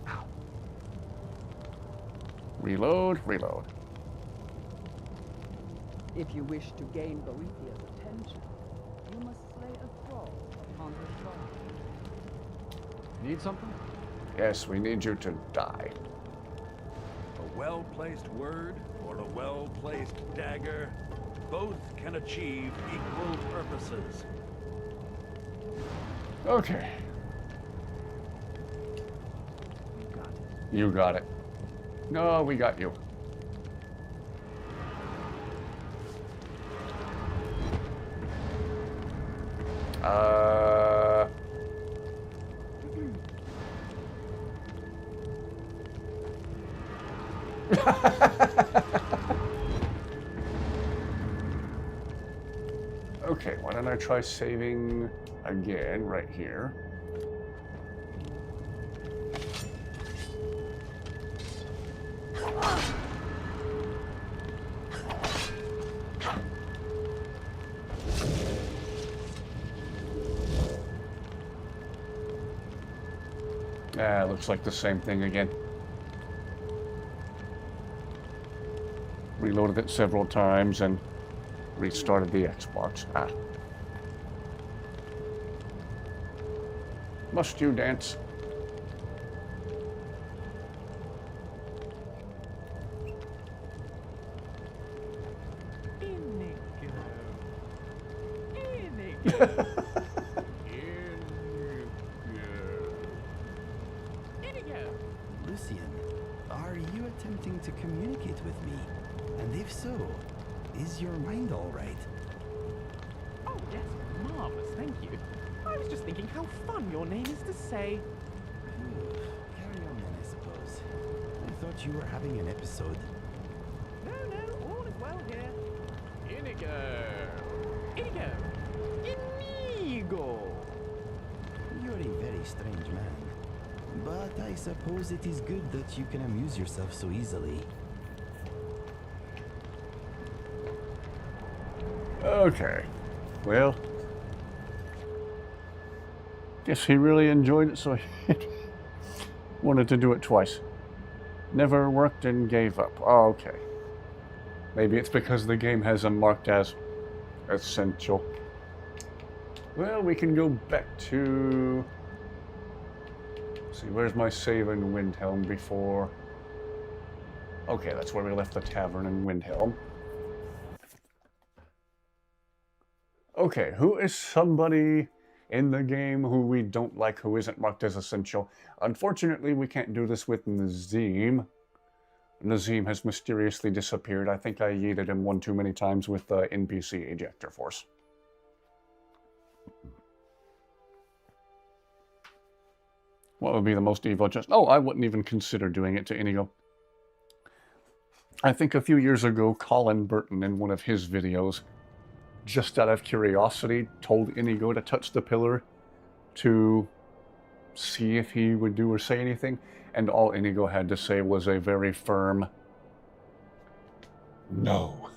Ow. Reload. If you wish to gain Boethiah's attention, you must slay a thrall upon her throne. Need something? Yes, we need you to die. A well-placed word or a well-placed dagger, both can achieve equal purposes. Okay. You got it. No, we got you. Okay, why don't I try saving again right here? Ah, looks like the same thing again. Reloaded it several times and restarted the Xbox. Ah. Must you dance? Lucian, are you attempting to communicate with me? And if so, is your mind all right? Oh, yes, marvelous, thank you. I was just thinking how fun your name is to say. Carry on then, I suppose. I thought you were having an episode. No, all is well here. INIGO! INIGO! You're a very strange man. But I suppose it is good that you can amuse yourself so easily. Okay. Well, guess he really enjoyed it, so he wanted to do it twice. Never worked and gave up. Oh, okay. Maybe it's because the game has him marked as essential. Well, we can go back to... Let's see, where's my save in Windhelm before? Okay, that's where we left the tavern in Windhelm. Okay, who is somebody in the game who we don't like, who isn't marked as essential. Unfortunately, we can't do this with Nazim. Nazim has mysteriously disappeared. I think I yeeted him one too many times with the NPC ejector force. What would be the most evil? Just I wouldn't even consider doing it to INIGO. I think a few years ago, Colin Burton, in one of his videos, just out of curiosity, told INIGO to touch the pillar to see if he would do or say anything, and all INIGO had to say was a very firm no.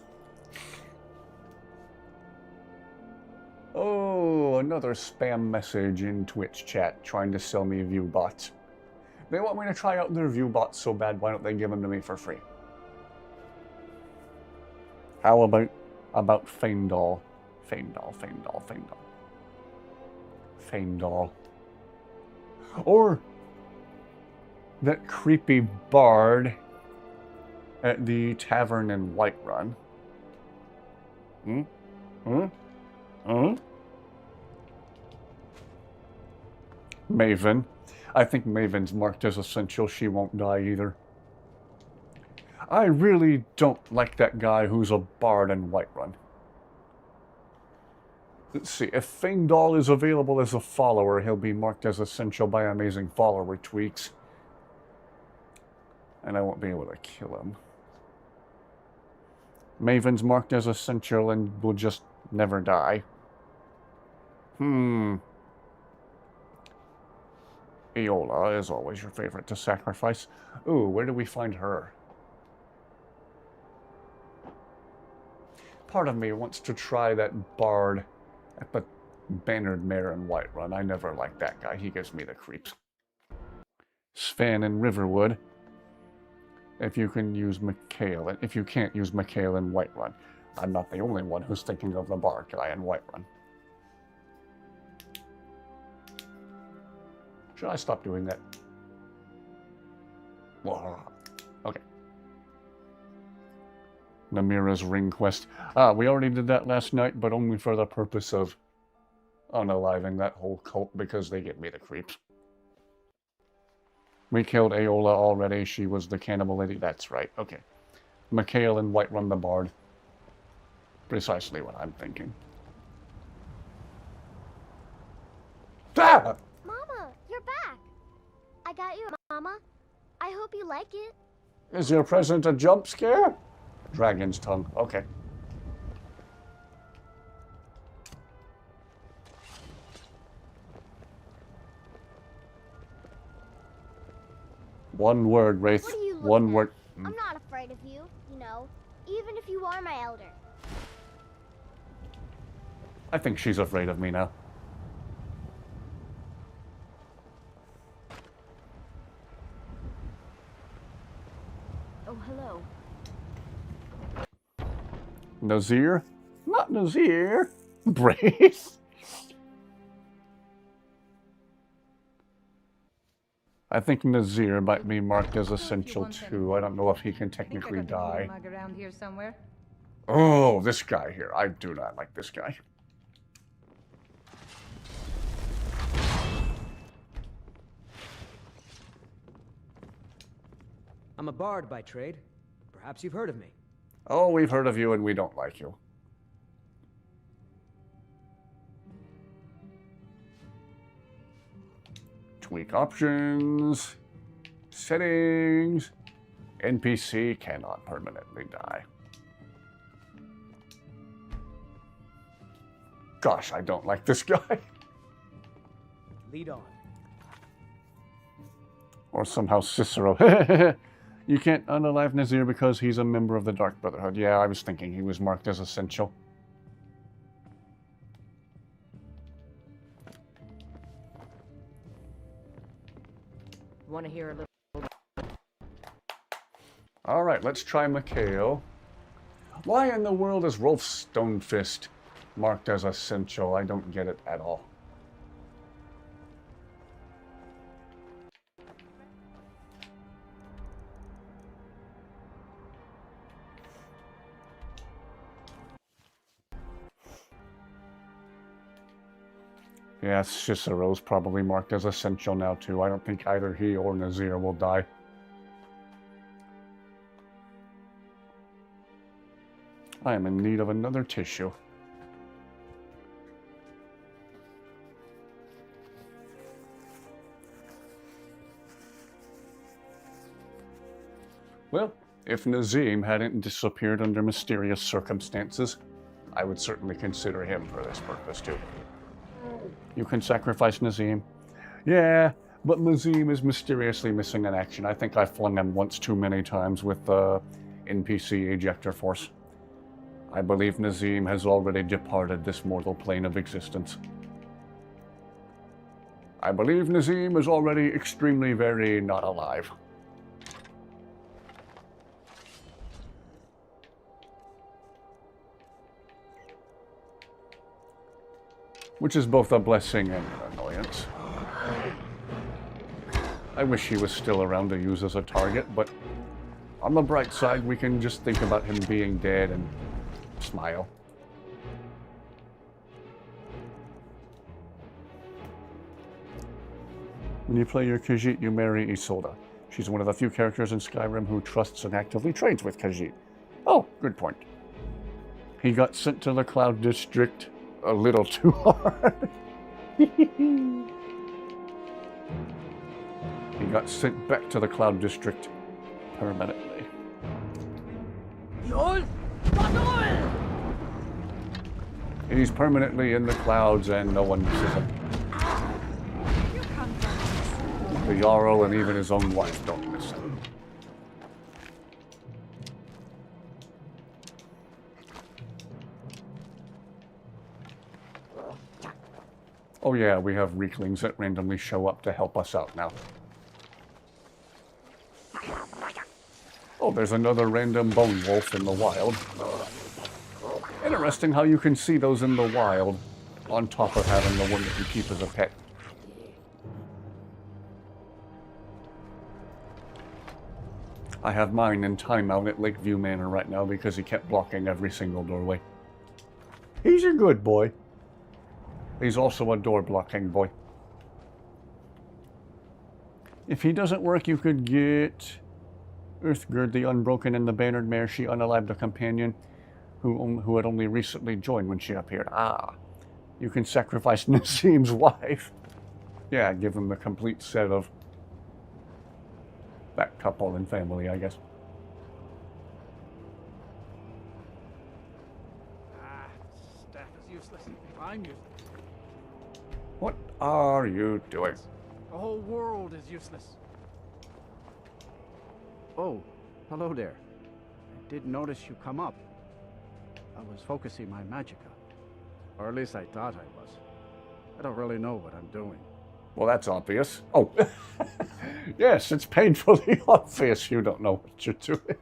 Oh, another spam message in Twitch chat trying to sell me view bots. They want me to try out their view bots so bad, why don't they give them to me for free? How about Feindal? Feindal. Or that creepy bard at the tavern in Whiterun. Maven. I think Maven's marked as essential. She won't die either. I really don't like that guy who's a bard in Whiterun. Let's see, if Feindal is available as a follower, he'll be marked as essential by amazing follower tweaks. And I won't be able to kill him. Maven's marked as essential and will just never die. Iola is always your favorite to sacrifice. Ooh, where do we find her? Part of me wants to try that bard at the Bannered Mare in Whiterun. I never liked that guy. He gives me the creeps. Sven in Riverwood. If you can use Mikhail. If you can't use Mikhail in Whiterun. I'm not the only one who's thinking of the bard guy in Whiterun. Should I stop doing that? Okay. Namira's ring quest. We already did that last night, but only for the purpose of unaliving that whole cult because they get me the creeps. We killed Aola already. She was the cannibal lady. That's right. Okay. Mikhail and Whiterun the Bard. Precisely what I'm thinking. Ah! Mama, you're back. I got you, Mama. I hope you like it. Is your present a jump scare? Dragon's tongue. Okay. One word, Wraith. What are you One looking word. at? I'm not afraid of you, even if you are my elder. I think she's afraid of me now. Oh, hello. Nazir? Not Nazir. Brace. I think Nazir might be marked as essential too. I don't know if he can technically die. Around here somewhere. Oh, this guy here. I do not like this guy. I'm a bard by trade. Perhaps you've heard of me. Oh, we've heard of you and we don't like you. Tweak options. Settings. NPC cannot permanently die. Gosh, I don't like this guy. Lead on. Or somehow Cicero. You can't unalive Nazir because he's a member of the Dark Brotherhood. Yeah, I was thinking he was marked as essential. Want to hear a little? All right, let's try Mikhail. Why in the world is Rolf Stonefist marked as essential? I don't get it at all. Yeah, Cicero's probably marked as essential now too. I don't think either he or Nazir will die. I am in need of another tissue. Well, if Nazim hadn't disappeared under mysterious circumstances, I would certainly consider him for this purpose too. You can sacrifice Nazim. Yeah, but Nazim is mysteriously missing in action. I think I flung him once too many times with the NPC ejector force. I believe Nazim has already departed this mortal plane of existence. I believe Nazim is already extremely very not alive. Which is both a blessing and an annoyance. I wish he was still around to use as a target, but on the bright side, we can just think about him being dead and smile. When you play your Khajiit, you marry Isolde. She's one of the few characters in Skyrim who trusts and actively trades with Khajiit. Oh, good point. He got sent to the Cloud District a little too hard. He got sent back to the Cloud District permanently. He's permanently in the clouds and no one misses him. The Jarl and even his own wife don't miss him. Oh yeah, we have Reeklings that randomly show up to help us out now. Oh, there's another random bone wolf in the wild. Interesting how you can see those in the wild on top of having the one that you keep as a pet. I have mine in timeout at Lakeview Manor right now because he kept blocking every single doorway. He's a good boy. He's also a door-blocking boy. If he doesn't work, you could get Uthgerd the Unbroken and the Bannered Mare. She unalived a companion who had only recently joined when she appeared. Ah, you can sacrifice Nazim's wife. Yeah, give him the complete set of that couple and family, I guess. Staff is useless. I'm useless. What are you doing? The whole world is useless. Oh, hello there. I did notice you come up. I was focusing my magicka. Or at least I thought I was. I don't really know what I'm doing. Well, that's obvious. Oh, yes, it's painfully obvious you don't know what you're doing.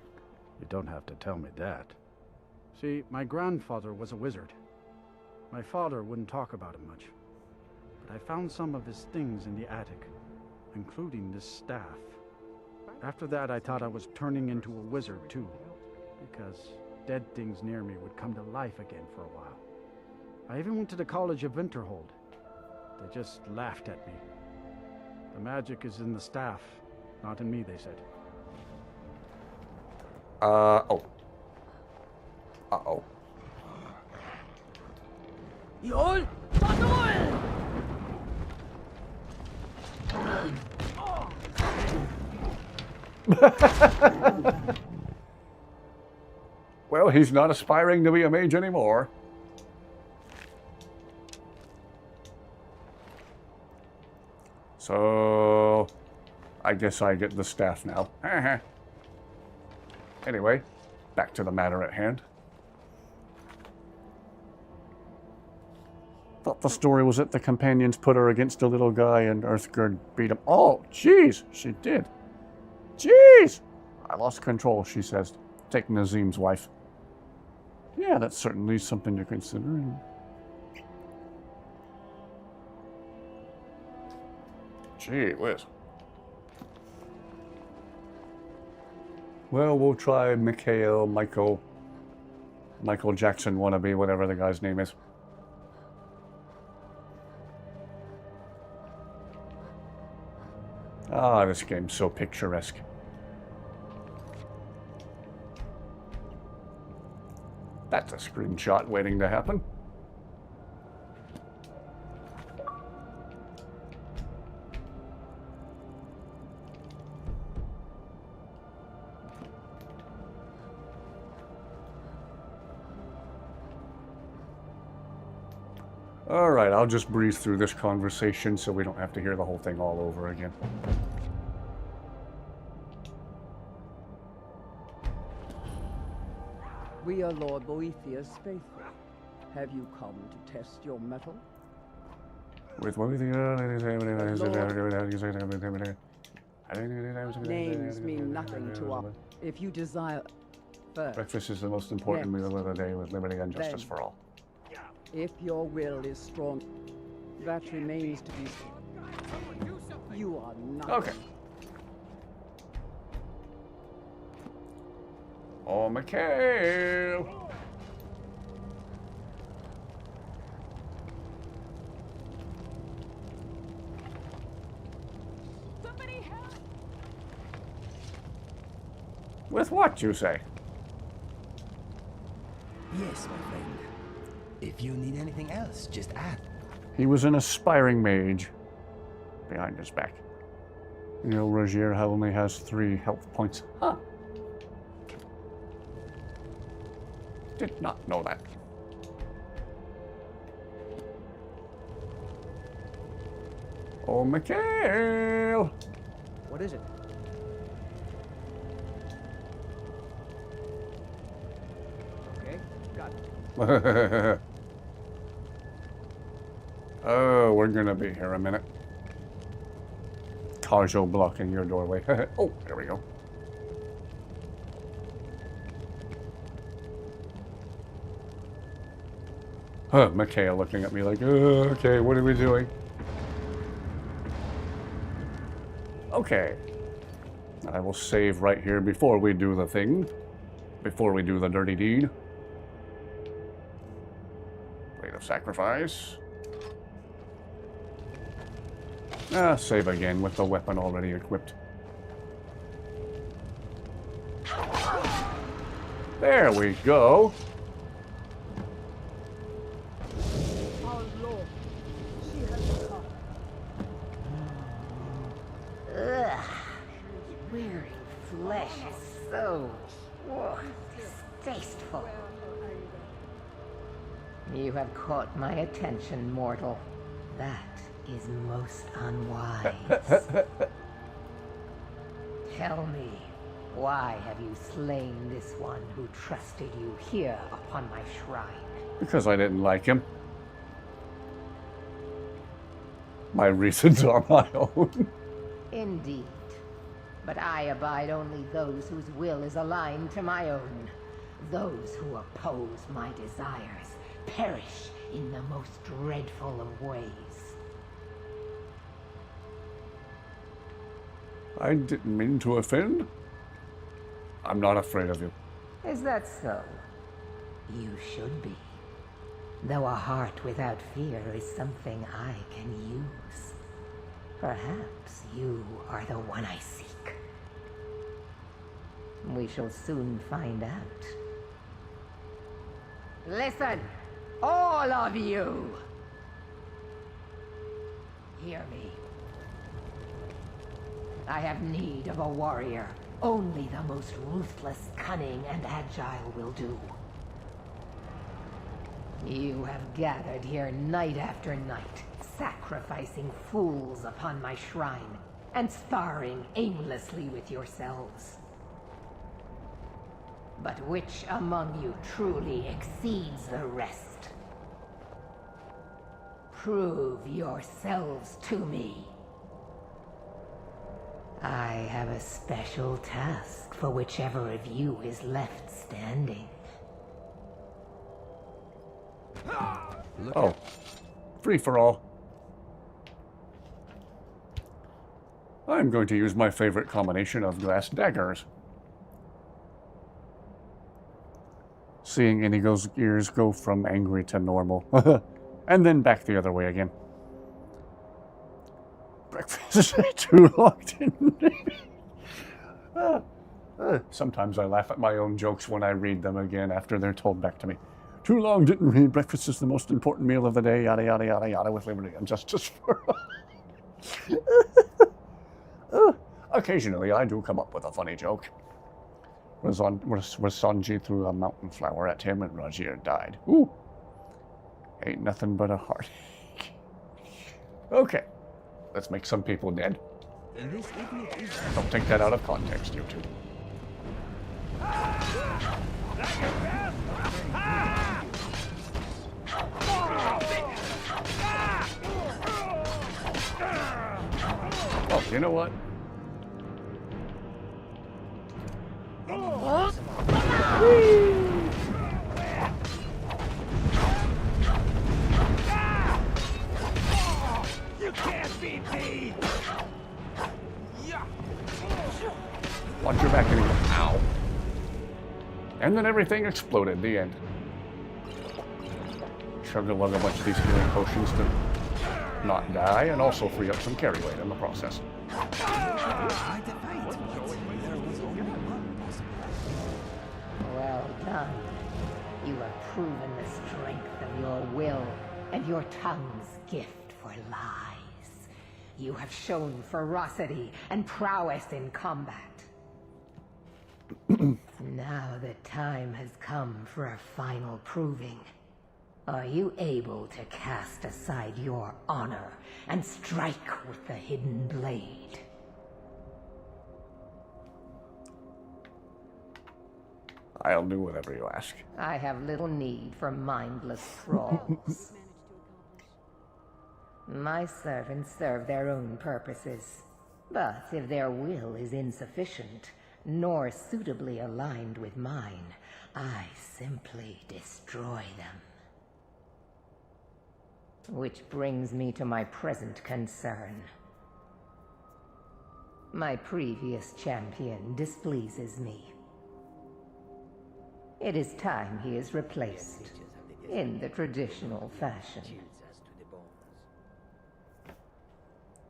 You don't have to tell me that. See, my grandfather was a wizard. My father wouldn't talk about him much. But I found some of his things in the attic, including this staff. After that, I thought I was turning into a wizard, too, because dead things near me would come to life again for a while. I even went to the College of Winterhold. They just laughed at me. The magic is in the staff, not in me, they said. Oh. Uh-oh. Well, he's not aspiring to be a mage anymore. So, I guess I get the staff now. Anyway, back to the matter at hand. Thought the story was that the companions put her against a little guy and Uthgerd beat him. Oh, jeez, she did. Jeez! I lost control, she says. Take Nazim's wife. Yeah, that's certainly something to consider. Gee whiz. Well, we'll try Michael Jackson wannabe, whatever the guy's name is. Ah, this game's so picturesque. That's a screenshot waiting to happen. Alright, I'll just breeze through this conversation so we don't have to hear the whole thing all over again. We are Lord Boethiah's faithful. Have you come to test your mettle? With what we think Names mean nothing to us. If you desire first, breakfast is the most important meal of the day with liberty and justice for all. If your will is strong, that remains to be seen. You are not. Okay. Oh, Mikhail! Somebody help! With what, you say? Yes, my friend. If you need anything else, just ask. He was an aspiring mage. Behind his back. You know, Rogier only has 3 health points. Huh. Did not know that. Oh, Mikhail! What is it? Okay, got it. Oh, we're gonna be here a minute. Kajo blocking your doorway. Oh, there we go. Huh, Mikhail looking at me like, okay, what are we doing? Okay. I will save right here before we do the thing. Before we do the dirty deed. Blade of Sacrifice. Ah, save again with the weapon already equipped. There we go. Our Lord, she has come. Ugh. Weary flesh is so distasteful. You have caught my attention, mortal. That is most unwise. Tell me, why have you slain this one who trusted you here upon my shrine? Because I didn't like him. My reasons are my own. Indeed. But I abide only those whose will is aligned to my own. Those who oppose my desires perish in the most dreadful of ways. I didn't mean to offend. I'm not afraid of you. Is that so? You should be. Though a heart without fear is something I can use. Perhaps you are the one I seek. We shall soon find out. Listen, all of you! Hear me. I have need of a warrior. Only the most ruthless, cunning, and agile will do. You have gathered here night after night, sacrificing fools upon my shrine, and sparring aimlessly with yourselves. But which among you truly exceeds the rest? Prove yourselves to me. I have a special task for whichever of you is left standing. Oh. Free for all. I'm going to use my favorite combination of glass daggers. Seeing Inigo's ears go from angry to normal. And then back the other way again. breakfast too long, didn't it? Sometimes I laugh at my own jokes when I read them again after they're told back to me. Too long, didn't we? Breakfast is the most important meal of the day, yada, yada, yada, yada, with liberty and justice for all. Occasionally, I do come up with a funny joke. Was Sanji threw a mountain flower at him and Rajir died. Ooh. Ain't nothing but a heartache. Okay. Let's make some people dead. Don't take that out of context, you two. Oh, you know what? You can't beat me! Watch your back and go, ow. And then everything exploded, the end. Chug a lug a bunch of these healing potions to not die, and also free up some carry weight in the process. Well done. You have proven the strength of your will and your tongue's gift for lies. You have shown ferocity and prowess in combat. Now the time has come for a final proving. Are you able to cast aside your honor and strike with the hidden blade? I'll do whatever you ask. I have little need for mindless thralls. My servants serve their own purposes. But if their will is insufficient, nor suitably aligned with mine, I simply destroy them. Which brings me to my present concern. My previous champion displeases me. It is time he is replaced, in the traditional fashion.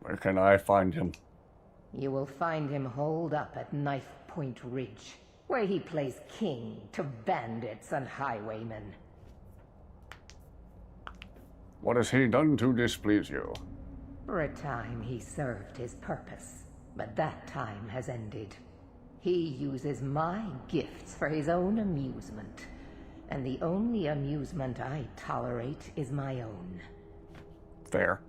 Where can I find him? You will find him holed up at Knife Point Ridge, where he plays king to bandits and highwaymen. What has he done to displease you? For a time he served his purpose, but that time has ended. He uses my gifts for his own amusement, and the only amusement I tolerate is my own. Fair.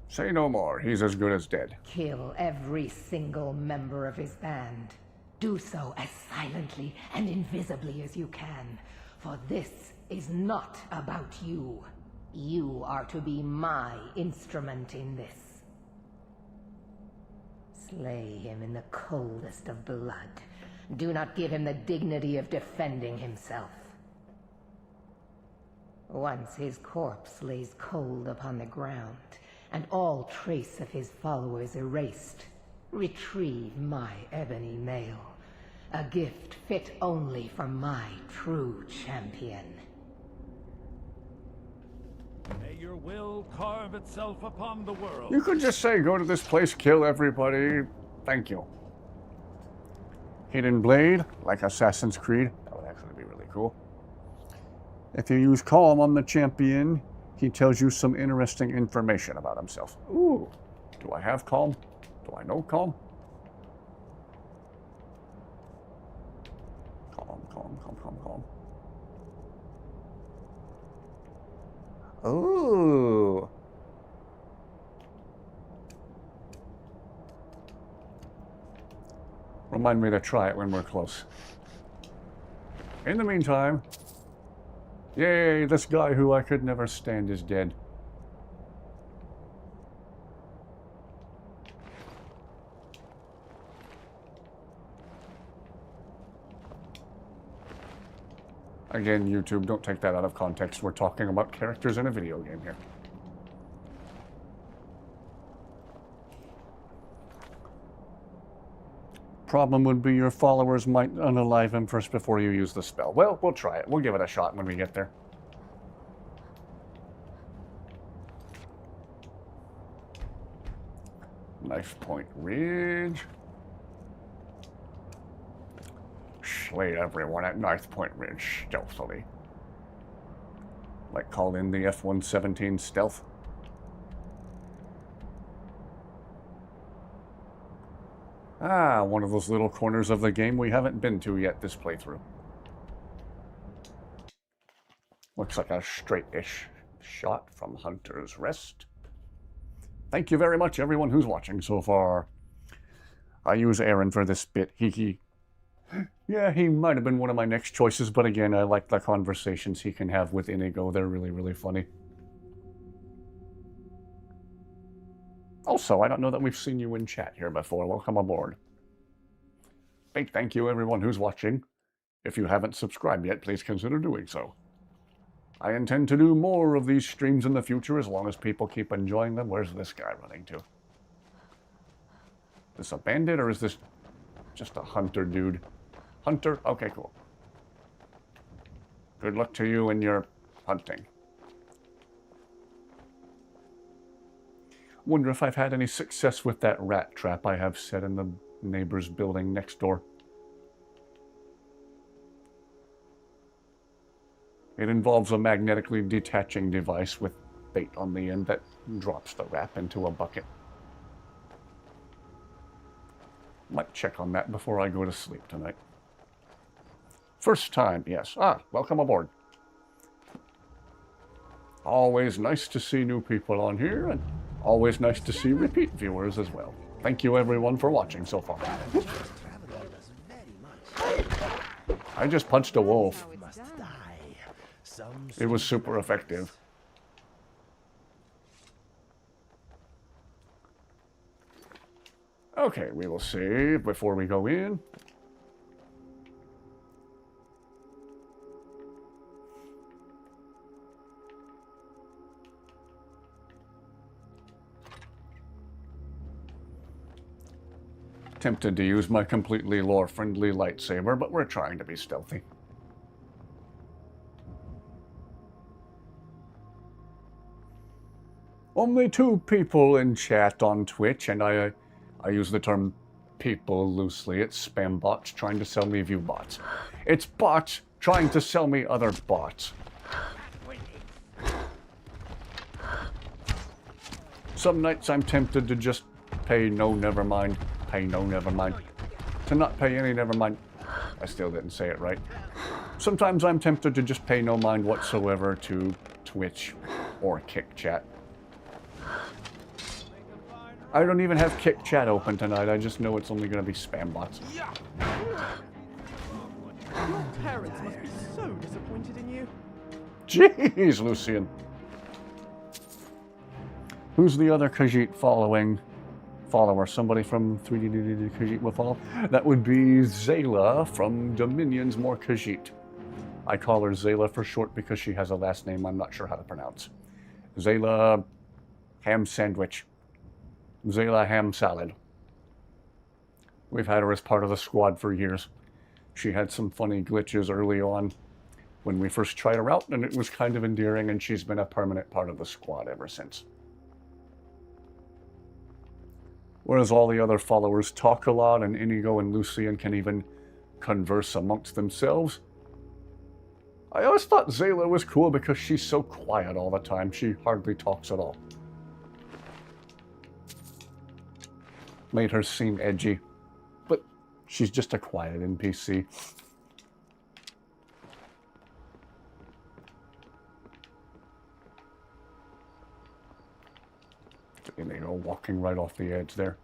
Say no more. He's as good as dead. Kill every single member of his band. Do so as silently and invisibly as you can, for this is not about you. You are to be my instrument in this. Slay him in the coldest of blood. Do not give him the dignity of defending himself. Once his corpse lays cold upon the ground, and all trace of his followers erased, retrieve my ebony mail, a gift fit only for my true champion. May your will carve itself upon the world. You could just say, go to this place, kill everybody. Thank you. Hidden Blade, like Assassin's Creed. That would actually be really cool. If you use Calm on the champion, he tells you some interesting information about himself. Ooh, do I have Calm? Do I know Calm? Calm. Ooh. Remind me to try it when we're close. In the meantime, yay, this guy who I could never stand is dead. Again, YouTube, don't take that out of context. We're talking about characters in a video game here. Problem would be your followers might unalive him first before you use the spell. Well, we'll try it. We'll give it a shot when we get there. Knife Point Ridge. Slay everyone at Knife Point Ridge stealthily. Like call in the F-117 stealth. Ah, one of those little corners of the game we haven't been to yet this playthrough. Looks like a straight-ish shot from Hunter's Rest. Thank you very much, everyone who's watching so far. I use Aaron for this bit. Yeah, he might have been one of my next choices, but again, I like the conversations he can have with INIGO. They're really, really funny. Also, I don't know that we've seen you in chat here before. Welcome aboard. Big thank you, everyone who's watching. If you haven't subscribed yet, please consider doing so. I intend to do more of these streams in the future as long as people keep enjoying them. Where's this guy running to? Is this a bandit or is this just a hunter dude? Hunter? Okay, cool. Good luck to you in your hunting. Wonder if I've had any success with that rat trap I have set in the neighbor's building next door. It involves a magnetically detaching device with bait on the end that drops the rat into a bucket. Might check on that before I go to sleep tonight. First time, yes. Ah, welcome aboard. Always nice to see new people on here, and always nice to see repeat viewers as well. Thank you everyone for watching so far. I just punched a wolf. It was super effective. Okay, we will save before we go in. Tempted to use my completely lore-friendly lightsaber, but we're trying to be stealthy. Only 2 people in chat on Twitch, and I use the term people loosely. It's spam bots trying to sell me view bots. It's bots trying to sell me other bots. Some nights I'm tempted to just pay no never mind. Pay no never mind. To not pay any never mind. I still didn't say it right. Sometimes I'm tempted to just pay no mind whatsoever to Twitch or Kick Chat. I don't even have Kick Chat open tonight. I just know it's only going to be spam bots. Your parents must be so disappointed in you. Jeez, Lucian. Who's the other Khajiit follower? Somebody from 3D Khajiit will follow? That would be Zayla from Dominion's More Khajiit. I call her Zayla for short because she has a last name I'm not sure how to pronounce. Zayla Ham Sandwich. Zayla Ham Salad. We've had her as part of the squad for years. She had some funny glitches early on when we first tried her out, and it was kind of endearing, and she's been a permanent part of the squad ever since. Whereas all the other followers talk a lot, and INIGO and Lucian can even converse amongst themselves. I always thought Zayla was cool because she's so quiet all the time. She hardly talks at all. Made her seem edgy, but she's just a quiet NPC. INIGO walking right off the edge there.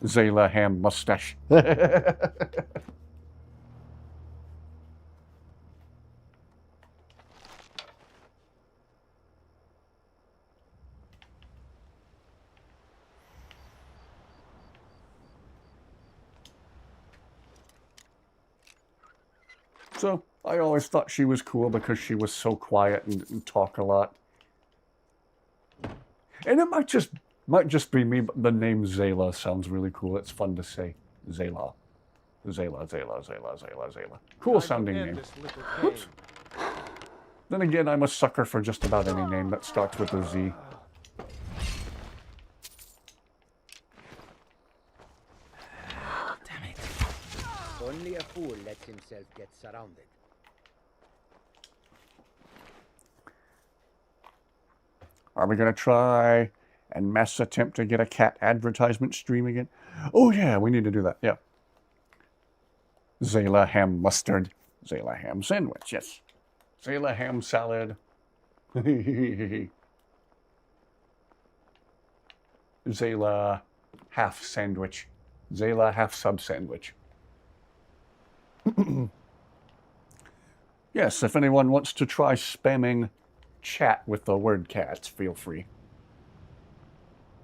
Zayla Ham mustache. So, I always thought she was cool because she was so quiet and talk a lot. And it might just be me, but the name Zayla sounds really cool. It's fun to say. Zayla. Zayla, Zayla, Zayla, Zayla, Zayla. Cool sounding name. Oops. Then again, I'm a sucker for just about any name that starts with a Z. Only a fool lets himself get surrounded. Are we going to try and mass attempt to get a cat advertisement stream again? Oh yeah, we need to do that, yeah. Zayla ham mustard. Zayla ham sandwich, yes. Zayla ham salad. Zayla half sandwich. Zayla half sub sandwich. Yes, if anyone wants to try spamming chat with the word cats, feel free.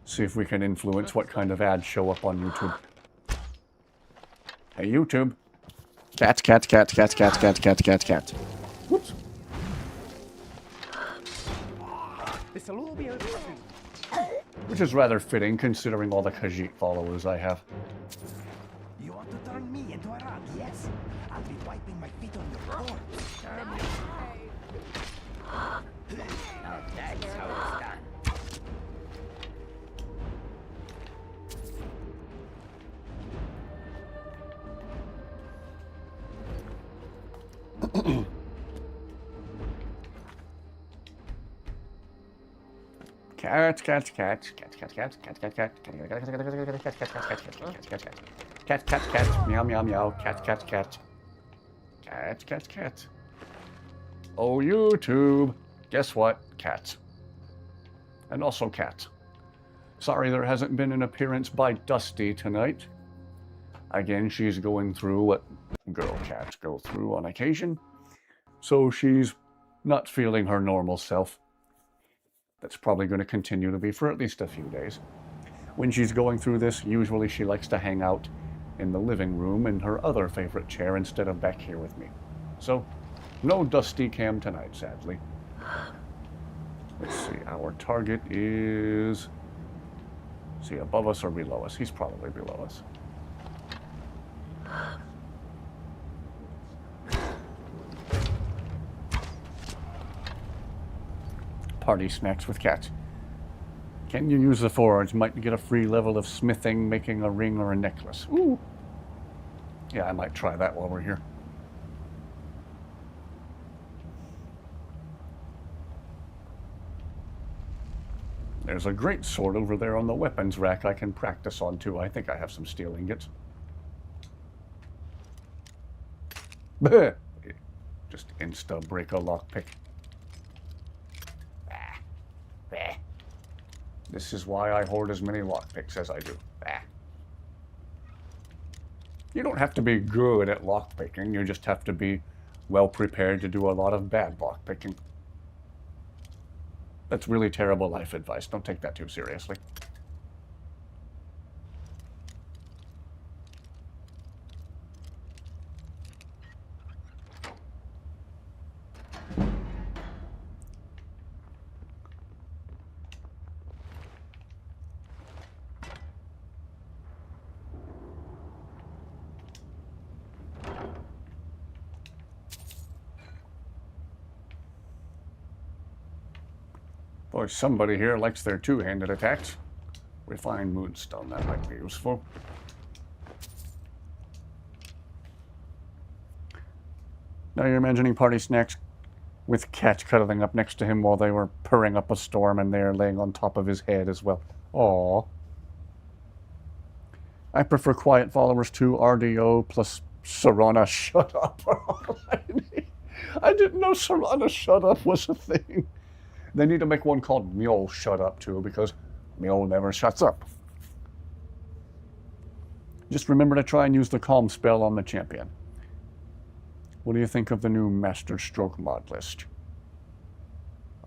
See if we can influence what kind of ads show up on YouTube. Hey, YouTube. Cats, cats, cats, cats, cats, cats, cats, cats, cats. Whoops. This'll all be over soon. Which is rather fitting, considering all the Khajiit followers I have. You want to turn me into a rat, yes? I'll be wiping my feet on your corpse. That's how it's done. Cats, cats, cats, cats, cats, cats, cats, cats, cats, cats, cats, cats, meow, meow, meow, cats, cats, cats, cats, cats, cats. Oh, YouTube. Guess what? Cats. And also cats. Sorry there hasn't been an appearance by Dusty tonight. Again, she's going through what girl cats go through on occasion. So she's not feeling her normal self. That's probably going to continue to be for at least a few days. When she's going through this, usually she likes to hang out in the living room in her other favorite chair instead of back here with me. So, no Dusty Cam tonight, sadly. Let's see, our target is... Is he above us or below us? He's probably below us. Party snacks with cats. Can you use the forge? Might get a free level of smithing, making a ring or a necklace. Ooh. Yeah, I might try that while we're here. There's a great sword over there on the weapons rack I can practice on too. I think I have some steel ingots. Just insta break a lockpick. This is why I hoard as many lockpicks as I do. You don't have to be good at lockpicking, you just have to be well prepared to do a lot of bad lockpicking. That's really terrible life advice. Don't take that too seriously. Boy, somebody here likes their two-handed attacks. Refined moonstone, that might be useful. Now you're imagining party snacks with cats cuddling up next to him while they were purring up a storm and they're laying on top of his head as well. Aww. I prefer quiet followers to RDO plus Serana Shut Up. I didn't know Serana Shut Up was a thing. They need to make one called Mule Shut Up too, because Mule never shuts up. Just remember to try and use the calm spell on the champion. What do you think of the new Master Stroke mod list?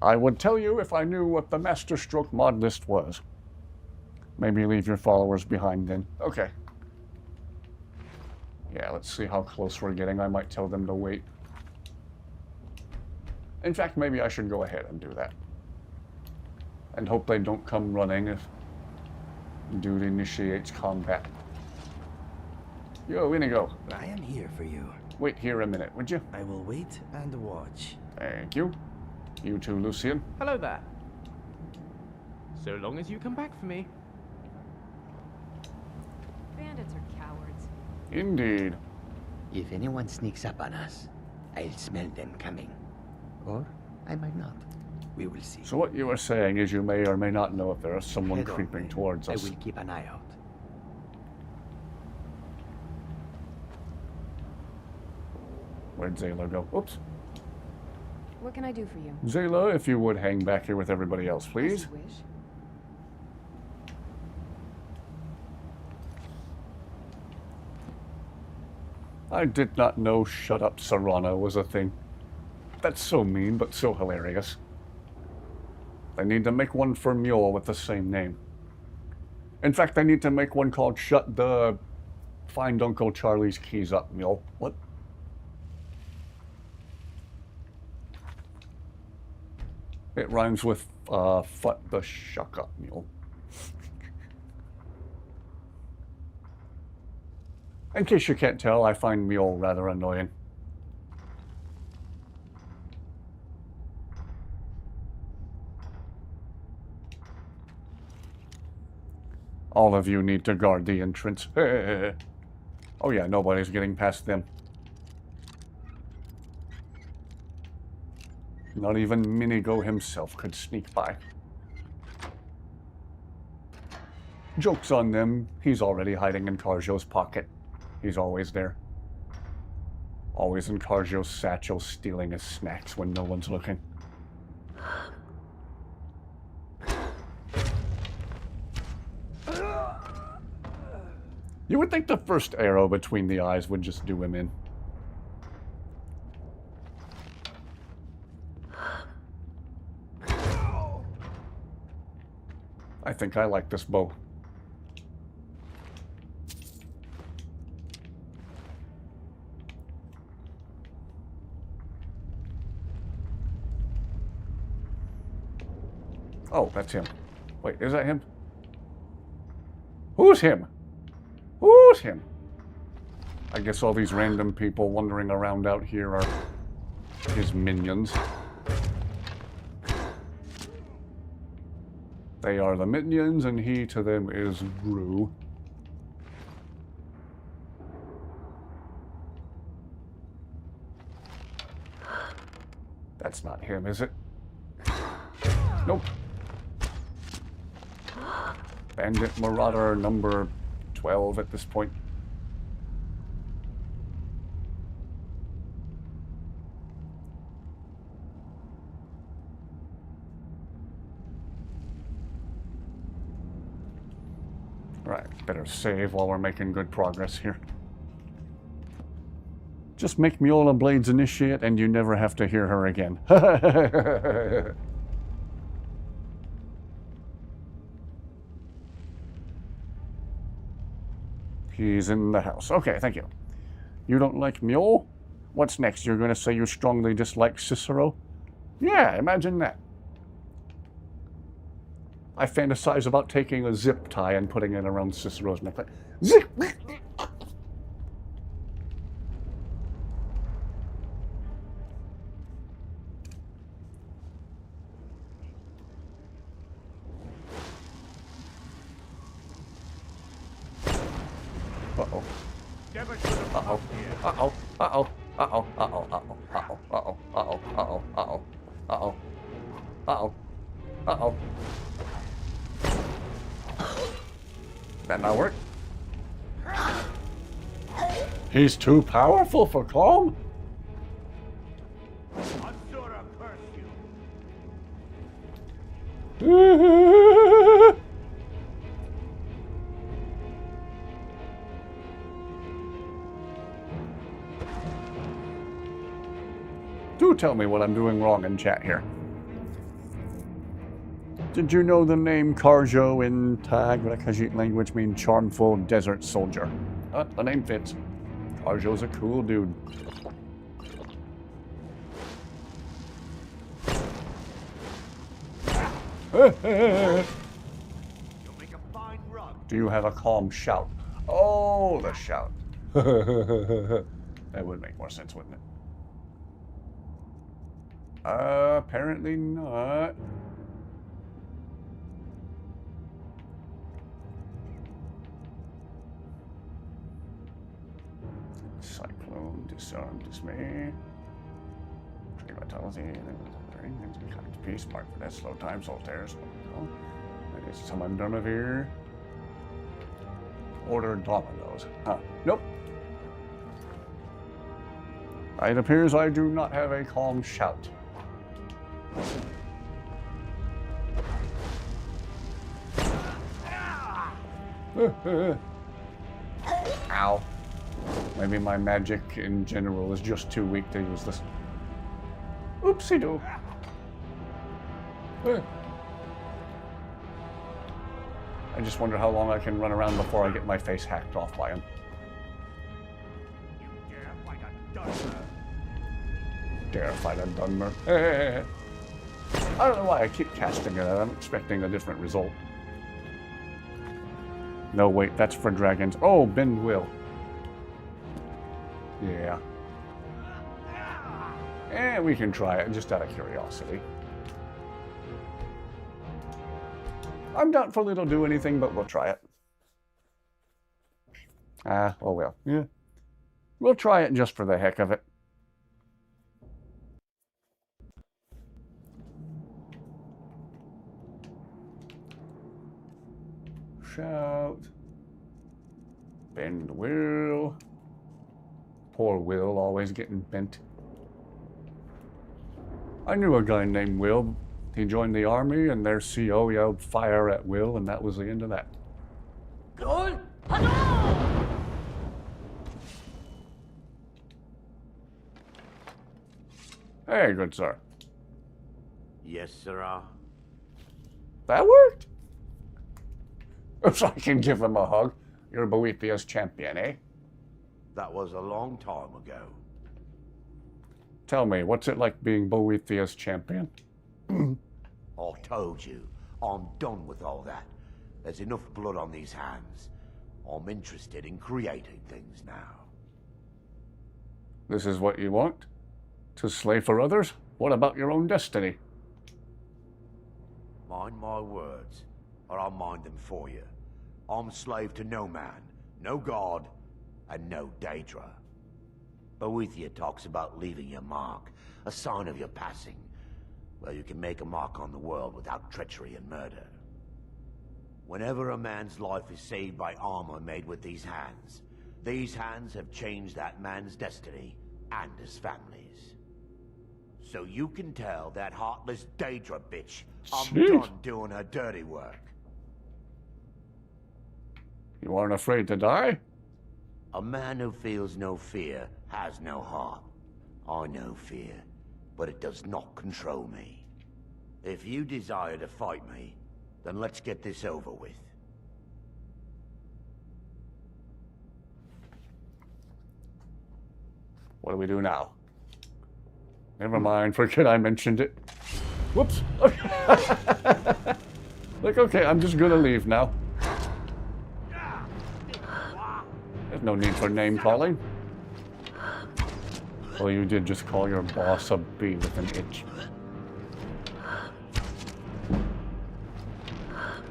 I would tell you if I knew what the Master Stroke mod list was. Maybe leave your followers behind then. Okay. Yeah, let's see how close we're getting. I might tell them to wait. In fact, maybe I should go ahead and do that. And hope they don't come running if dude initiates combat. Yo, INIGO. I am here for you. Wait here a minute, would you? I will wait and watch. Thank you. You too, Lucian. Hello there. So long as you come back for me. Bandits are cowards. Indeed. If anyone sneaks up on us, I'll smell them coming. Or I might not. We will see. So what you were saying is you may or may not know if there is someone Head on, creeping then. towards us. I will keep an eye out. Where'd Zayla go? Oops. What can I do for you? Zayla, if you would hang back here with everybody else, please. As you wish. I did not know Shut Up Serrana was a thing. That's so mean, but so hilarious. They need to make one for Mule with the same name. In fact, they need to make one called Shut the Find Uncle Charlie's Keys Up Mule. What? It rhymes with Fut the Shuck Up Mule. In case you can't tell, I find Mule rather annoying. All of you need to guard the entrance. Oh yeah, nobody's getting past them. Not even INIGO himself could sneak by. Joke's on them, he's already hiding in Carjo's pocket. He's always there. Always in Carjo's satchel, stealing his snacks when no one's looking. You would think the first arrow between the eyes would just do him in. I think I like this bow. Oh, that's him. Wait, is that him? Who's him? Who's him? I guess all these random people wandering around out here are his minions. They are the minions, and he to them is Gru. That's not him, is it? Nope. Bandit Marauder number 12 at this point. Right, better save while we're making good progress here. Just make Miola Blades initiate and you never have to hear her again. He's in the house. Okay, thank you. You don't like Mule? What's next? You're going to say you strongly dislike Cicero? Yeah, imagine that. I fantasize about taking a zip tie and putting it around Cicero's neck. Like, zip! Uh-oh. Uh-oh. Uh-oh. Uh-oh. Uh-oh. Uh-oh. Uh-oh. Uh-oh. Uh-oh. Uh-oh. Uh-oh. Uh-oh. Uh-oh. Uh-oh. Uh-oh. That not work? He's too powerful for calm? Do tell me what I'm doing wrong in chat here. Did you know the name Carjo in Tagrakajic language means charmful desert soldier? The name fits. Carjo's a cool dude. Do you have a calm shout? Oh, the shout. That would make more sense, wouldn't it? Apparently not. Cyclone, disarm, dismay. Trade vitality, peace, mark for that, slow time, solitaires. There is some Undurmavir. Order dominoes. Huh. Nope. It appears I do not have a calm shout. Ow. Maybe my magic in general is just too weak to use this. Oopsie-doo. I just wonder how long I can run around before I get my face hacked off by him. Dare fight a Dunmer. I don't know why I keep casting it. I'm expecting a different result. No, wait, that's for dragons. Oh, bend will. Yeah. We can try it, just out of curiosity. I'm doubtful it'll do anything, but we'll try it. Oh well. Yeah. We'll try it just for the heck of it. Shout. Bend Will. Poor Will, always getting bent. I knew a guy named Will. He joined the army, and their CO yelled fire at Will, and that was the end of that. Goal! Hey, good sir. Yes, sirrah. That worked? So I can give him a hug. You're Boethiah's champion, eh? That was a long time ago. Tell me, what's it like being Boethiah's champion? I told you, I'm done with all that. There's enough blood on these hands. I'm interested in creating things now. This is what you want? To slay for others? What about your own destiny? Mind my words, or I'll mind them for you. I'm slave to no man, no god, and no Daedra. Boethia talks about leaving your mark, a sign of your passing. Well, you can make a mark on the world without treachery and murder. Whenever a man's life is saved by armor made with these hands have changed that man's destiny and his family's. So you can tell that heartless Daedra bitch I'm done doing her dirty work. You aren't afraid to die? A man who feels no fear has no heart. I know fear, but it does not control me. If you desire to fight me, then let's get this over with. What do we do now? Never mind, forget I mentioned it. Whoops. Like, okay, I'm just gonna leave now. There's no need for name calling. Well, you did just call your boss a bee with an itch.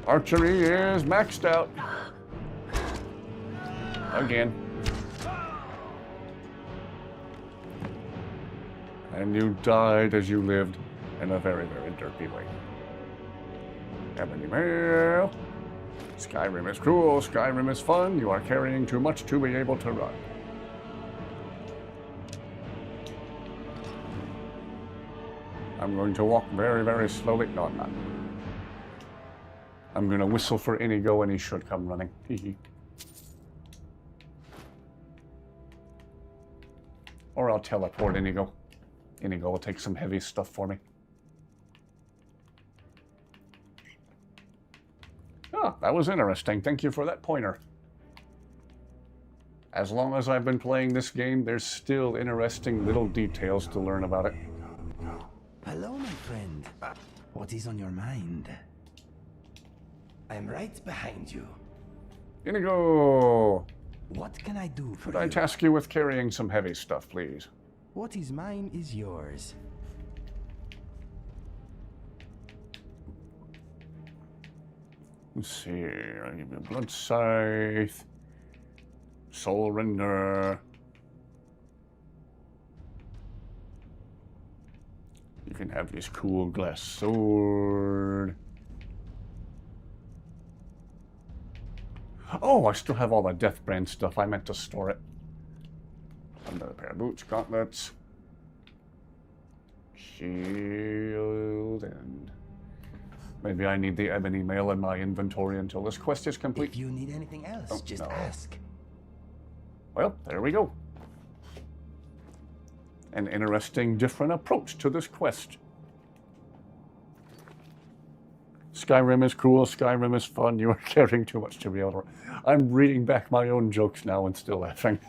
Archery is maxed out. Again. And you died as you lived in a very, very derpy way. Ebony Mail. Skyrim is cool, Skyrim is fun, you are carrying too much to be able to run. I'm going to walk very, very slowly. No, I'm not. I'm going to whistle for INIGO and he should come running. Or I'll teleport INIGO. INIGO will take some heavy stuff for me. Oh, that was interesting. Thank you for that pointer. As long as I've been playing this game, there's still interesting little details to learn about it. Hello, my friend. What is on your mind? I'm right behind you. INIGO! What can I do for Could I task you with carrying some heavy stuff, please? What is mine is yours. Let's see. I'll give you a blood scythe. Soul render. You can have this cool glass sword. Oh, I still have all the Deathbrand stuff. I meant to store it. Another pair of boots, gauntlets, shield, and maybe I need the ebony mail in my inventory until this quest is complete. If you need anything else, just ask. Well, there we go. An interesting, different approach to this quest. Skyrim is cool, Skyrim is fun, you are caring too much to be able to... I'm reading back my own jokes now and still laughing.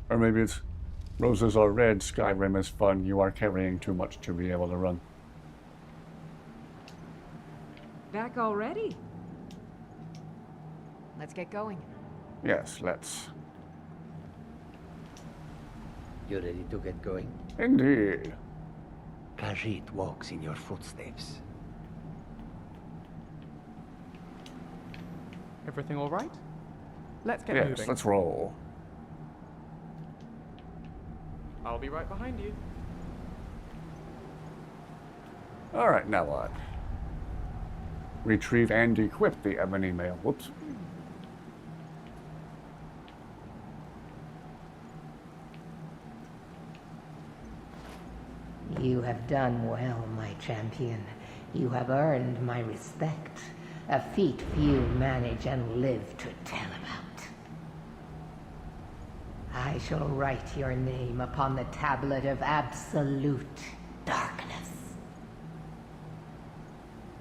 Or maybe it's roses are red, Skyrim is fun, you are carrying too much to be able to run. Back already? Let's get going. Yes, let's. You ready to get going? Indeed. Khajiit walks in your footsteps. Everything all right? Let's get yes, moving. Let's roll. I'll be right behind you. All right, now what? Retrieve and equip the ebony mail. Whoops. You have done well, my champion. You have earned my respect, a feat few manage and live to tell about. I shall write your name upon the tablet of absolute darkness.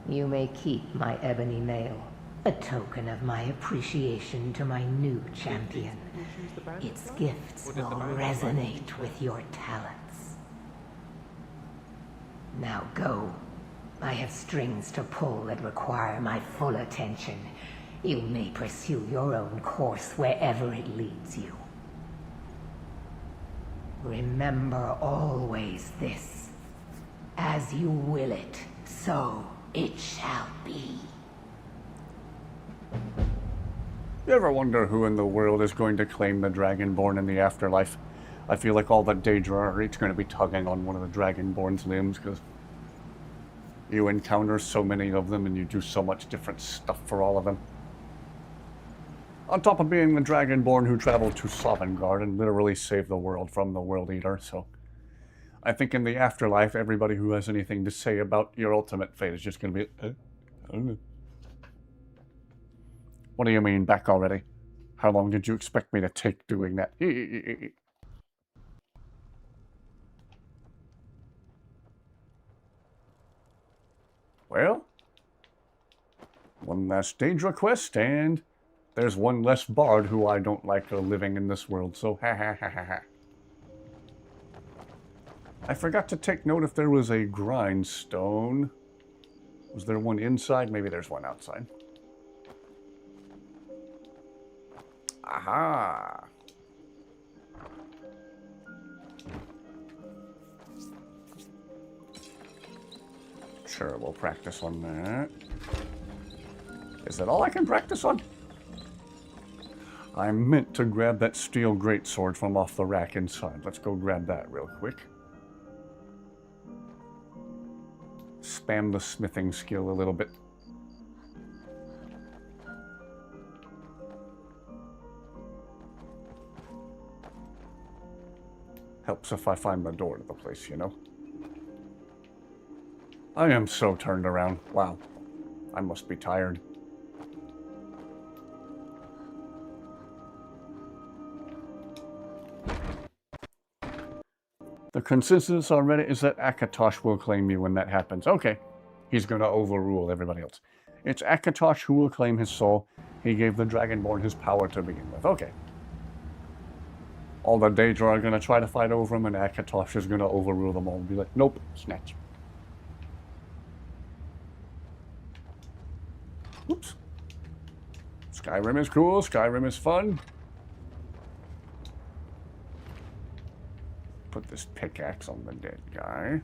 You may keep my ebony mail, a token of my appreciation to my new champion. Its gifts will resonate with your talents. Now go. I have strings to pull that require my full attention. You may pursue your own course wherever it leads you. Remember always this. As you will it, so it shall be. You ever wonder who in the world is going to claim the Dragonborn in the afterlife? I feel like all the Daedra are each going to be tugging on one of the Dragonborn's limbs because you encounter so many of them and you do so much different stuff for all of them. On top of being the Dragonborn who traveled to Sovngarde and literally saved the world from the World Eater, so I think in the afterlife, everybody who has anything to say about your ultimate fate is just going to be, I don't know. What do you mean, back already? How long did you expect me to take doing that? Well, one last Daedra quest, and there's one less bard who I don't like living in this world, so ha ha ha ha ha. I forgot to take note if there was a grindstone. Was there one inside? Maybe there's one outside. Aha! Sure, we'll practice on that. Is that all I can practice on? I meant to grab that steel greatsword from off the rack inside. Let's go grab that real quick. Spam the smithing skill a little bit. Helps if I find the door to the place, you know? I am so turned around. Wow. I must be tired. The consensus already is that Akatosh will claim me when that happens. Okay. He's going to overrule everybody else. It's Akatosh who will claim his soul. He gave the Dragonborn his power to begin with. Okay. All the Daedra are going to try to fight over him, and Akatosh is going to overrule them all and be like, nope, snatch. Oops. Skyrim is cool. Skyrim is fun. Put this pickaxe on the dead guy.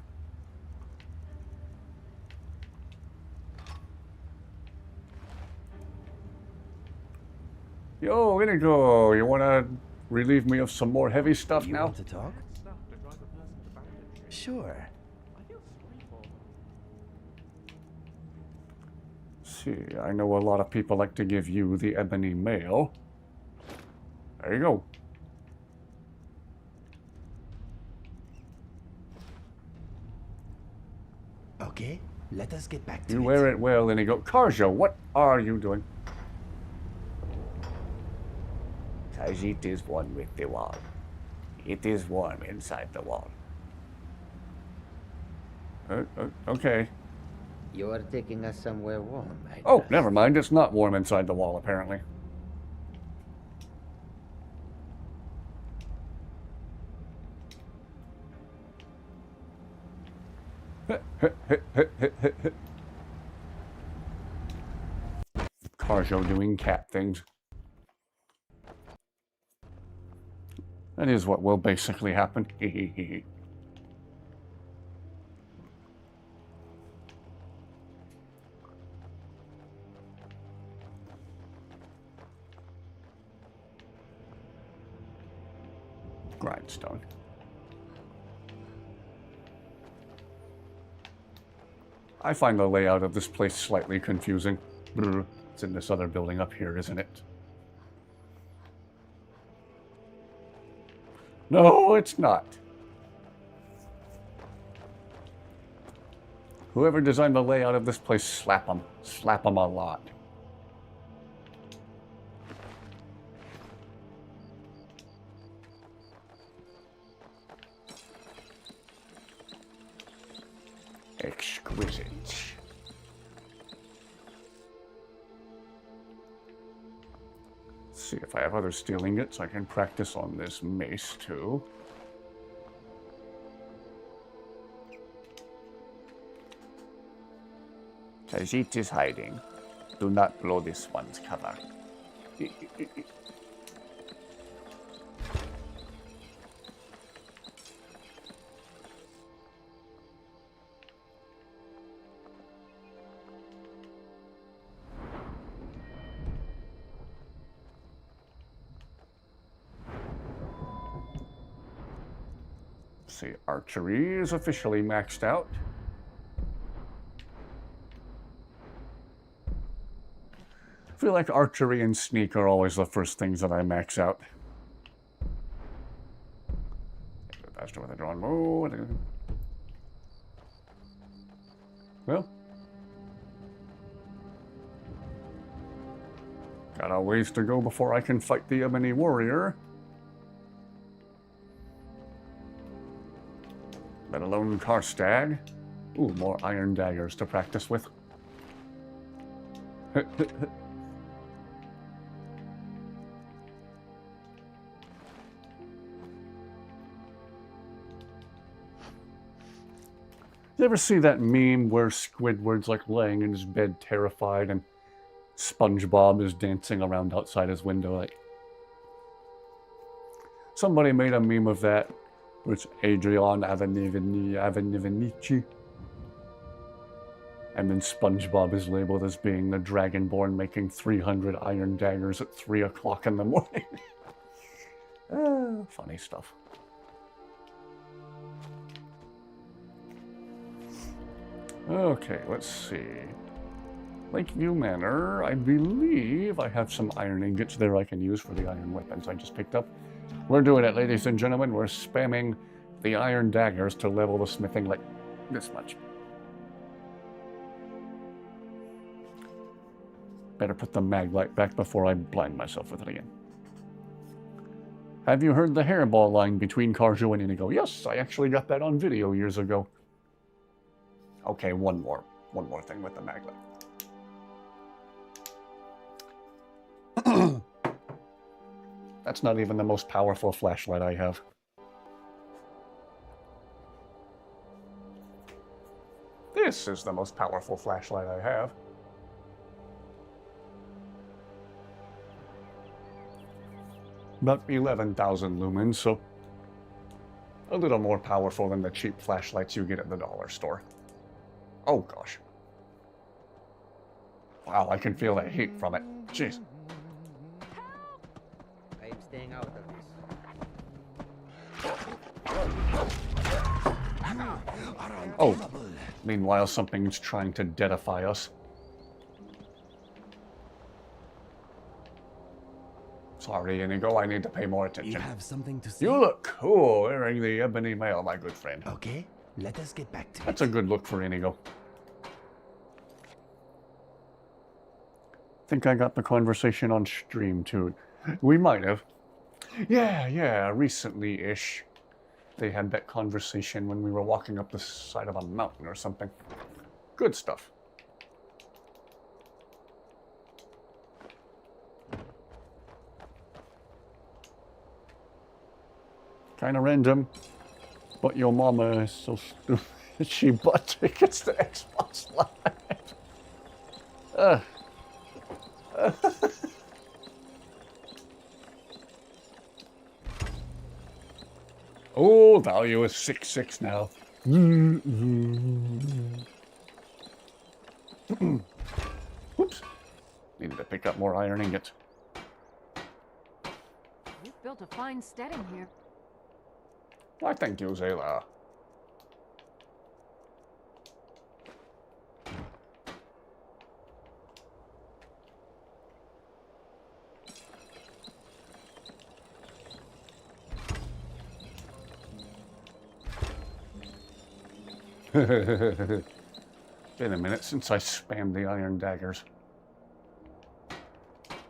Yo, INIGO, you want to relieve me of some more heavy stuff now? Want to talk? Sure. See, I know a lot of people like to give you the ebony mail. There you go. Okay, let us get back to You wear it well, and you go, Karjo, what are you doing? Cause it is one with the wall. It is warm inside the wall. Okay. You are taking us somewhere warm, I Oh, never mind. It's not warm inside the wall, apparently. Karjo doing cat things. That is what will basically happen. Grindstone. I find the layout of this place slightly confusing. It's in this other building up here, isn't it? No, it's not. Whoever designed the layout of this place, slap them. Slap them a lot. Exquisite. Let's see if I have other steel ingots I can practice on this mace too. Tajit is hiding. Do not blow this one's cover. See, archery is officially maxed out. I feel like archery and sneak are always the first things that I max out. Faster with a drawn bow. Well, got a ways to go before I can fight the ebony warrior. Let alone Karstag. Ooh, more iron daggers to practice with. You ever see that meme where Squidward's like laying in his bed terrified and SpongeBob is dancing around outside his window like... Somebody made a meme of that. It's Adrian Avenivenici. And then SpongeBob is labeled as being the Dragonborn making 300 iron daggers at 3 o'clock in the morning. Funny stuff. Okay, let's see. Lakeview Manor, I believe I have some iron ingots there I can use for the iron weapons I just picked up. We're doing it, ladies and gentlemen. We're spamming the iron daggers to level the smithing like this much. Better put the mag light back before I blind myself with it again. Have you heard the hairball line between Karjo and Inigo? Yes, I actually got that on video years ago. Okay, one more thing with the mag light. That's not even the most powerful flashlight I have. This is the most powerful flashlight I have. About 11,000 lumens, so a little more powerful than the cheap flashlights you get at the dollar store. Oh gosh. Wow, I can feel the heat from it. Jeez. I'm staying out of this. Oh, meanwhile something's trying to deadify us. Sorry, Inigo, I need to pay more attention. You have something to say? You look cool wearing the ebony mail, my good friend. Okay, let us get back to That's a good look for Inigo. Think I got the conversation on stream too. We might have. Yeah, recently-ish. They had that conversation when we were walking up the side of a mountain or something. Good stuff. Kind of random, but your mama is so stupid. She bought tickets to Xbox Live. Oh, value is 6-6 now. Oops. Needed to pick up more iron ingots. You've built a fine steading here. Why, thank you, Zayla. Been a minute since I spammed the iron daggers.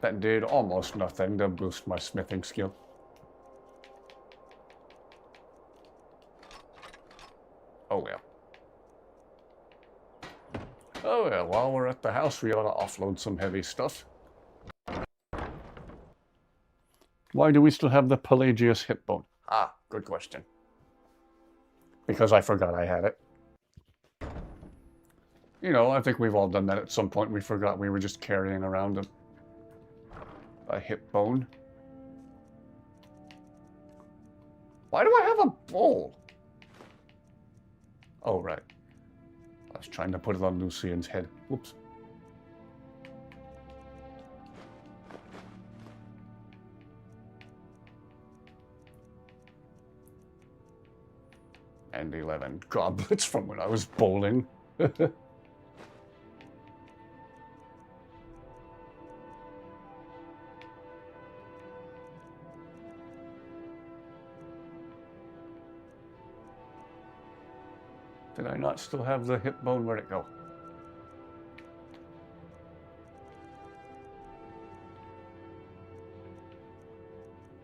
That did almost nothing to boost my smithing skill. Oh well. Oh well, while we're at the house, we ought to offload some heavy stuff. Why do we still have the Pelagius hip bone? Ah, good question. Because I forgot I had it. You know, I think we've all done that at some point. We forgot we were just carrying around a hip bone. Why do I have a bowl? Oh, right. I was trying to put it on Lucian's head. Whoops. And 11 goblets from when I was bowling. Did I not still have the hip bone? Where'd it go?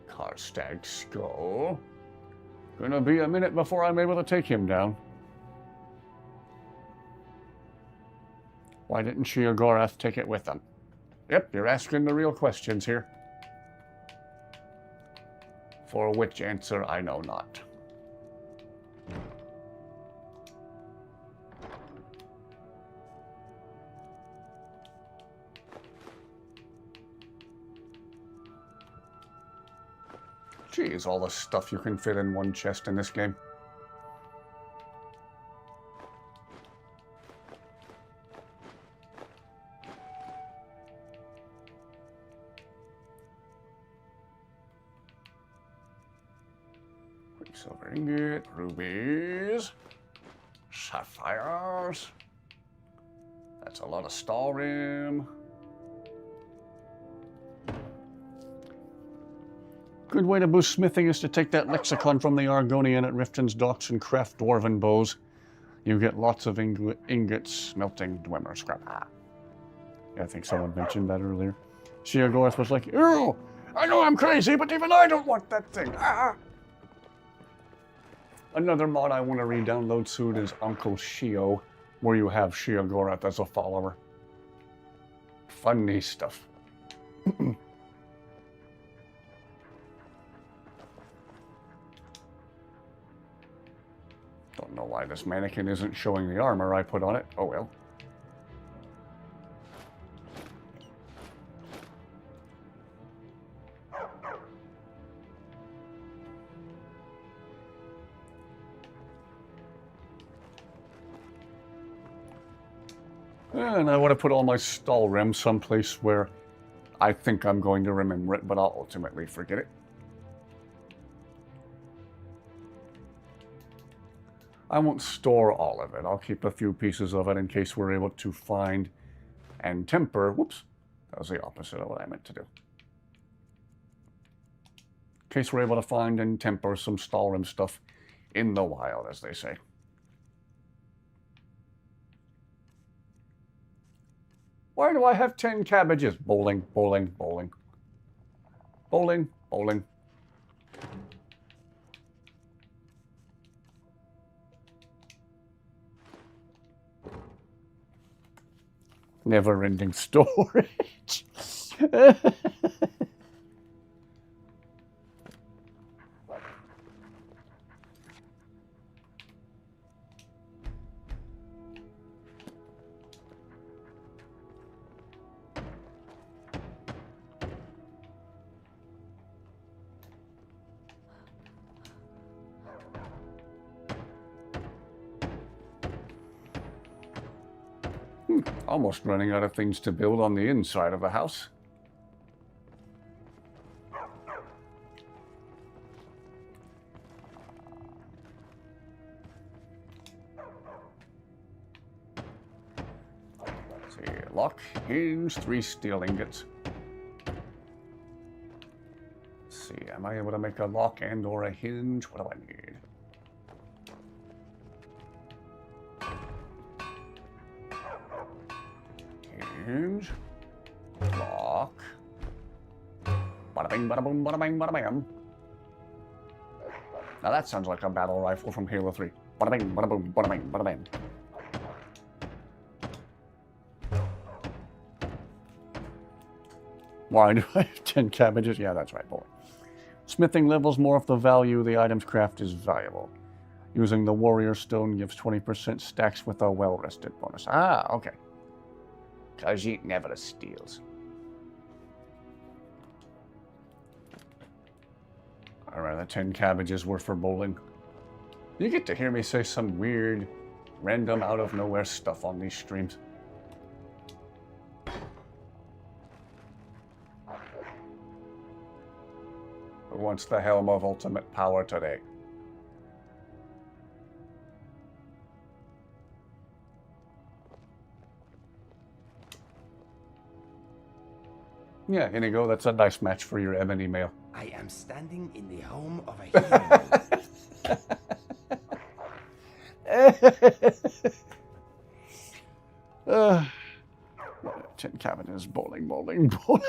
Karstag skull. Gonna be a minute before I'm able to take him down. Why didn't Sheogorath take it with them? Yep, you're asking the real questions here. For which answer I know not. Jeez, all the stuff you can fit in one chest in this game. Quicksilver ingot, rubies, sapphires. That's a lot of Stalrim. Good way to boost smithing is to take that lexicon from the Argonian at Riften's docks and craft dwarven bows. You get lots of ingots, smelting, dwemer scrap. Yeah, I think someone mentioned that earlier. Sheogorath was like, ew! I know I'm crazy, but even I don't want that thing. Another mod I want to re-download soon is Uncle Shio, where you have Sheogorath as a follower. Funny stuff. Don't know why this mannequin isn't showing the armor I put on it. Oh well. And I want to put all my Stalrim someplace where I think I'm going to remember it, but I'll ultimately forget it. I won't store all of it. I'll keep a few pieces of it in case we're able to find and temper. Whoops, that was the opposite of what I meant to do. In case we're able to find and temper some Skyrim stuff in the wild, as they say. Why do I have 10 cabbages? Bowling, bowling, bowling. Bowling, bowling. Never-ending storage. Almost running out of things to build on the inside of the house. Let's see, lock, hinge, 3 steel ingots. Let's see, am I able to make a lock and or a hinge? What do I need? Hinge, lock, bada bing, bada boom, bada bang, bada bam. Now that sounds like a battle rifle from Halo 3. Bada bing, bada boom, bada bang, bada bam. Why do I have 10 cabbages? Yeah, that's right, boy. Smithing levels more of the value the item's craft is valuable. Using the warrior stone gives 20% stacks with a well-rested bonus. Ah, okay. 'Cause you never steals. Alright, the 10 cabbages were for bowling. You get to hear me say some weird, random, out-of-nowhere stuff on these streams. Who wants the helm of ultimate power today? Yeah, INIGO, that's a nice match for your ebony mail. I am standing in the home of a hero. 10 cabbages, bowling, bowling, bowling.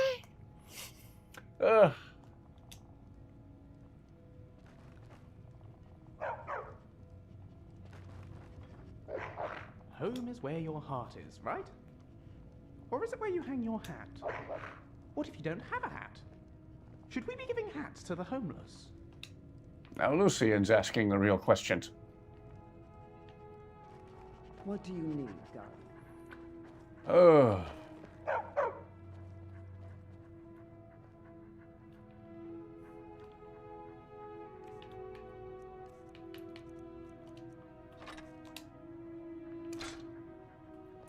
Home is where your heart is, right? Or is it where you hang your hat? What if you don't have a hat? Should we be giving hats to the homeless? Now Lucian's asking the real questions. What do you need, darling?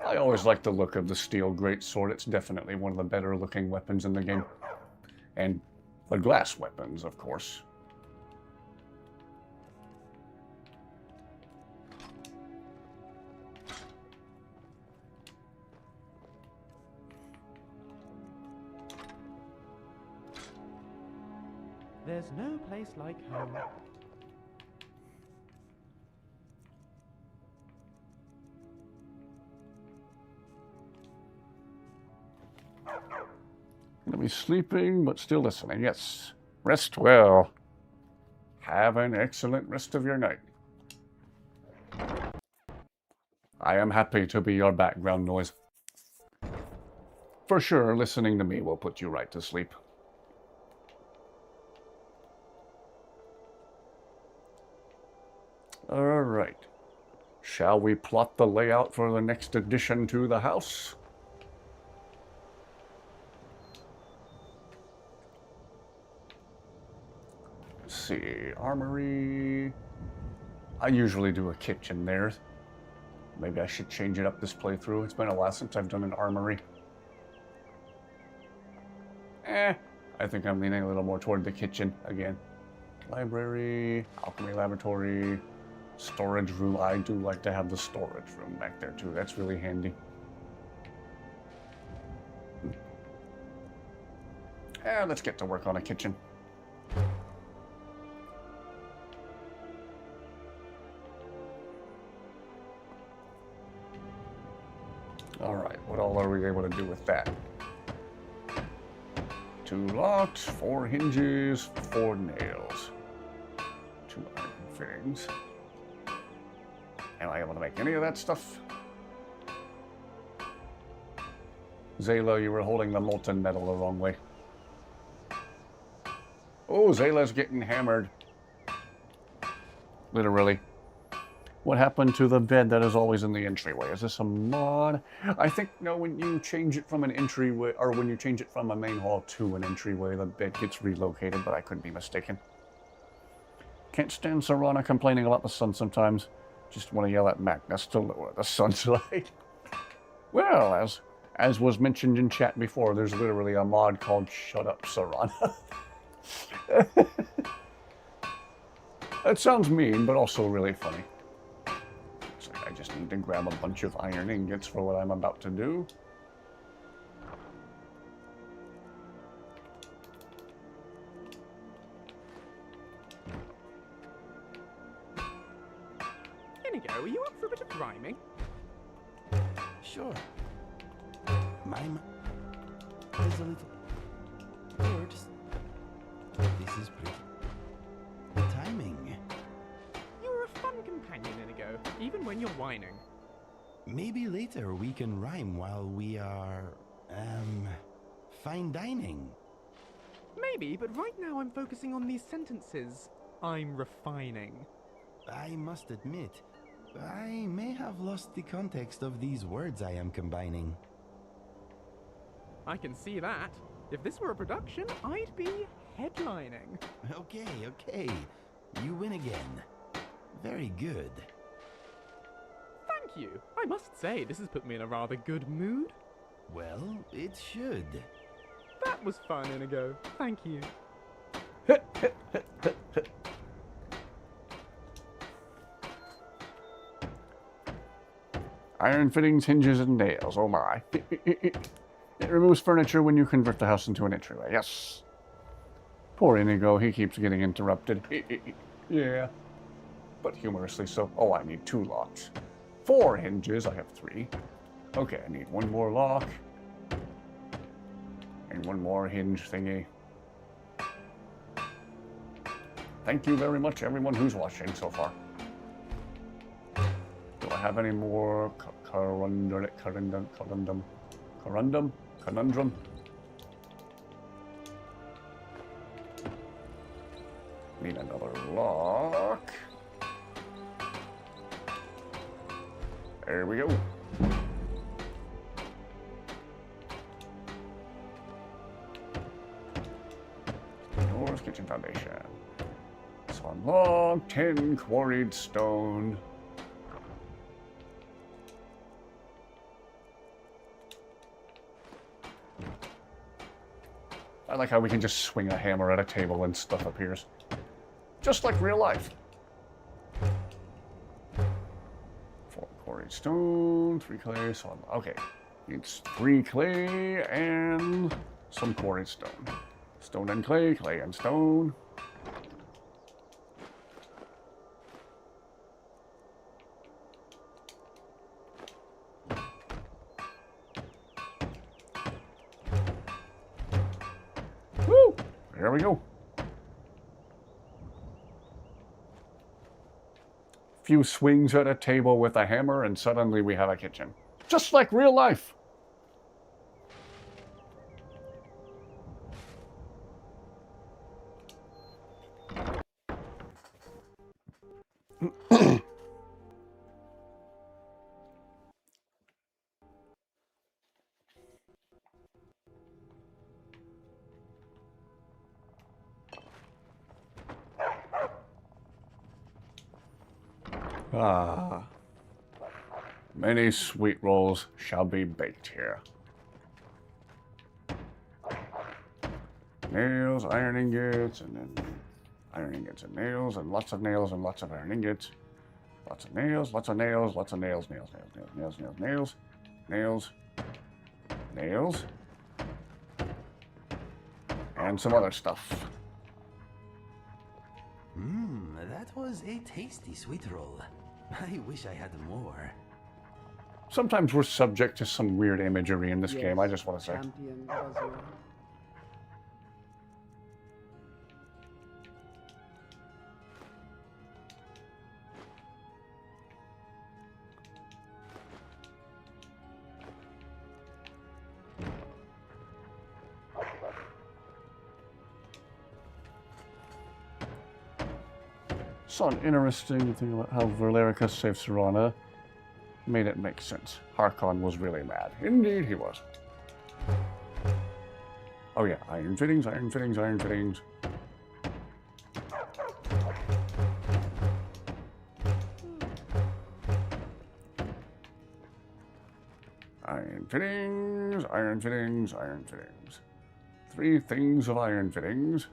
I always like the look of the steel greatsword. It's definitely one of the better looking weapons in the game. And the glass weapons, of course. There's no place like home. Gonna be sleeping, but still listening. Yes. Rest well. Have an excellent rest of your night. I am happy to be your background noise. For sure, listening to me will put you right to sleep. Alright. Shall we plot the layout for the next addition to the house? Let's see, armory. I usually do a kitchen there. Maybe I should change it up this playthrough. It's been a while since I've done an armory. I think I'm leaning a little more toward the kitchen again. Library, alchemy laboratory, Storage room. I do like to have the storage room back there too. That's really handy. And let's get to work on a kitchen. Alright, what all are we able to do with that? 2 locks, 4 hinges, 4 nails, 2 iron fittings. Am I able to make any of that stuff? Zayla, you were holding the molten metal the wrong way. Oh, Zayla's getting hammered. Literally. What happened to the bed that is always in the entryway? Is this a mod? I think, no, when you change it from an entryway, or when you change it from a main hall to an entryway, the bed gets relocated, but I could be mistaken. Can't stand Serana complaining about the sun sometimes. Just want to yell at Magnus to lower the sun's light. Well, as was mentioned in chat before, there's literally a mod called Shut Up Serana. That sounds mean, but also really funny. So I just need to grab a bunch of iron ingots for what I'm about to do. Inigo, are you up for a bit of rhyming? Sure. Mime is a little words. This is pretty. The timing. You're a fun companion, Inigo, even when you're whining. Maybe later we can rhyme while we are, fine dining. Maybe, but right now I'm focusing on these sentences I'm refining. I must admit, I may have lost the context of these words I am combining. I can see that. If this were a production, I'd be headlining. Okay. You win again. Very good. Thank you. I must say, this has put me in a rather good mood. Well, it should. That was fun, Inigo. Thank you. Iron fittings, hinges, and nails. Oh my. It removes furniture when you convert the house into an entryway. Yes. Poor Inigo, he keeps getting interrupted. Yeah. But humorously so. Oh, I need 2 locks. 4 hinges, I have 3. Okay, I need 1 more lock. And 1 more hinge thingy. Thank you very much, everyone who's watching so far. Do I have any more conundrum? Need another lock. There we go. Doors, kitchen foundation. So unlock 10 quarried stone. I like how we can just swing a hammer at a table and stuff appears. Just like real life. 4 quarried stone, 3 clay, so okay. Needs 3 clay and some quarried stone. Stone and clay, clay and stone. Woo! There we go. Few swings at a table with a hammer and suddenly we have a kitchen. Just like real life. Ah, many sweet rolls shall be baked here. Nails, iron ingots, and then iron ingots and nails, and lots of nails and lots of iron ingots. Lots of nails, lots of nails, lots of nails, nails, nails, nails, nails, nails, nails, nails, and some other stuff. That was a tasty sweet roll. I wish I had more. Sometimes we're subject to some weird imagery in this game, I just want to say. Champion buzzer. Saw an interesting thing about how Valerica saved Serana. Made it make sense. Harkon was really mad. Indeed he was. Oh yeah, iron fittings, iron fittings, iron fittings. Iron fittings, iron fittings, iron fittings. 3 things of iron fittings.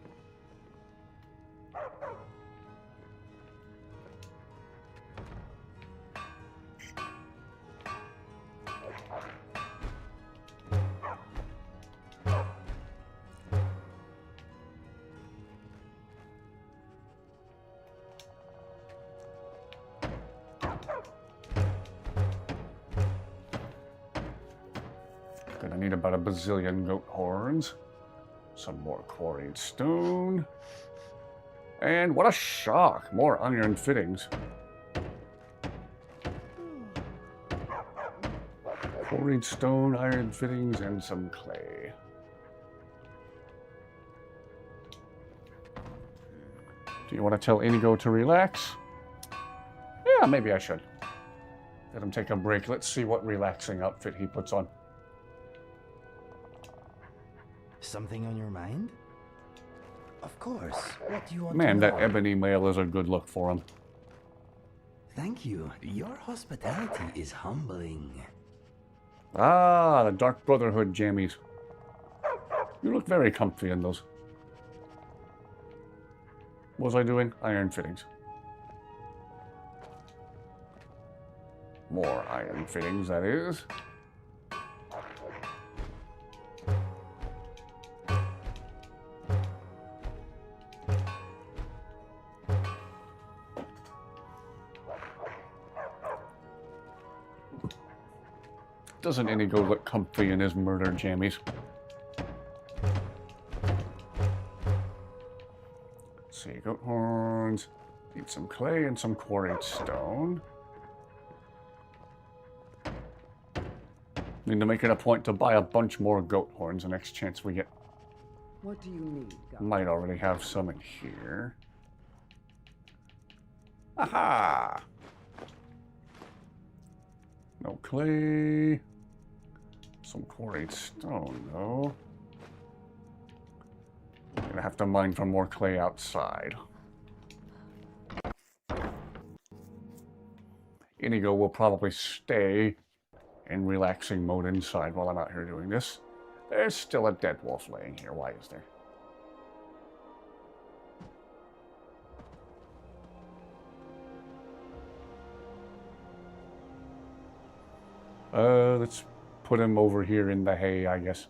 Gonna need about a bazillion goat horns. Some more quarried stone. And what a shock! More iron fittings. Quarried stone, iron fittings, and some clay. Do you want to tell INIGO to relax? Yeah, maybe I should. Let him take a break. Let's see what relaxing outfit he puts on. Something on your mind? Of course. What do you want Man, to that know? ebony mail is a good look for him. Thank you. Your hospitality is humbling. Ah, the Dark Brotherhood jammies. You look very comfy in those. What was I doing? Iron fittings. More iron fittings, that is. Doesn't INIGO look comfy in his murder jammies? Let's see, goat horns. Need some clay and some quarried stone. Need to make it a point to buy a bunch more goat horns the next chance we get. What do you need, guys? Might already have some in here. Aha! No clay. Some quarried stone, though. I'm gonna have to mine for more clay outside. INIGO will probably stay in relaxing mode inside while I'm out here doing this. There's still a dead wolf laying here. Why is there? Let's put him over here in the hay, I guess.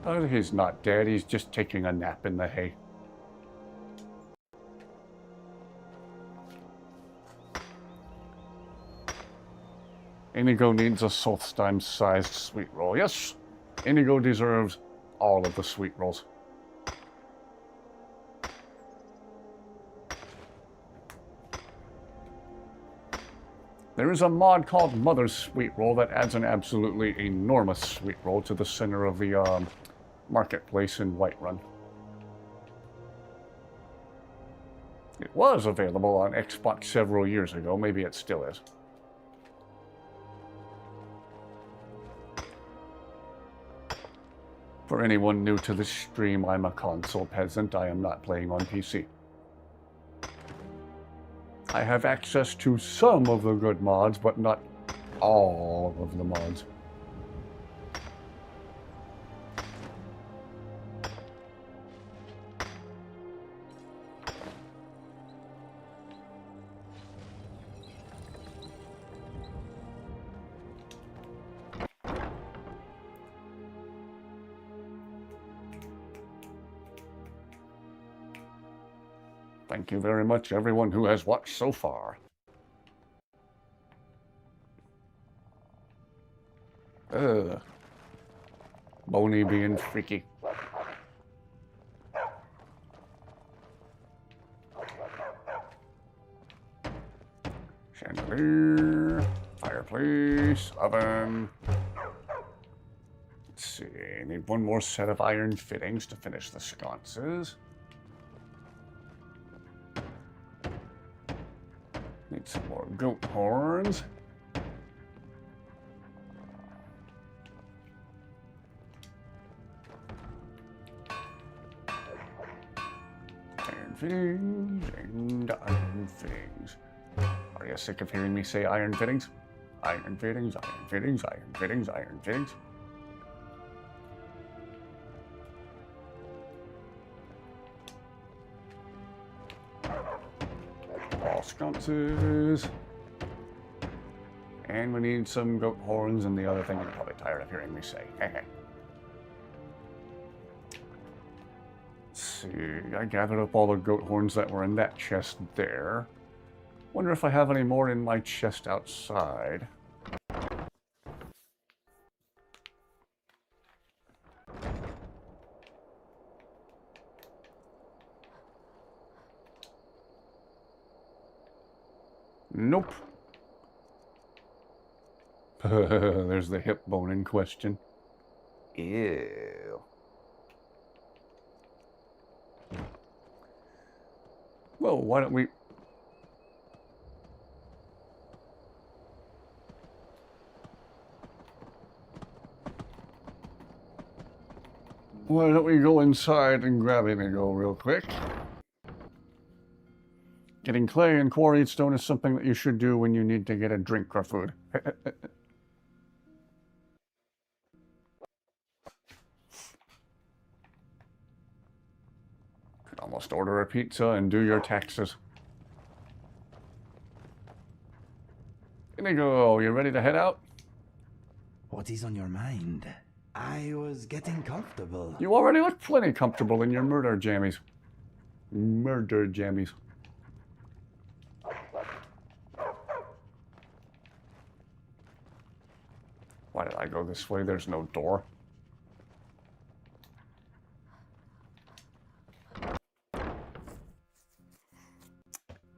Oh, he's not dead. He's just taking a nap in the hay. INIGO needs a Solstheim-sized sweet roll. Yes, INIGO deserves all of the sweet rolls. There is a mod called Mother's Sweet Roll that adds an absolutely enormous sweet roll to the center of the marketplace in Whiterun. It was available on Xbox several years ago. Maybe it still is. For anyone new to this stream, I'm a console peasant. I am not playing on PC. I have access to some of the good mods, but not all of the mods. Thank you very much, everyone who has watched so far. Ugh. Boney being freaky. Chandelier, fireplace, oven. Let's see, need one more set of iron fittings to finish the sconces. Need some more goat horns. Iron fittings and iron fittings. Are you sick of hearing me say iron fittings? Iron fittings, iron fittings, iron fittings, iron fittings. All sconces. And we need some goat horns and the other thing you're probably tired of hearing me say. Let's see, I gathered up all the goat horns that were in that chest there. Wonder if I have any more in my chest outside. Nope. There's the hip bone in question. Ew. Well, why don't we... Why don't we go inside and grab INIGO real quick? Getting clay and quarried stone is something that you should do when you need to get a drink or food. Could almost order a pizza and do your taxes. INIGO, you ready to head out? What is on your mind? I was getting comfortable. You already look plenty comfortable in your murder jammies. Murder jammies. Why did I go this way? There's no door.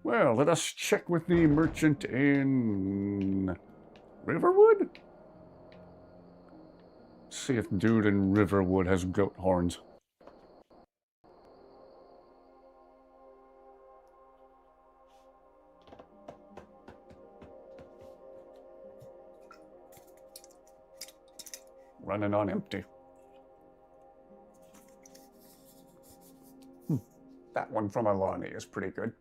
Well, let us check with the merchant in Riverwood? See if dude in Riverwood has goat horns. Running on empty. That one from Alani is pretty good.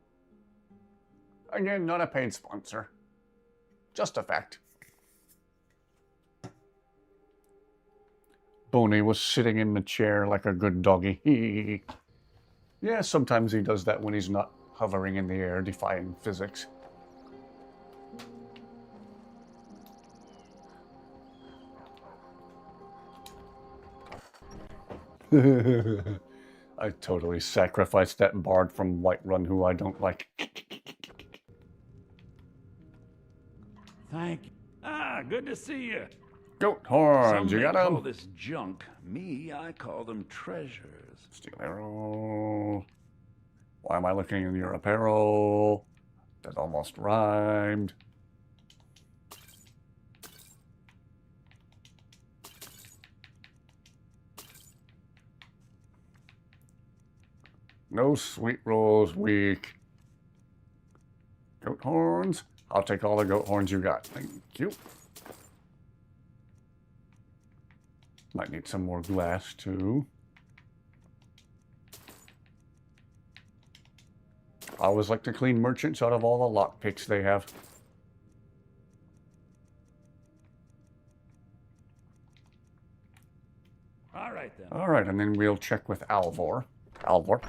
Again, not a paid sponsor. Just a fact. Boney was sitting in the chair like a good doggy. Yeah, sometimes he does that when he's not hovering in the air, defying physics. I totally sacrificed that bard from Whiterun who I don't like. Thank you. Ah, good to see you. Goat horns, Some you may got call them? this junk. Me, I call them treasures. Steel arrow. Why am I looking in your apparel? That almost rhymed. No sweet rolls, weak. Goat horns? I'll take all the goat horns you got. Thank you. Might need some more glass, too. I always like to clean merchants out of all the lockpicks they have. All right, then. All right, and then we'll check with Alvor. Alvor.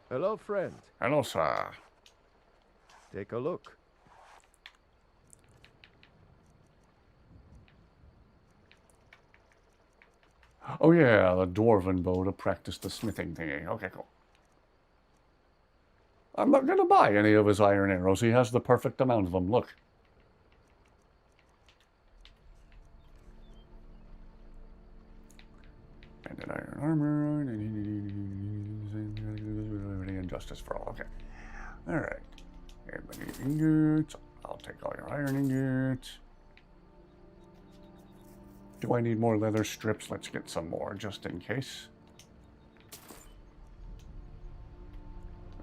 Hello, friend. Hello, sir. Take a look. Oh yeah, the dwarven bow to practice the smithing thingy. Okay, cool. I'm not going to buy any of his iron arrows. He has the perfect amount of them. Look. Banded iron armor. Injustice for all. Okay. Alright. Everybody ingots. I'll take all your iron ingots. Do I need more leather strips? Let's get some more, just in case.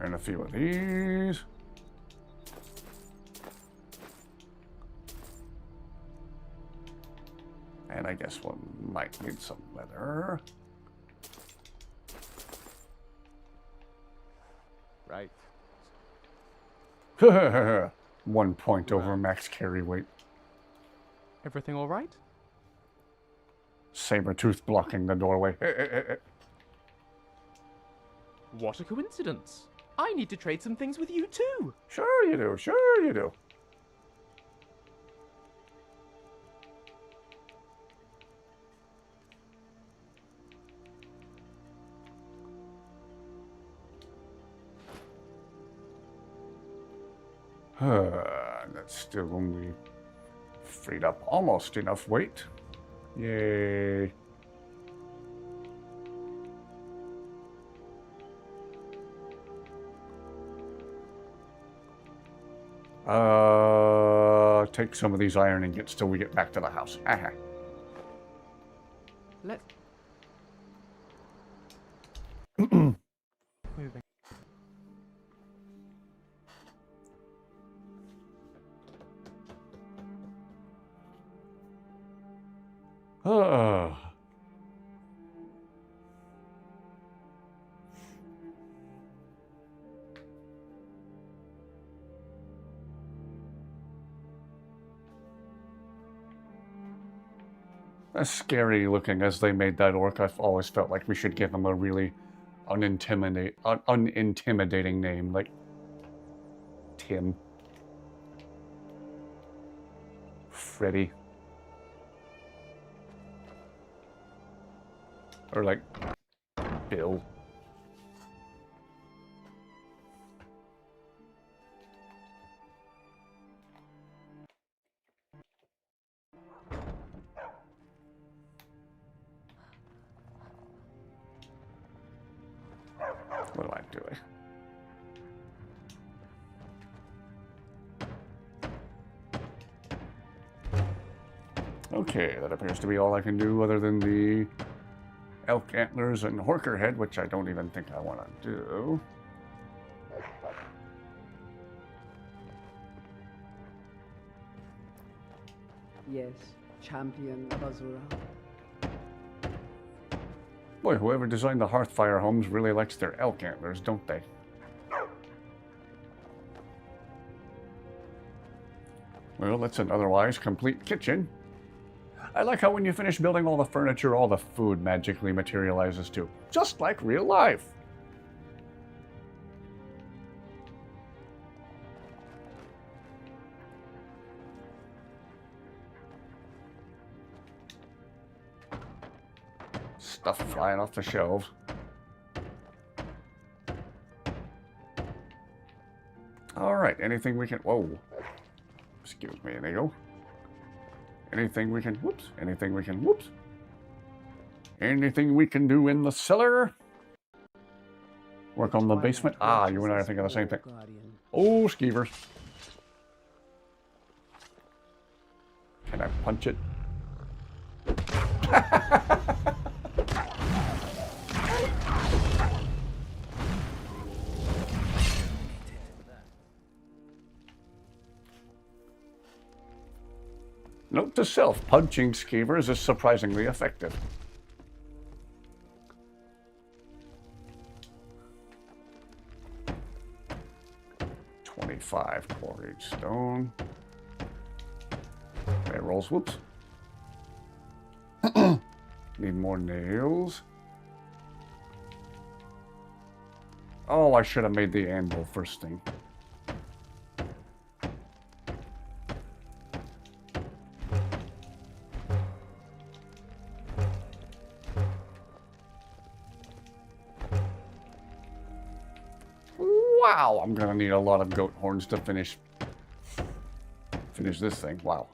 And a few of these. And I guess we might need some leather. Right. 1 point over max carry weight. Everything all right? Sabertooth blocking the doorway. What a coincidence. I need to trade some things with you too. Sure you do. Sure you do. That's still only freed up almost enough weight. Yay. Take some of these iron ingots till we get back to the house. Let's... Moving. As scary looking as they made that orc, I've always felt like we should give him a really unintimidating name, like Tim, Freddy, or like Bill. What am I doing? Okay, that appears to be all I can do other than the elk antlers and horker head, which I don't even think I want to do. Yes, champion of Azura. Boy, whoever designed the Hearthfire homes really likes their elk antlers, don't they? Well, that's an otherwise complete kitchen. I like how when you finish building all the furniture, all the food magically materializes too. Just like real life. Stuff flying off the shelves. Alright, anything we can... Whoa. Excuse me, INIGO. Anything we can... Whoops. Anything we can... Whoops. Anything we can do in the cellar? Work on the basement? Ah, you and I are thinking the same thing. Oh, skeevers. Can I punch it? Note to self, punching skeevers is surprisingly effective. $25 quarried stone. Barrels, whoops. Need more nails. Oh, I should have made the anvil first thing. Wow, I'm gonna need a lot of goat horns to finish this thing. Wow.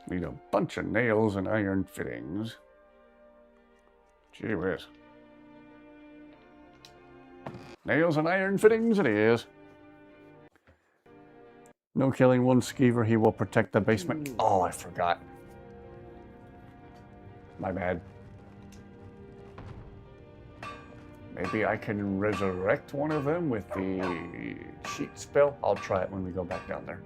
Need a bunch of nails and iron fittings. Gee whiz. Nails and iron fittings it is. No killing one skeever, he will protect the basement. Oh, I forgot. My bad. Maybe I can resurrect one of them with the sheet spell. I'll try it when we go back down there.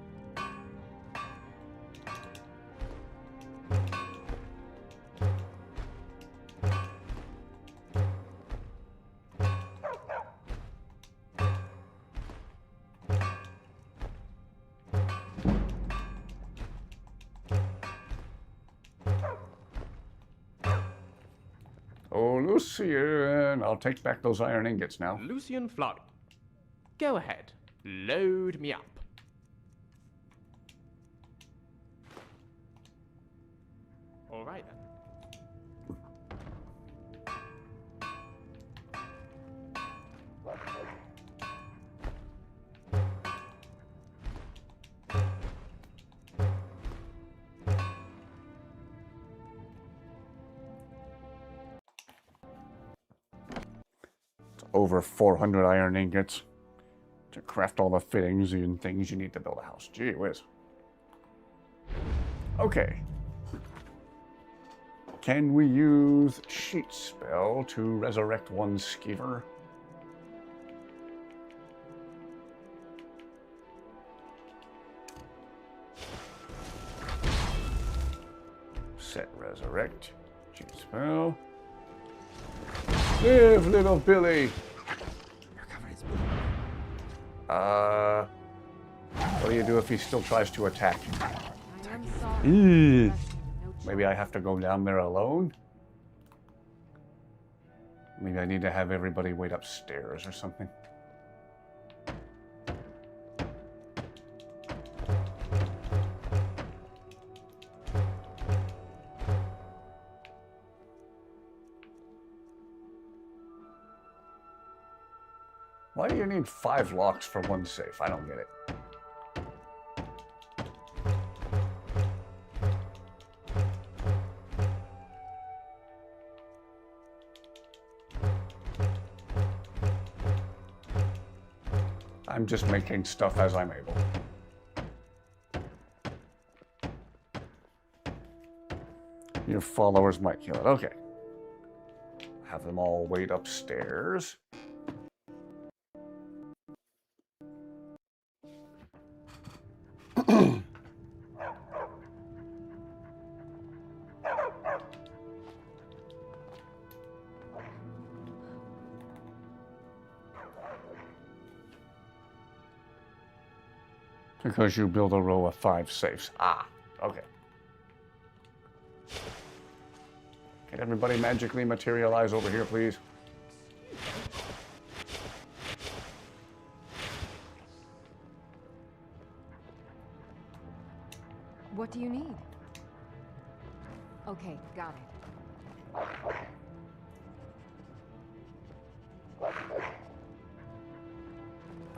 Oh, Lucian, I'll take back those iron ingots now. Lucian Fly. Go ahead. Load me up. All right then. Over 400 iron ingots to craft all the fittings and things you need to build a house. Gee whiz. Okay. Can we use sheet spell to resurrect one skeever? Set resurrect. Sheet spell. Live, little Billy. What do you do if he still tries to attack? Maybe I have to go down there alone? Maybe I need to have everybody wait upstairs or something. Why do you need 5 locks for one safe? I don't get it. I'm just making stuff as I'm able. Your followers might kill it. Okay. Have them all wait upstairs. Because you build a row of 5 safes. Ah, okay. Can everybody magically materialize over here, please? What do you need? Okay, got it.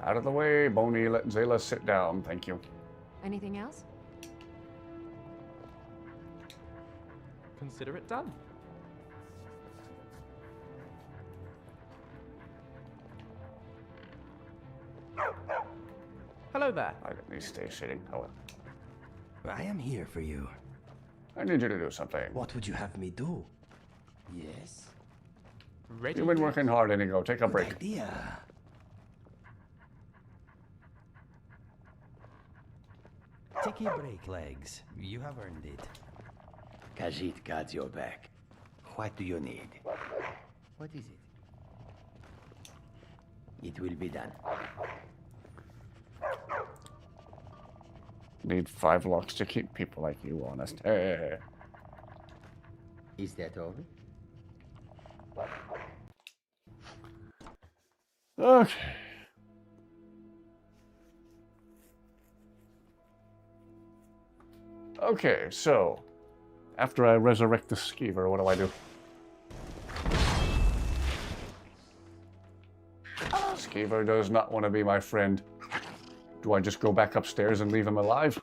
Out of the way, Boney. Let Zayla sit down. Thank you. Anything else? Consider it done. Hello there. I didn't need to stay sitting. Oh well. I am here for you. I need you to do something. What would you have me do? Yes? Ready? You've been working hard, INIGO. Take a break. Good idea. Take a break, legs. You have earned it. Khajiit got your back. What do you need? What is it? It will be done. Need 5 locks to keep people like you honest. Hey. Is that all? Okay. Okay, so after I resurrect the skeever, what do I do? Skeever does not want to be my friend. Do I just go back upstairs and leave him alive?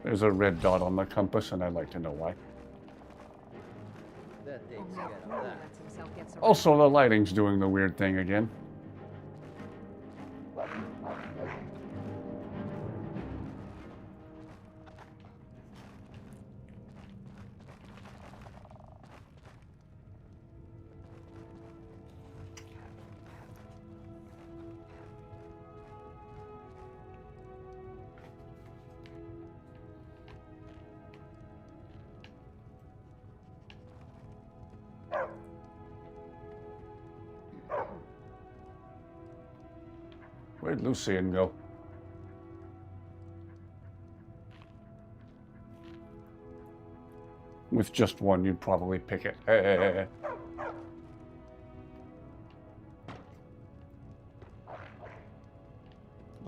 There's a red dot on the compass, and I'd like to know why. Also, the lighting's doing the weird thing again. Where'd Lucian go? With just one, you'd probably pick it. The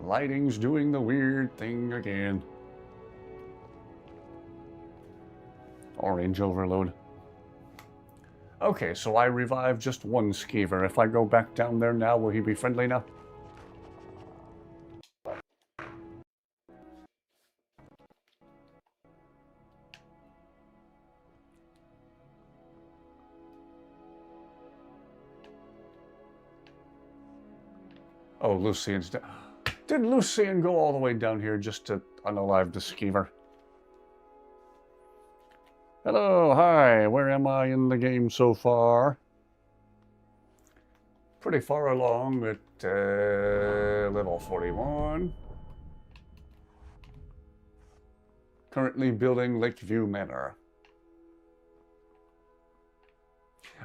lighting's doing the weird thing again. Orange overload. Okay, so I revived just one skeever. If I go back down there now, will he be friendly now? Oh, Lucian's down. Did Lucian go all the way down here just to unalive the skeever? Hello, hi, where am I in the game so far? Pretty far along at level 41. Currently building Lakeview Manor.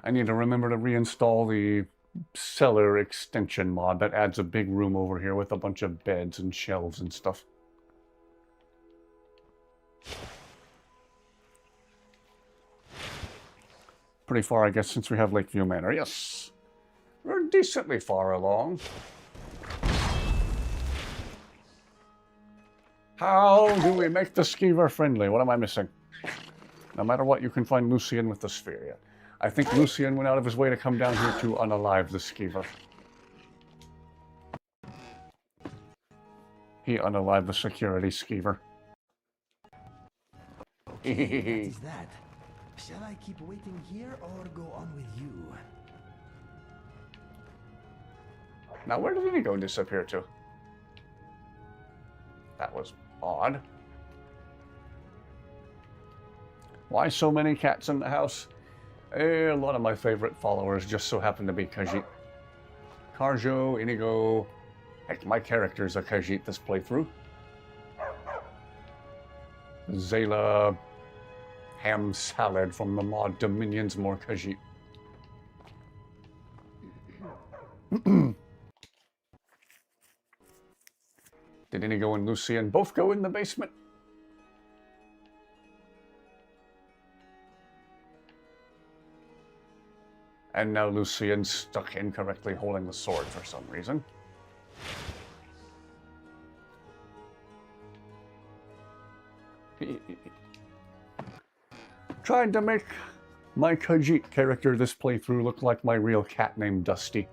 I need to remember to reinstall the cellar extension mod that adds a big room over here with a bunch of beds and shelves and stuff. Pretty far, I guess, since we have Lakeview Manor. Yes, we're decently far along. How do we make the skeever friendly? What am I missing? No matter what, you can find Lucian with the sphere yet. I think Lucian went out of his way to come down here to unalive the skeever. He unalived the security skeever. What is that? Shall I keep waiting here or go on with you? Now, where did INIGO disappear to? That was odd. Why so many cats in the house? A lot of my favorite followers just so happen to be Khajiit. Karjo, INIGO. Heck, my character's a Khajiit this playthrough. Zayla. Ham salad from the mod Dominion's more Khajiit. Did INIGO and Lucian both go in the basement? And now Lucian's stuck incorrectly holding the sword for some reason. Tried to make my Khajiit character this playthrough look like my real cat named Dusty.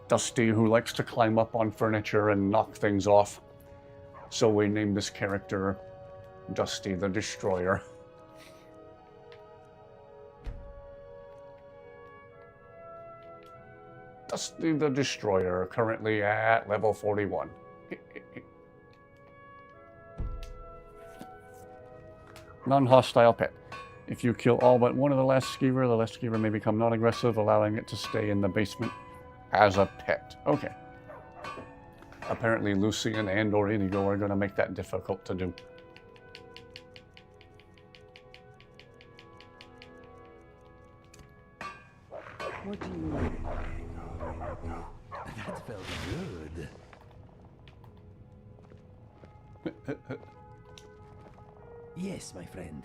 Dusty, who likes to climb up on furniture and knock things off. So we named this character Dusty the Destroyer. Dusty the Destroyer, currently at level 41. Non-hostile pet. If you kill all but one of the last skeever may become non-aggressive, allowing it to stay in the basement as a pet. Okay. Apparently Lucian and or INIGO are going to make that difficult to do. What do you mean? felt good. Yes, my friend.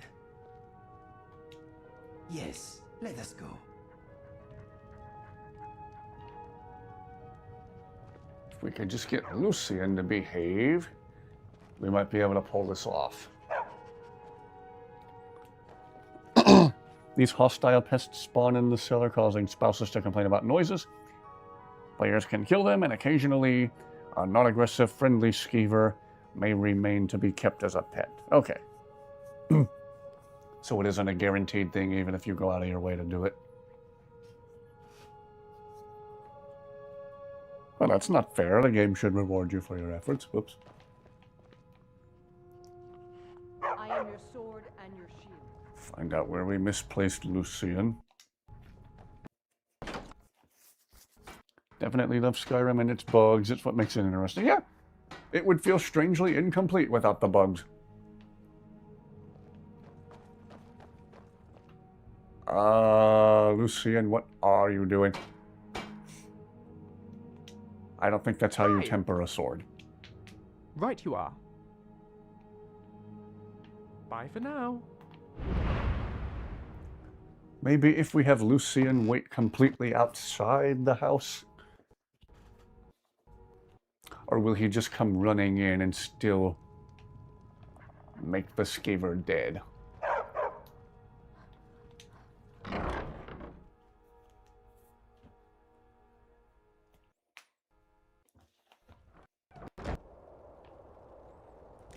Yes, let us go. If we could just get Lucian to behave, we might be able to pull this off. These hostile pests spawn in the cellar, causing spouses to complain about noises. Players can kill them, and occasionally a non-aggressive, friendly skeever may remain to be kept as a pet. Okay. So it isn't a guaranteed thing, even if you go out of your way to do it. Well, that's not fair. The game should reward you for your efforts. Whoops. I am your sword and your shield. Find out where we misplaced Lucian. Definitely love Skyrim and its bugs. It's what makes it interesting. Yeah, it would feel strangely incomplete without the bugs. Lucian, what are you doing? I don't think that's how you temper a sword. Right you are. Bye for now. Maybe if we have Lucian wait completely outside the house? Or will he just come running in and still make the skeever dead?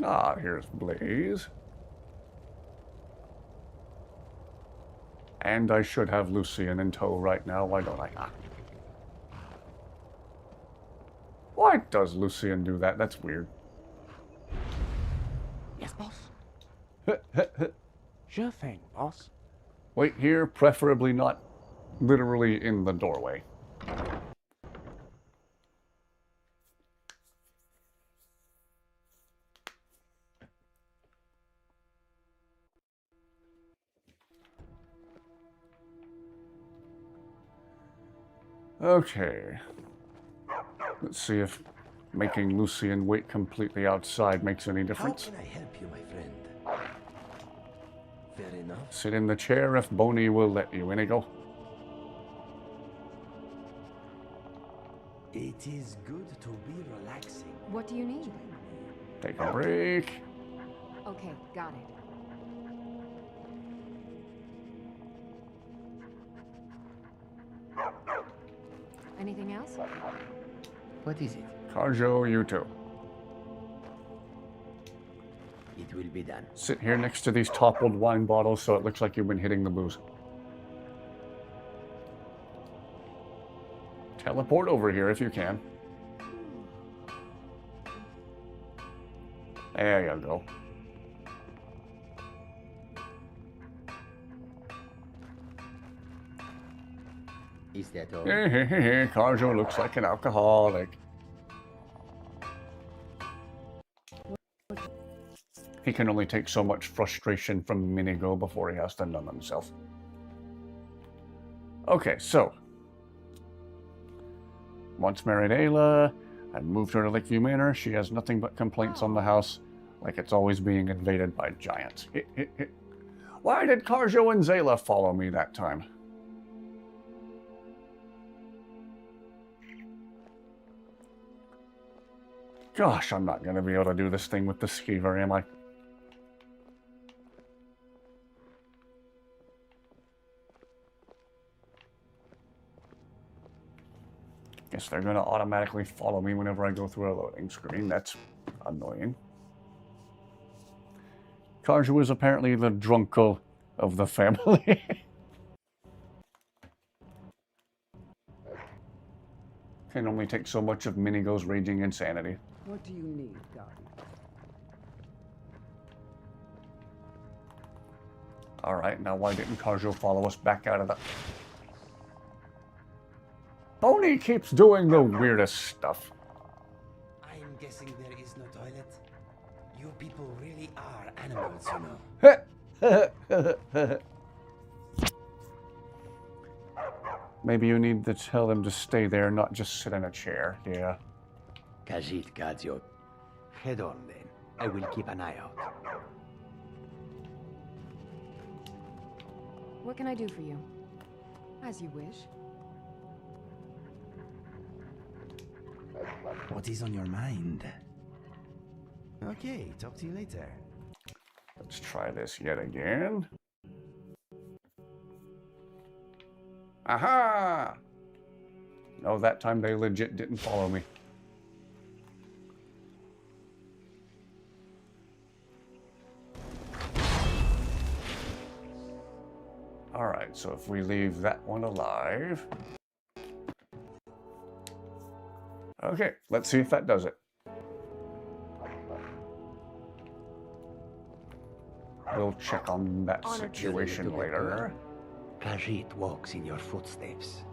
Ah, here's Blaze. And I should have Lucian in tow right now, why don't I? Ah. Why does Lucian do that? That's weird. Yes, boss. Sure thing, boss. Wait here, preferably not literally in the doorway. Okay. Let's see if making Lucian wait completely outside makes any difference. How can I help you, my friend? Fair enough. Sit in the chair if Boney will let you, INIGO. It is good to be relaxing. What do you need? Take a break. Okay, got it. Anything else? What is it? Carjo, you too. It will be done. Sit here next to these toppled wine bottles so it looks like you've been hitting the booze. Teleport over here if you can. There you go. Is that all? Carjo looks like an alcoholic. He can only take so much frustration from INIGO before he has to numb himself. Okay, so. Once married Ayla and moved her to Lakeview Manor, she has nothing but complaints on the house, like it's always being invaded by giants. Why did Carjo and Zayla follow me that time? Gosh, I'm not going to be able to do this thing with the skeever, am I? Guess they're going to automatically follow me whenever I go through a loading screen. That's annoying. Carjo is apparently the drunkle of the family. Can only take so much of INIGO's raging insanity. What do you need, Guardian? Alright, now why didn't Carjo follow us back out of the... Boney keeps doing the weirdest stuff. I'm guessing there is no toilet. You people really are animals, you know. Maybe you need to tell them to stay there, not just sit in a chair. Yeah. Khajiit guards your... Head on, then. I will keep an eye out. What can I do for you? As you wish. What is on your mind? Okay, talk to you later. Let's try this yet again. Aha! No, that time they legit didn't follow me. Alright, so if we leave that one alive... Okay, let's see if that does it. We'll check on that situation later. Khajiit walks in your footsteps.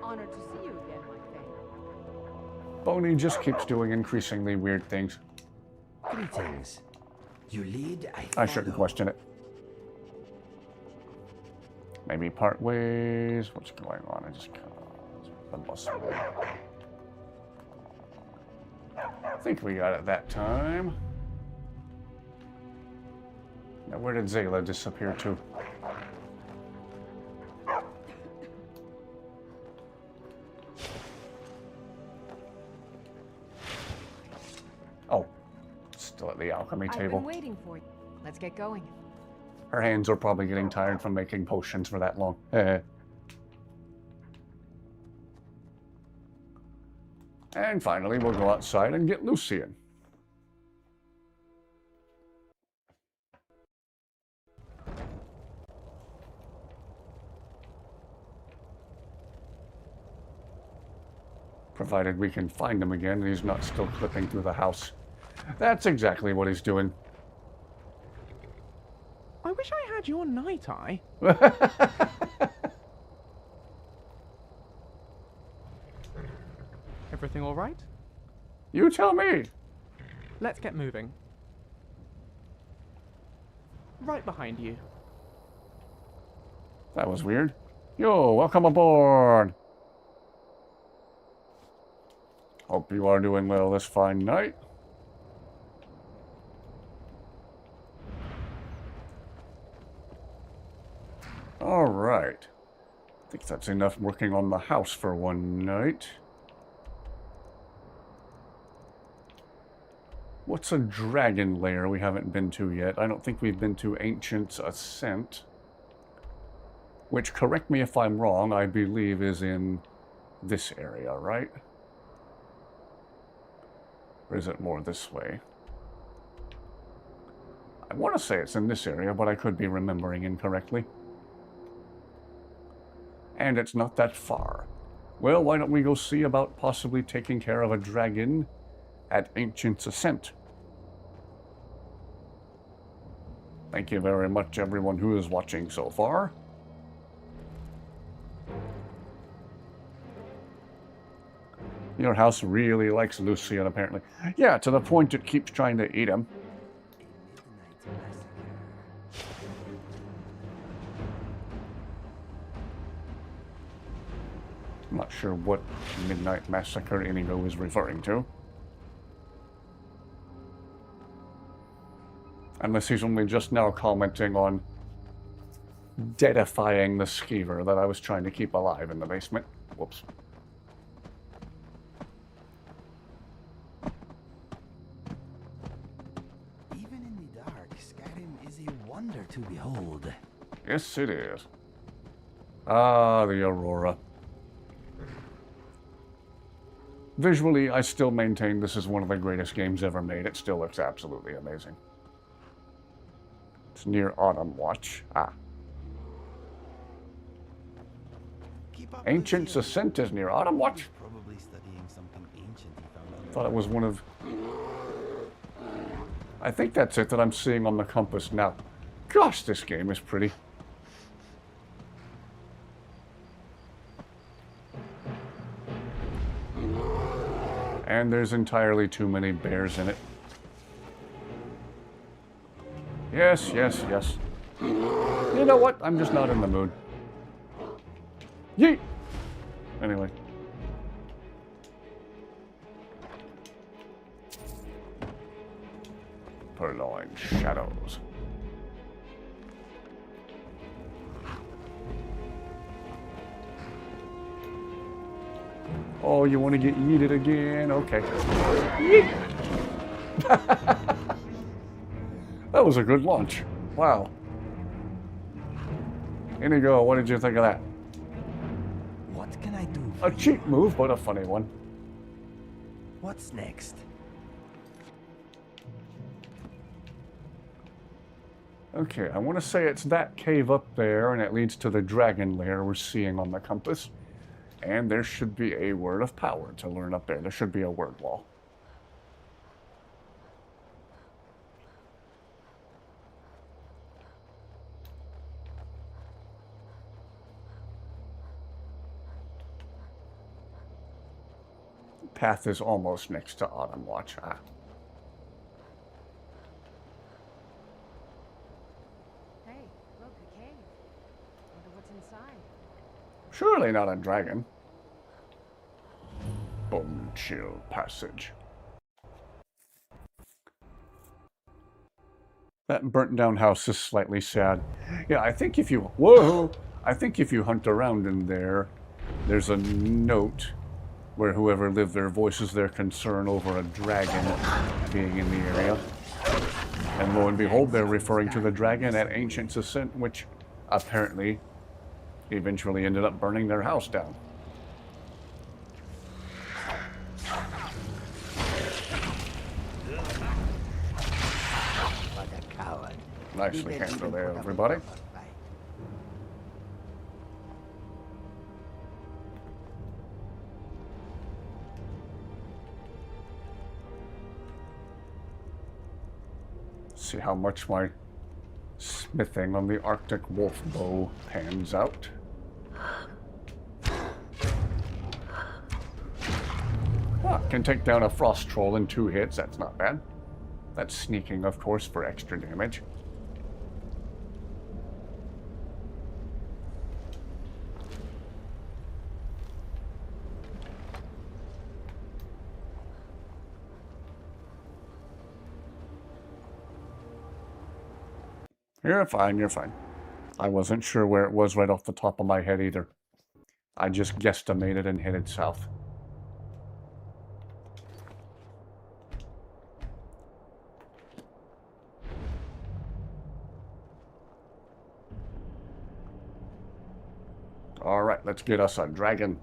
Honored to see you again, my friend. Boney just keeps doing increasingly weird things. Greetings. You lead, I shouldn't question it. Maybe part ways. What's going on? I just the bus. I think we got it that time. Now, where did Zayla disappear to? Oh, still at the alchemy table. I've been waiting for you. Let's get going. Her hands are probably getting tired from making potions for that long. And finally, we'll go outside and get Lucian. Provided we can find him again and he's not still clipping through the house. That's exactly what he's doing. I wish I had your night eye. Everything all right? You tell me. Let's get moving. Right behind you. That was weird. Yo, welcome aboard. Hope you are doing well this fine night. All right. I think that's enough working on the house for one night. What's a dragon lair we haven't been to yet? I don't think we've been to Ancient's Ascent. Which, correct me if I'm wrong, I believe is in this area, right? Or is it more this way? I want to say it's in this area, but I could be remembering incorrectly. And it's not that far. Well, why don't we go see about possibly taking care of a dragon at Ancient's Ascent? Thank you very much, everyone who is watching so far. Your house really likes Lucian, apparently. Yeah, to the point it keeps trying to eat him. I'm not sure what Midnight Massacre INIGO is referring to. Unless he's only just now commenting on deadifying the skeever that I was trying to keep alive in the basement. Whoops. Even in the dark, Skyrim is a wonder to behold. Yes, it is. Ah, the Aurora. Visually, I still maintain this is one of the greatest games ever made. It still looks absolutely amazing. It's near Autumn Watch. Ah. Ancient's Ascent is near Autumn Watch. Probably studying something ancient he found on Thought it was one of... I think that's it that I'm seeing on the compass now. Gosh, this game is pretty. And there's entirely too many bears in it. Yes, yes, yes. You know what? I'm just not in the mood. Yeet! Anyway. Purloined shadows. Oh, you want to get yeeted again? Okay. Yeet! That was a good launch. Wow. INIGO, what did you think of that? What can I do? A cheap move, but a funny one. What's next? Okay, I want to say it's that cave up there, and it leads to the dragon lair we're seeing on the compass. And there should be a word of power to learn up there. There should be a word wall. Path is almost next to Autumn Watch. Ah. Hey, look, a cave. Wonder what's inside. Surely not a dragon. Bone chill passage. That burnt down house is slightly sad. Yeah, I think if you... Whoa! I think if you hunt around in there, there's a note where whoever lived there voices their concern over a dragon being in the area. And lo and behold, they're referring to the dragon at Ancient's Ascent, which apparently eventually ended up burning their house down. What a coward. Nicely handled there, everybody. See how much my smithing on the Arctic wolf bow pans out. Ah, can take down a frost troll in 2 hits. That's not bad. That's sneaking, of course, for extra damage. You're fine, you're fine. I wasn't sure where it was right off the top of my head either. I just guesstimated and headed south. Alright, let's get us a dragon.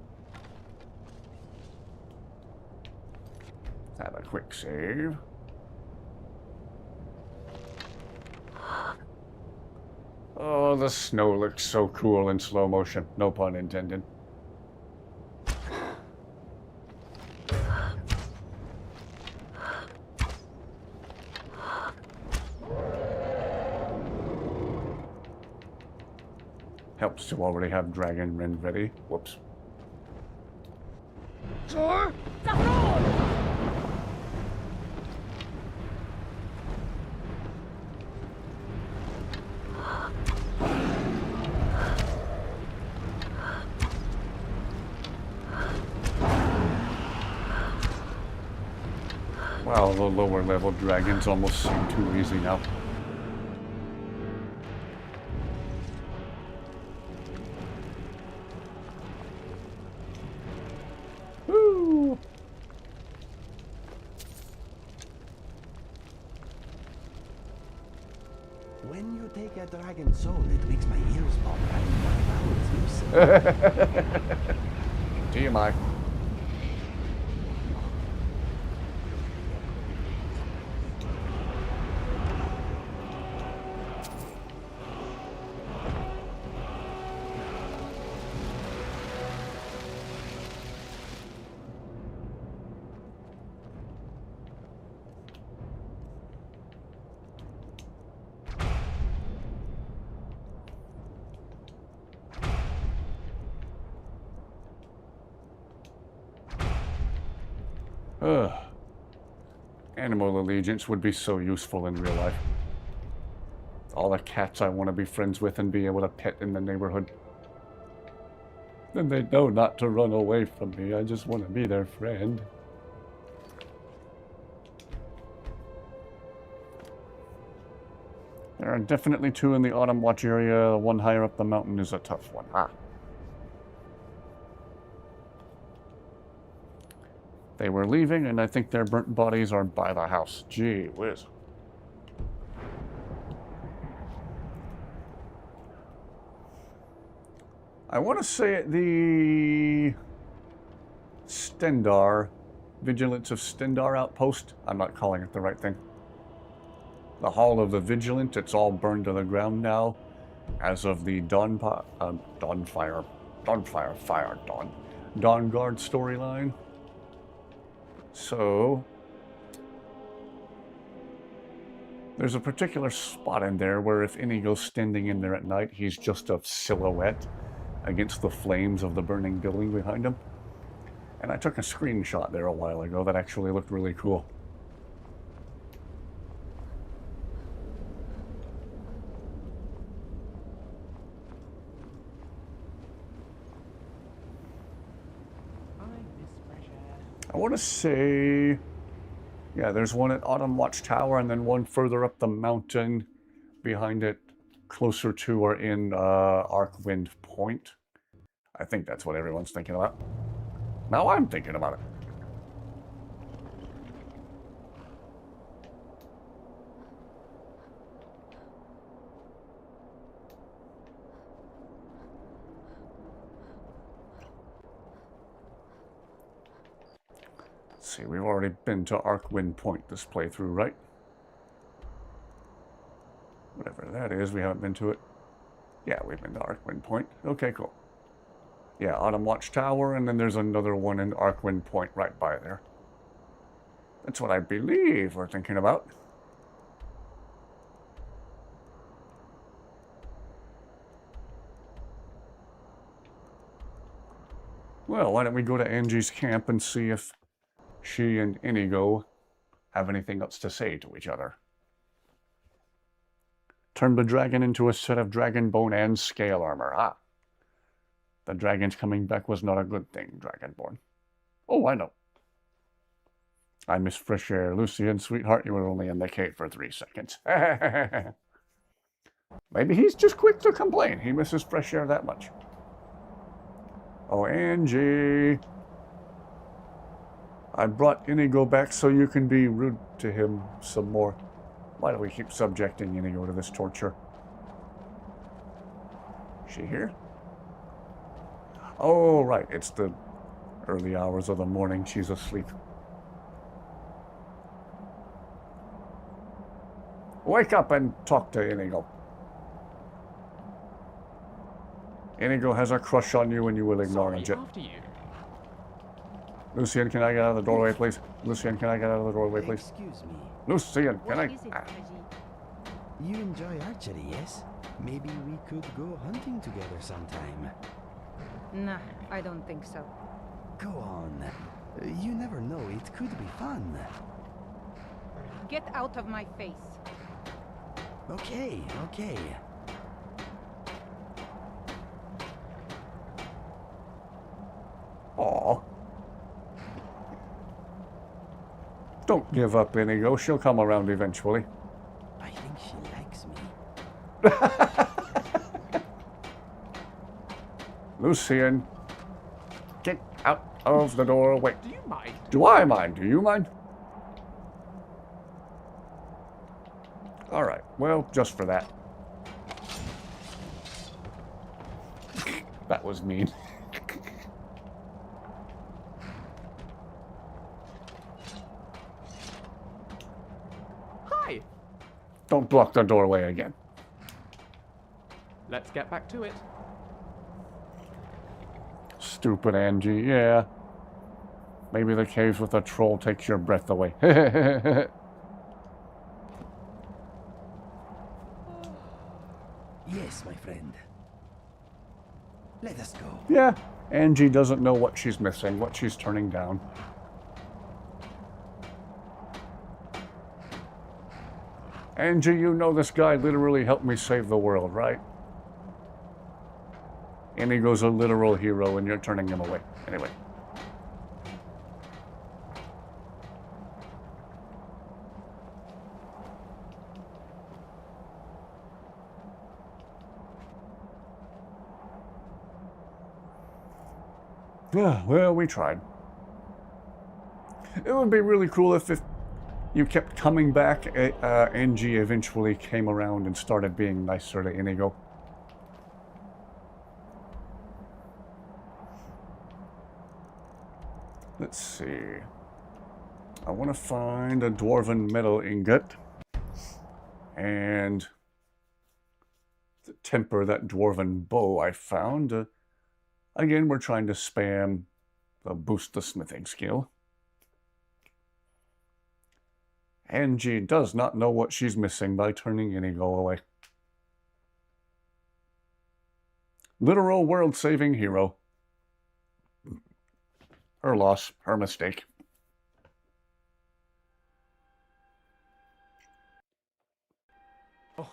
Have a quick save. Oh, the snow looks so cool in slow motion. No pun intended. Helps to already have Dragon Rend ready. Whoops. Sure. Wow, the lower level dragons almost seem too easy now. Woo! When you take a dragon's soul, it makes my ears pop and my mouth loosen. TMI. Ugh. Animal allegiance would be so useful in real life. all the cats I want to be friends with and be able to pet in the neighborhood. Then they know not to run away from me. I just want to be their friend. There are definitely two in the Autumn Watch area. The one higher up the mountain is a tough one. Ah. They were leaving, and I think their burnt bodies are by the house. Gee whiz. I want to say the Stendar, Vigilance of Stendar outpost. I'm not calling it the right thing. The Hall of the Vigilant, it's all burned to the ground now. As of the Dawn Guard storyline. So, there's a particular spot in there where if INIGO's standing in there at night, he's just a silhouette against the flames of the burning building behind him. And I took a screenshot there a while ago that actually looked really cool. I want to say, yeah, there's one at Autumn Watch Tower and then one further up the mountain behind it, closer to or in Arcwind Point. I think that's what everyone's thinking about. Now I'm thinking about it. See, we've already been to Arcwind Point this playthrough, right? Whatever that is, we haven't been to it. Yeah, we've been to Arcwind Point. Okay, cool. Yeah, Autumn Watch Tower, and then there's another one in Arcwind Point right by there. That's what I believe we're thinking about. Well, why don't we go to Angie's camp and see if she and INIGO have anything else to say to each other. Turn the dragon into a set of dragon bone and scale armor. Ah. The dragon's coming back was not a good thing, Dragonborn. Oh, I know. I miss fresh air. Lucian, sweetheart, you were only in the cave for 3 seconds. Maybe he's just quick to complain. He misses fresh air that much. Oh, Angie. I brought INIGO back so you can be rude to him some more. Why do we keep subjecting INIGO to this torture? Is she here? Oh, right. It's the early hours of the morning. She's asleep. Wake up and talk to INIGO. INIGO has a crush on you and you will acknowledge it. After you. Lucian, can I get out of the doorway, please? Lucian, can I get out of the doorway, please? Excuse me. Lucian, can I... You enjoy archery, yes? Maybe we could go hunting together sometime. Nah, I don't think so. Go on. You never know, it could be fun. Get out of my face. Okay, okay. Aw. Don't give up, INIGO. She'll come around eventually. I think she likes me. Lucian, get out of the doorway. Do you mind? Do I mind? Do you mind? Alright, well, just for that. That was mean. Hi! Don't block the doorway again. Let's get back to it. Stupid Angie, yeah. Maybe the caves with a troll takes your breath away. Yes, my friend. Let us go. Yeah, Angie doesn't know what she's missing, what she's turning down. Angie, you know this guy literally helped me save the world, right? Inigo's a literal hero and you're turning him away. Anyway. Yeah, well, we tried. It would be really cool if you kept coming back. Angie eventually came around and started being nicer to Inigo. Let's see. I want to find a dwarven metal ingot and to temper that dwarven bow I found. Again, we're trying to spam the boost the smithing skill. Angie does not know what she's missing by turning Inigo away. Literal world-saving hero. Her loss, her mistake. Oh,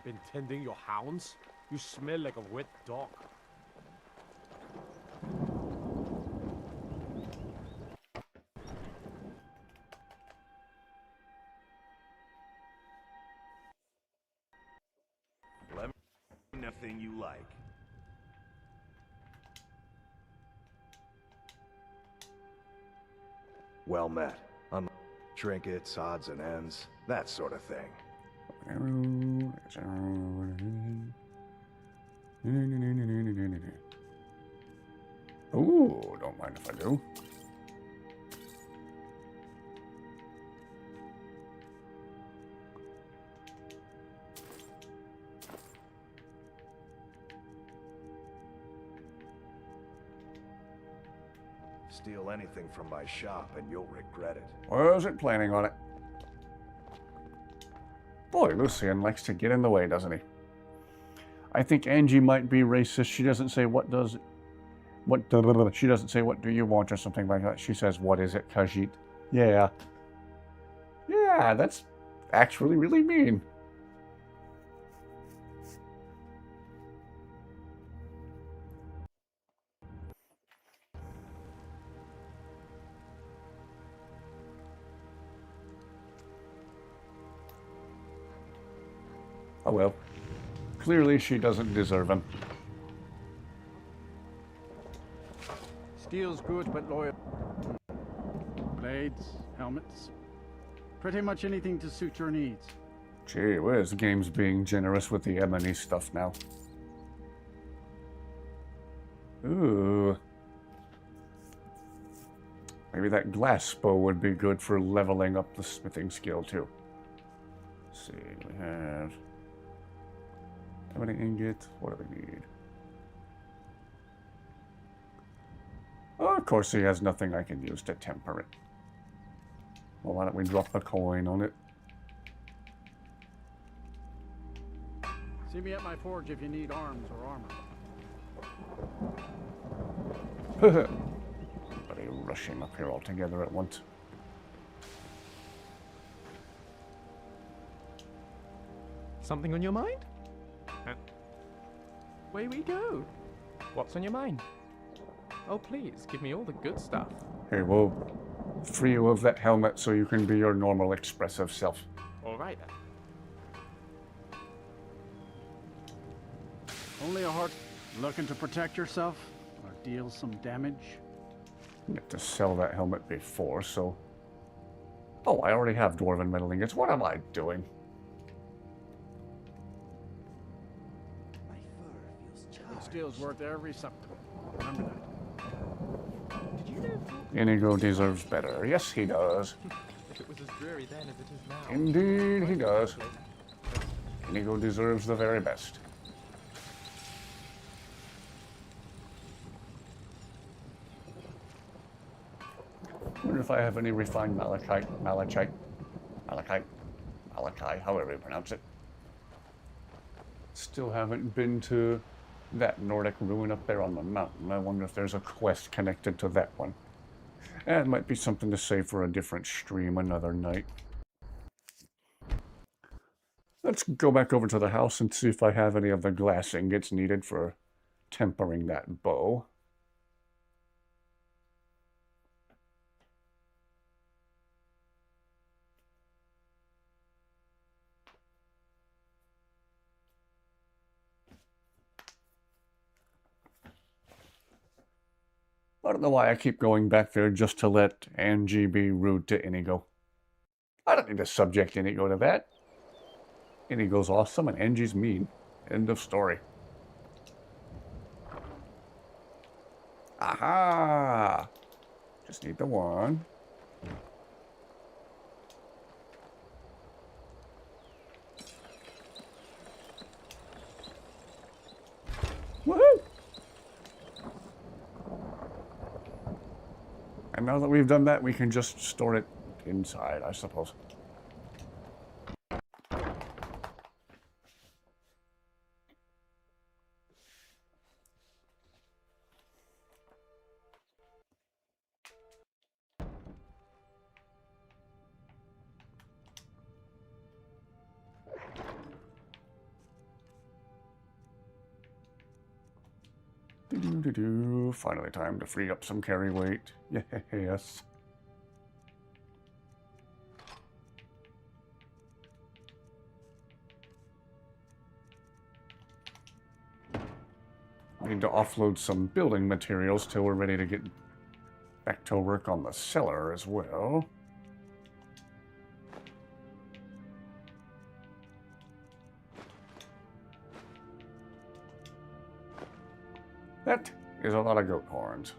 been tending your hounds? You smell like a wet dog. Let me nothing you like. Well met. On trinkets, odds and ends, that sort of thing. Ooh, don't mind if I do. Steal anything from my shop and you'll regret it. Wasn't planning on it. Boy, Lucian likes to get in the way, doesn't he? I think Angie might be racist. She doesn't say she doesn't say what do you want or something like that. She says, what is it, Khajiit? Yeah. Yeah, that's actually really mean. Oh well. Clearly she doesn't deserve him. Steel's good, but loyal. Blades, helmets, pretty much anything to suit your needs. Gee whiz, the game's being generous with the M&E stuff now. Ooh. Maybe that glass bow would be good for leveling up the smithing skill too. Let's see, we have... Ebony ingot, what do we need? Oh, of course he has nothing I can use to temper it. Well, why don't we drop a coin on it? See me at my forge if you need arms or armor. Everybody rushing up here all together at once. Something on your mind? Away we go. What's on your mind? Oh, please, give me all the good stuff. Here, we'll free you of that helmet so you can be your normal expressive self. All right, then. Only a heart looking to protect yourself or deal some damage. I had to sell that helmet before, so... Oh, I already have dwarven metal ingots. What am I doing? Steel's worth every something. Remember that. Did you know? Inigo deserves better. Yes, he does. If it was as dreary then as it is now. Indeed, he does. Inigo deserves the very best. I wonder if I have any refined malachite, however you pronounce it. Still haven't been to that Nordic ruin up there on the mountain. I wonder if there's a quest connected to that one. It might be something to say for a different stream another night. Let's go back over to the house and see if I have any of the glass ingots needed for tempering that bow. I don't know why I keep going back there just to let Angie be rude to INIGO. I don't need to subject INIGO to that. INIGO's awesome and Angie's mean. End of story. Aha! Just need the one. Woohoo! And now that we've done that, we can just store it inside, I suppose. Finally time to free up some carry weight. Yes. Need to offload some building materials till we're ready to get back to work on the cellar as well. That is a lot of goat horns.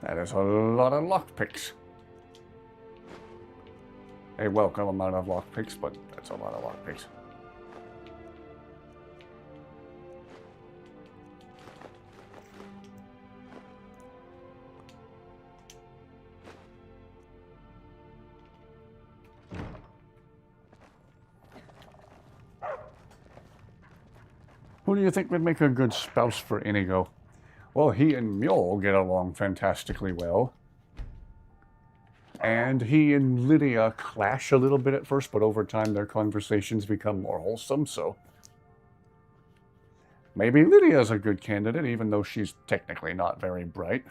That is a lot of lockpicks. A welcome amount of lockpicks, but that's a lot of lockpicks. Who do you think would make a good spouse for INIGO? Well, he and Mule get along fantastically well. And he and Lydia clash a little bit at first, but over time their conversations become more wholesome, so... maybe Lydia's a good candidate, even though she's technically not very bright.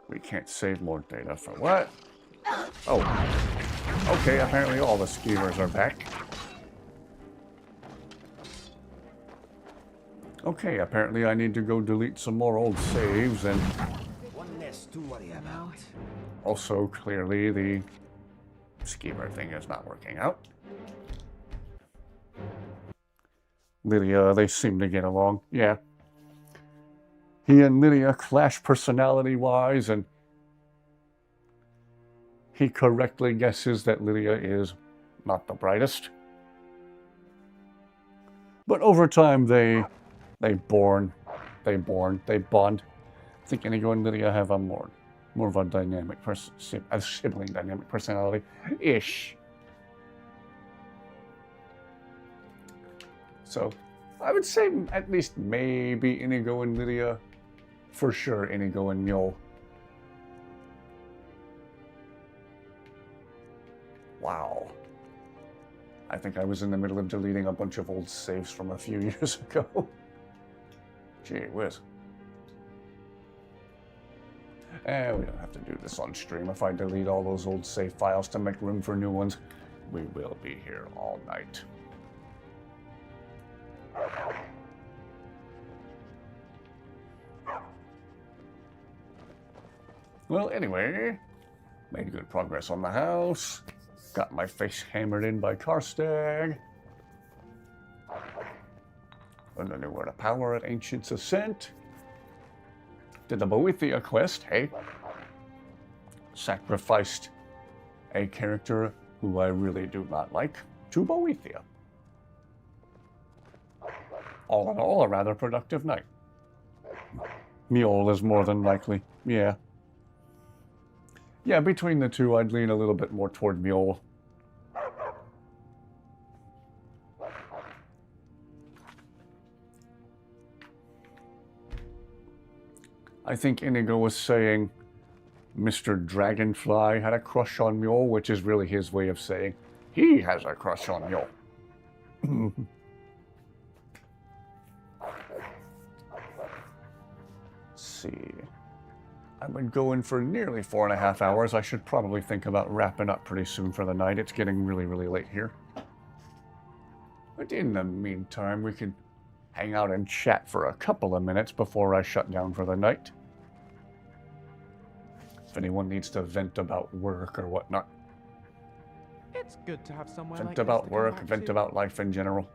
We can't save more data for what? Oh. Okay, apparently all the schemers are back. Okay, apparently I need to go delete some more old saves and... one less to worry about. Also, clearly the schemer thing is not working out. Lydia, they seem to get along. Yeah. He and Lydia clash personality-wise, and he correctly guesses that Lydia is not the brightest. But over time, they bond. I think INIGO and Lydia have a more of a dynamic a sibling dynamic personality-ish. So, I would say at least maybe INIGO and Lydia. For sure, INIGO and Mule. Wow. I think I was in the middle of deleting a bunch of old saves from a few years ago. Gee whiz. We don't have to do this on stream. If I delete all those old save files to make room for new ones, we will be here all night. Well, anyway, made good progress on the house. Got my face hammered in by Karstag. Learned a new word of power at Ancient's Ascent. Did the Boethia quest, hey? Sacrificed a character who I really do not like to Boethia. All in all, a rather productive night. Mule is more than likely. Yeah. Yeah, between the two, I'd lean a little bit more toward Mule. I think Inigo was saying Mr. Dragonfly had a crush on Mule, which is really his way of saying he has a crush on Mule. See. I've been going for nearly 4.5 hours. I should probably think about wrapping up pretty soon for the night. It's getting really, really late here. But in the meantime, we can hang out and chat for a couple of minutes before I shut down for the night. If anyone needs to vent about work or whatnot. It's good to have somewhere Vent like this about to come work, back vent to. about life in general.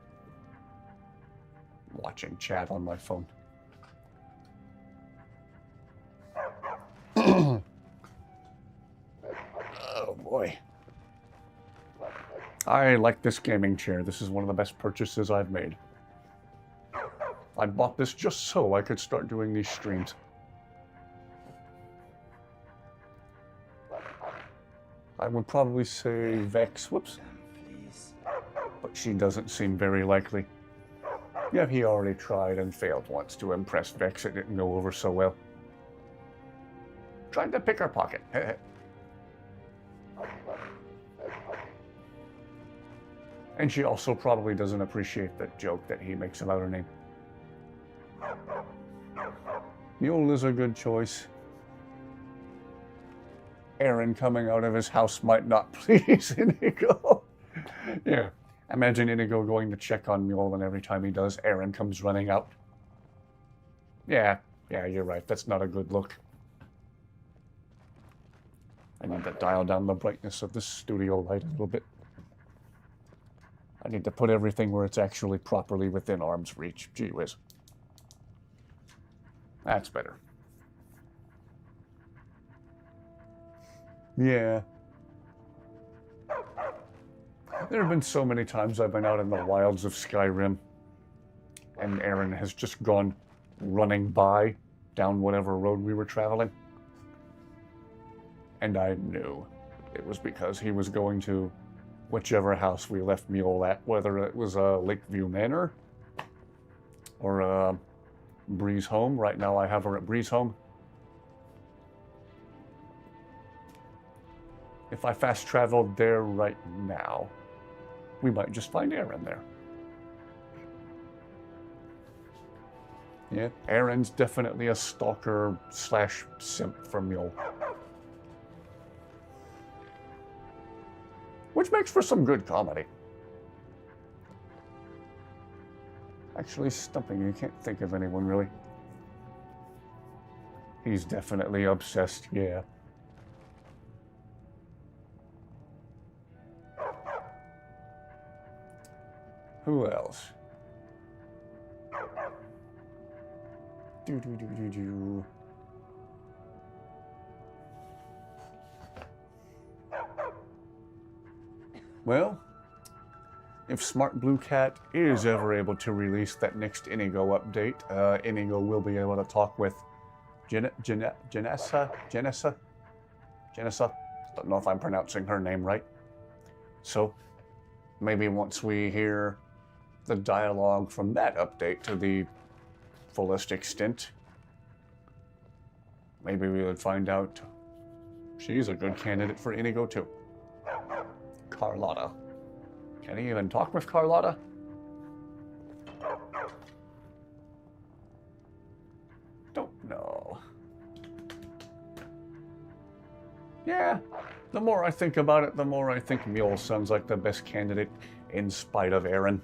Watching chat on my phone. Oh boy. I like this gaming chair. This is one of the best purchases I've made. I bought this just so I could start doing these streams. I would probably say Vex, whoops. But she doesn't seem very likely. Yeah, he already tried and failed once to impress Vex. It didn't go over so well. Tried to pick her pocket. And she also probably doesn't appreciate the joke that he makes about her name. Mule is a good choice. Aaron coming out of his house might not please Inigo. Yeah. Imagine Inigo going to check on Mule, and every time he does, Aaron comes running out. Yeah, you're right. That's not a good look. I need to dial down the brightness of this studio light a little bit. I need to put everything where it's actually properly within arm's reach. Gee whiz. That's better. Yeah. There have been so many times I've been out in the wilds of Skyrim, and Aaron has just gone running by down whatever road we were traveling. And I knew it was because he was going to whichever house we left Mule at, whether it was Lakeview Manor or Breeze Home. Right now I have her at Breeze Home. If I fast traveled there right now, we might just find Aaron there. Yeah, Aaron's definitely a stalker slash simp for Mule. Which makes for some good comedy. Actually, stumping, you can't think of anyone really. He's definitely obsessed, yeah. Who else? Do. Well, if Smart Blue Cat is ever able to release that next INIGO update, INIGO will be able to talk with Janessa? Don't know if I'm pronouncing her name right. So, maybe once we hear the dialogue from that update to the fullest extent, maybe we would find out she's a good candidate for INIGO too. Carlotta. Can he even talk with Carlotta? Don't know. Yeah, the more I think about it, the more I think Mule sounds like the best candidate in spite of Aaron.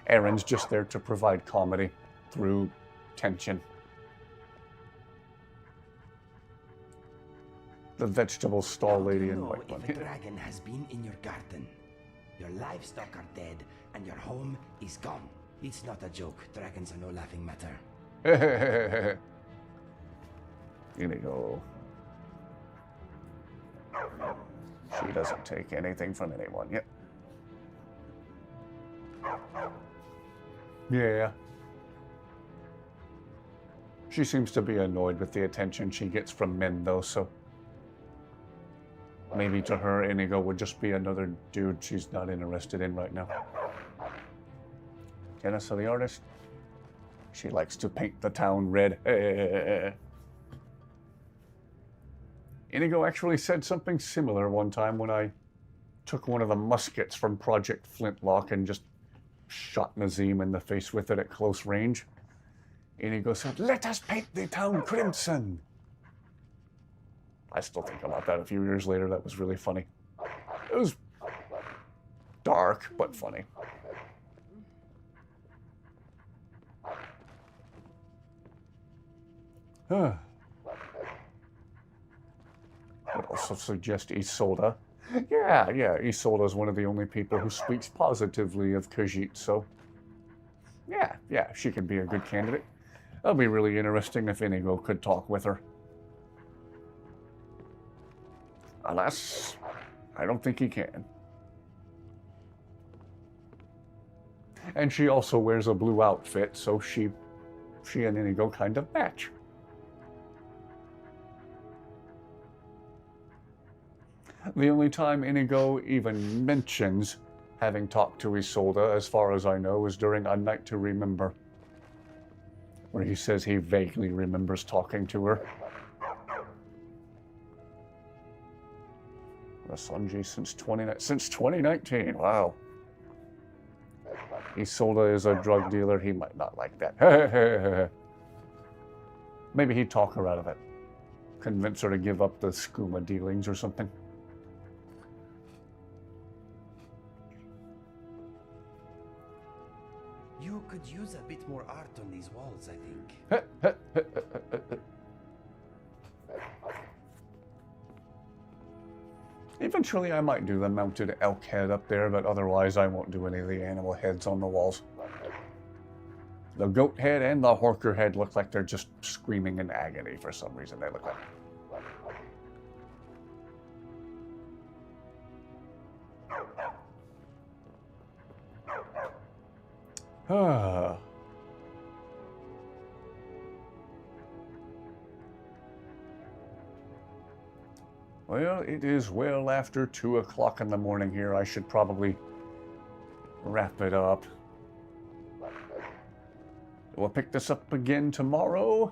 Aaron's just there to provide comedy through tension. The vegetable stall lady in white one. If a dragon has been in your garden, your livestock are dead, and your home is gone. It's not a joke. Dragons are no laughing matter. INIGO. She doesn't take anything from anyone. Yep. Yeah. She seems to be annoyed with the attention she gets from men, though, so maybe to her, Inigo would just be another dude she's not interested in right now. Jennifer, the artist, she likes to paint the town red. Inigo actually said something similar one time when I took one of the muskets from Project Flintlock and just shot Nazim in the face with it at close range. Inigo said, "Let us paint the town crimson." I still think about that a few years later. That was really funny. It was dark, but funny. I'd also suggest Isolde. Yeah, Isolde is one of the only people who speaks positively of Khajiit, so yeah, she could be a good candidate. That'll be really interesting if Inigo could talk with her. Alas, I don't think he can. And she also wears a blue outfit, so she and Inigo kind of match. The only time Inigo even mentions having talked to Isolde, as far as I know, is during A Night to Remember, where he says he vaguely remembers talking to her. Rasanji since 2019, wow. Isolde is a drug dealer, he might not like that. Maybe he'd talk her out of it. Convince her to give up the skooma dealings or something. You could use a bit more art on these walls, I think. Eventually I might do the mounted elk head up there, but otherwise I won't do any of the animal heads on the walls. The goat head and the horker head look like they're just screaming in agony for some reason. They look like... Ah. Well, it is well after 2 o'clock in the morning here. I should probably wrap it up. We'll pick this up again tomorrow.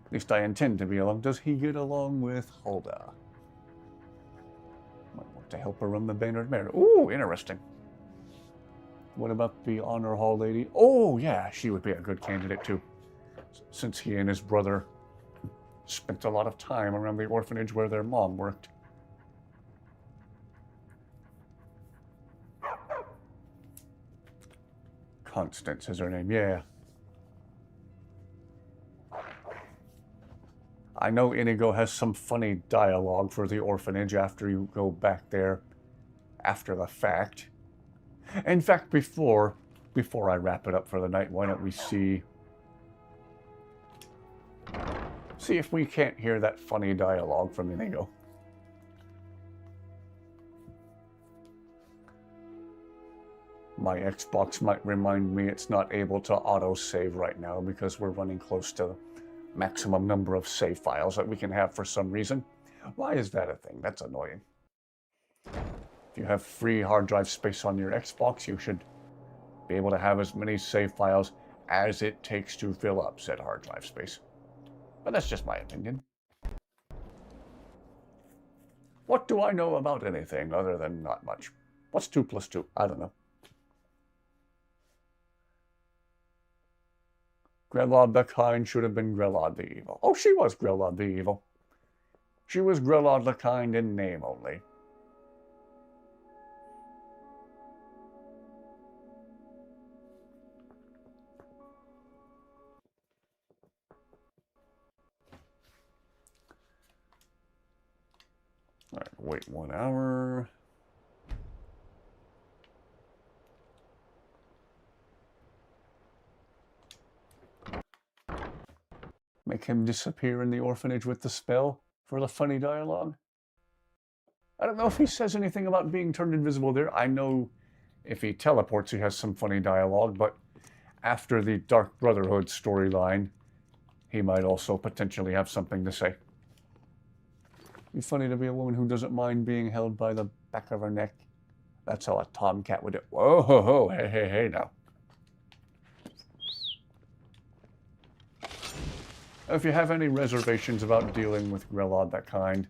At least I intend to be along. Does he get along with Hulda? Might want to help her run the Baynard Mare. Ooh, interesting. What about the Honor Hall lady? Oh, yeah, she would be a good candidate, too. Since he and his brother spent a lot of time around the orphanage where their mom worked. Constance is her name, yeah. I know Inigo has some funny dialogue for the orphanage after you go back there after the fact. In fact, before I wrap it up for the night, why don't we see if we can't hear that funny dialogue from Inigo. My Xbox might remind me it's not able to auto-save right now because we're running close to the maximum number of save files that we can have for some reason. Why is that a thing? That's annoying. If you have free hard drive space on your Xbox, you should be able to have as many save files as it takes to fill up said hard drive space. But that's just my opinion. What do I know about anything other than not much? What's 2 plus 2? I don't know. Grelod the Kind should have been Grelod the Evil. Oh, she was Grelod the Evil. She was Grelod the Kind in name only. All right, wait 1 hour. Make him disappear in the orphanage with the spell for the funny dialogue. I don't know if he says anything about being turned invisible there. I know if he teleports, he has some funny dialogue, but after the Dark Brotherhood storyline, he might also potentially have something to say. Be funny to be a woman who doesn't mind being held by the back of her neck. That's how a tomcat would do. Whoa, ho, ho, hey, hey, hey, now. If you have any reservations about dealing with Grelod that kind,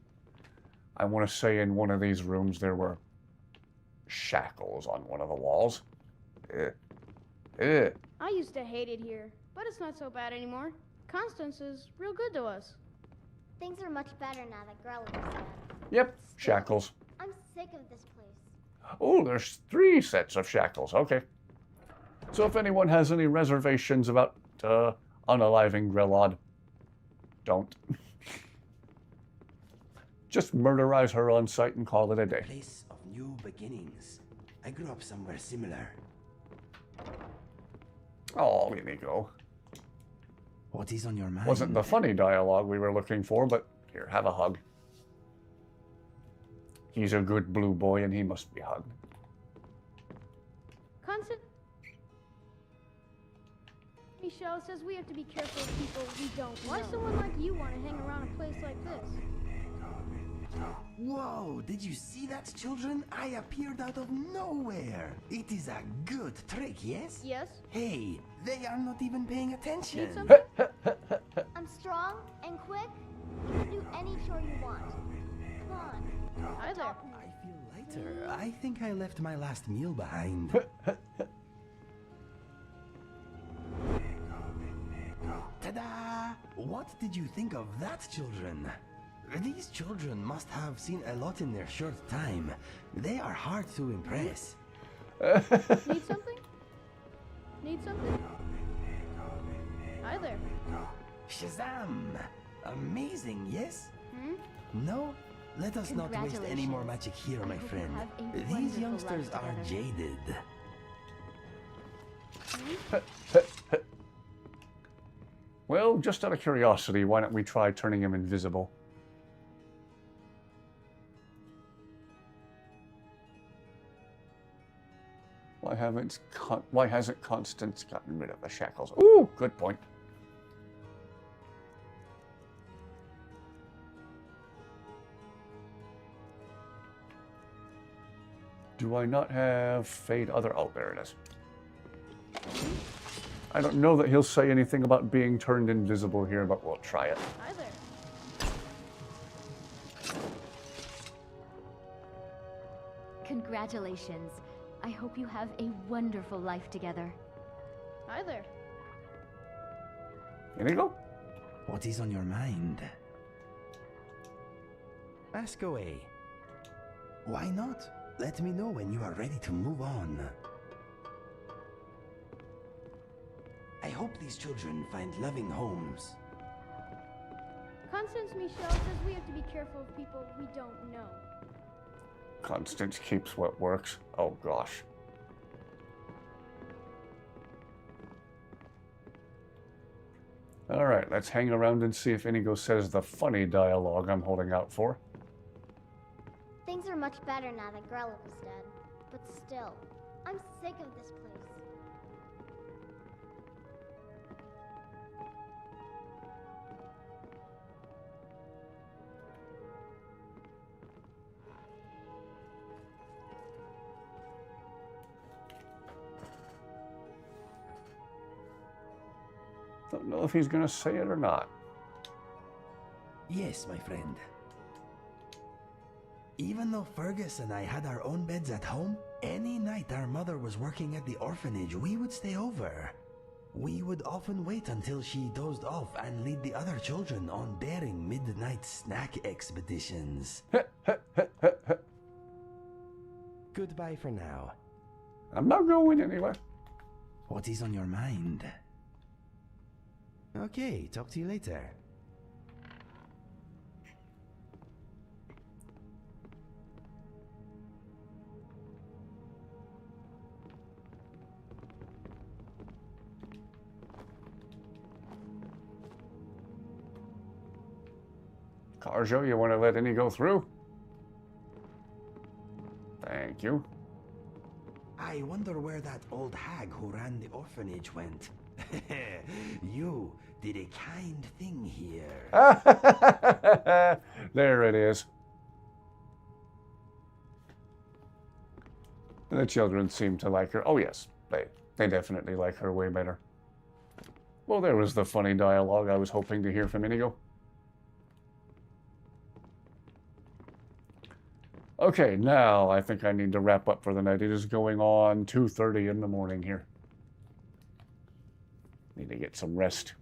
I want to say in one of these rooms there were shackles on one of the walls. I used to hate it here, but it's not so bad anymore. Constance is real good to us. Things are much better now that Grelod is dead. Yep, shackles. I'm sick of this place. Oh, there's 3 sets of shackles. Okay. So if anyone has any reservations about unaliving Grelod, don't. Just murderize her on sight and call it a day. Place of new beginnings. I grew up somewhere similar. Oh, INIGO. What is on your mind? Wasn't the funny dialogue we were looking for, but here, have a hug. He's a good blue boy and he must be hugged. Constance. Michelle says we have to be careful of people we don't know. Why someone like you want to hang around a place like this? Whoa, did you see that, children? I appeared out of nowhere. It is a good trick, yes? Yes. Hey, they are not even paying attention. Need something? I'm strong and quick. You can do any chore you want. Come on. Hi there. I feel lighter. I think I left my last meal behind. Ta-da! What did you think of that, children? These children must have seen a lot in their short time. They are hard to impress. Need something? Need something? Hi there. Shazam! Amazing, yes? Hmm? No? Let us not waste any more magic here, my friend. These youngsters are jaded. Well, just out of curiosity, why don't we try turning him invisible? Why hasn't Constance gotten rid of the shackles? Ooh, good point. Do I not have Fade Other? Oh, there it is. I don't know that he'll say anything about being turned invisible here, but we'll try it. Hi there. Congratulations. I hope you have a wonderful life together. Hi there. INIGO? What is on your mind? Ask away. Why not? Let me know when you are ready to move on. I hope these children find loving homes. Constance Michelle says we have to be careful of people we don't know. Constance keeps what works. Oh, gosh. All right, let's hang around and see if INIGO says the funny dialogue I'm holding out for. Things are much better now that Grelod is dead. But still, I'm sick of this place. Don't know if he's going to say it or not. Yes, my friend. Even though Fergus and I had our own beds at home, any night our mother was working at the orphanage, we would stay over. We would often wait until she dozed off and lead the other children on daring midnight snack expeditions. Goodbye for now. I'm not going anywhere. What is on your mind? Okay, talk to you later. Carjo, you want to let INIGO through? Thank you. I wonder where that old hag who ran the orphanage went. You did a kind thing here. There it is. The children seem to like her. Oh yes, they definitely like her way better. Well, there was the funny dialogue I was hoping to hear from Inigo. Okay, now I think I need to wrap up for the night. It is going on 2:30 in the morning here. Need to get some rest.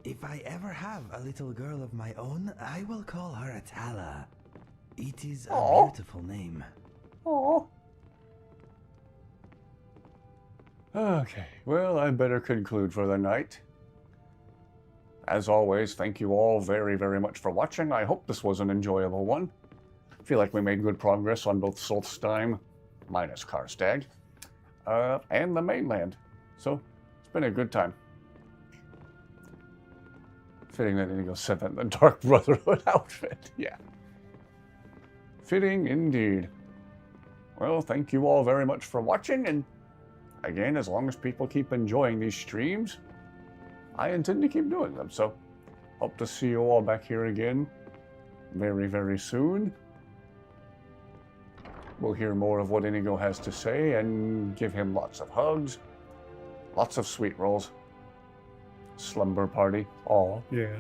If I ever have a little girl of my own, I will call her Atala. It is a beautiful name. Aww. Okay, well, I better conclude for the night. As always, thank you all very, very much for watching. I hope this was an enjoyable one. I feel like we made good progress on both Solstheim, minus Karstag, and the mainland. So, it's been a good time. Fitting that Inigo said that in the Dark Brotherhood outfit. Yeah. Fitting indeed. Well, thank you all very much for watching, and again, as long as people keep enjoying these streams, I intend to keep doing them. So, hope to see you all back here again very, very soon. We'll hear more of what Inigo has to say and give him lots of hugs, lots of sweet rolls. Slumber party. Oh, yeah.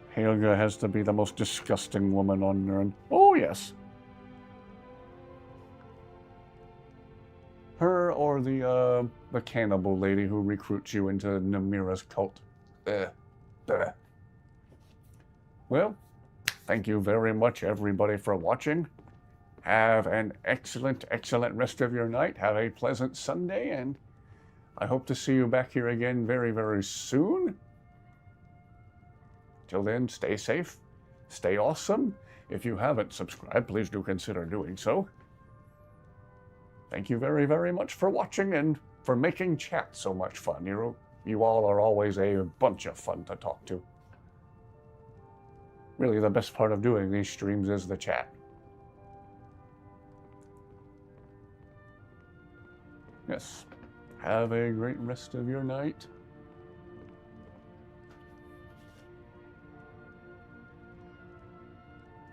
Helga has to be the most disgusting woman on Nirn. Oh, yes. Her or the cannibal lady who recruits you into Namira's cult. Well, thank you very much, everybody, for watching. Have an excellent, excellent rest of your night. Have a pleasant Sunday, and I hope to see you back here again very, very soon. Till then, stay safe, stay awesome. If you haven't subscribed, please do consider doing so. Thank you very, very much for watching and for making chat so much fun. You all are always a bunch of fun to talk to. Really, the best part of doing these streams is the chat. Yes. Have a great rest of your night.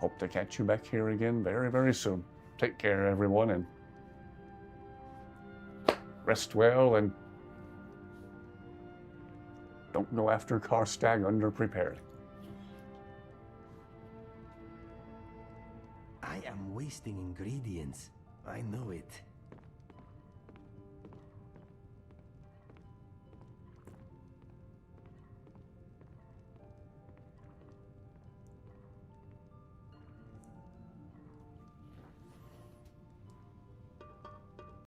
Hope to catch you back here again very, very soon. Take care, everyone, and rest well, and don't go after Karstag underprepared. I am wasting ingredients. I know it.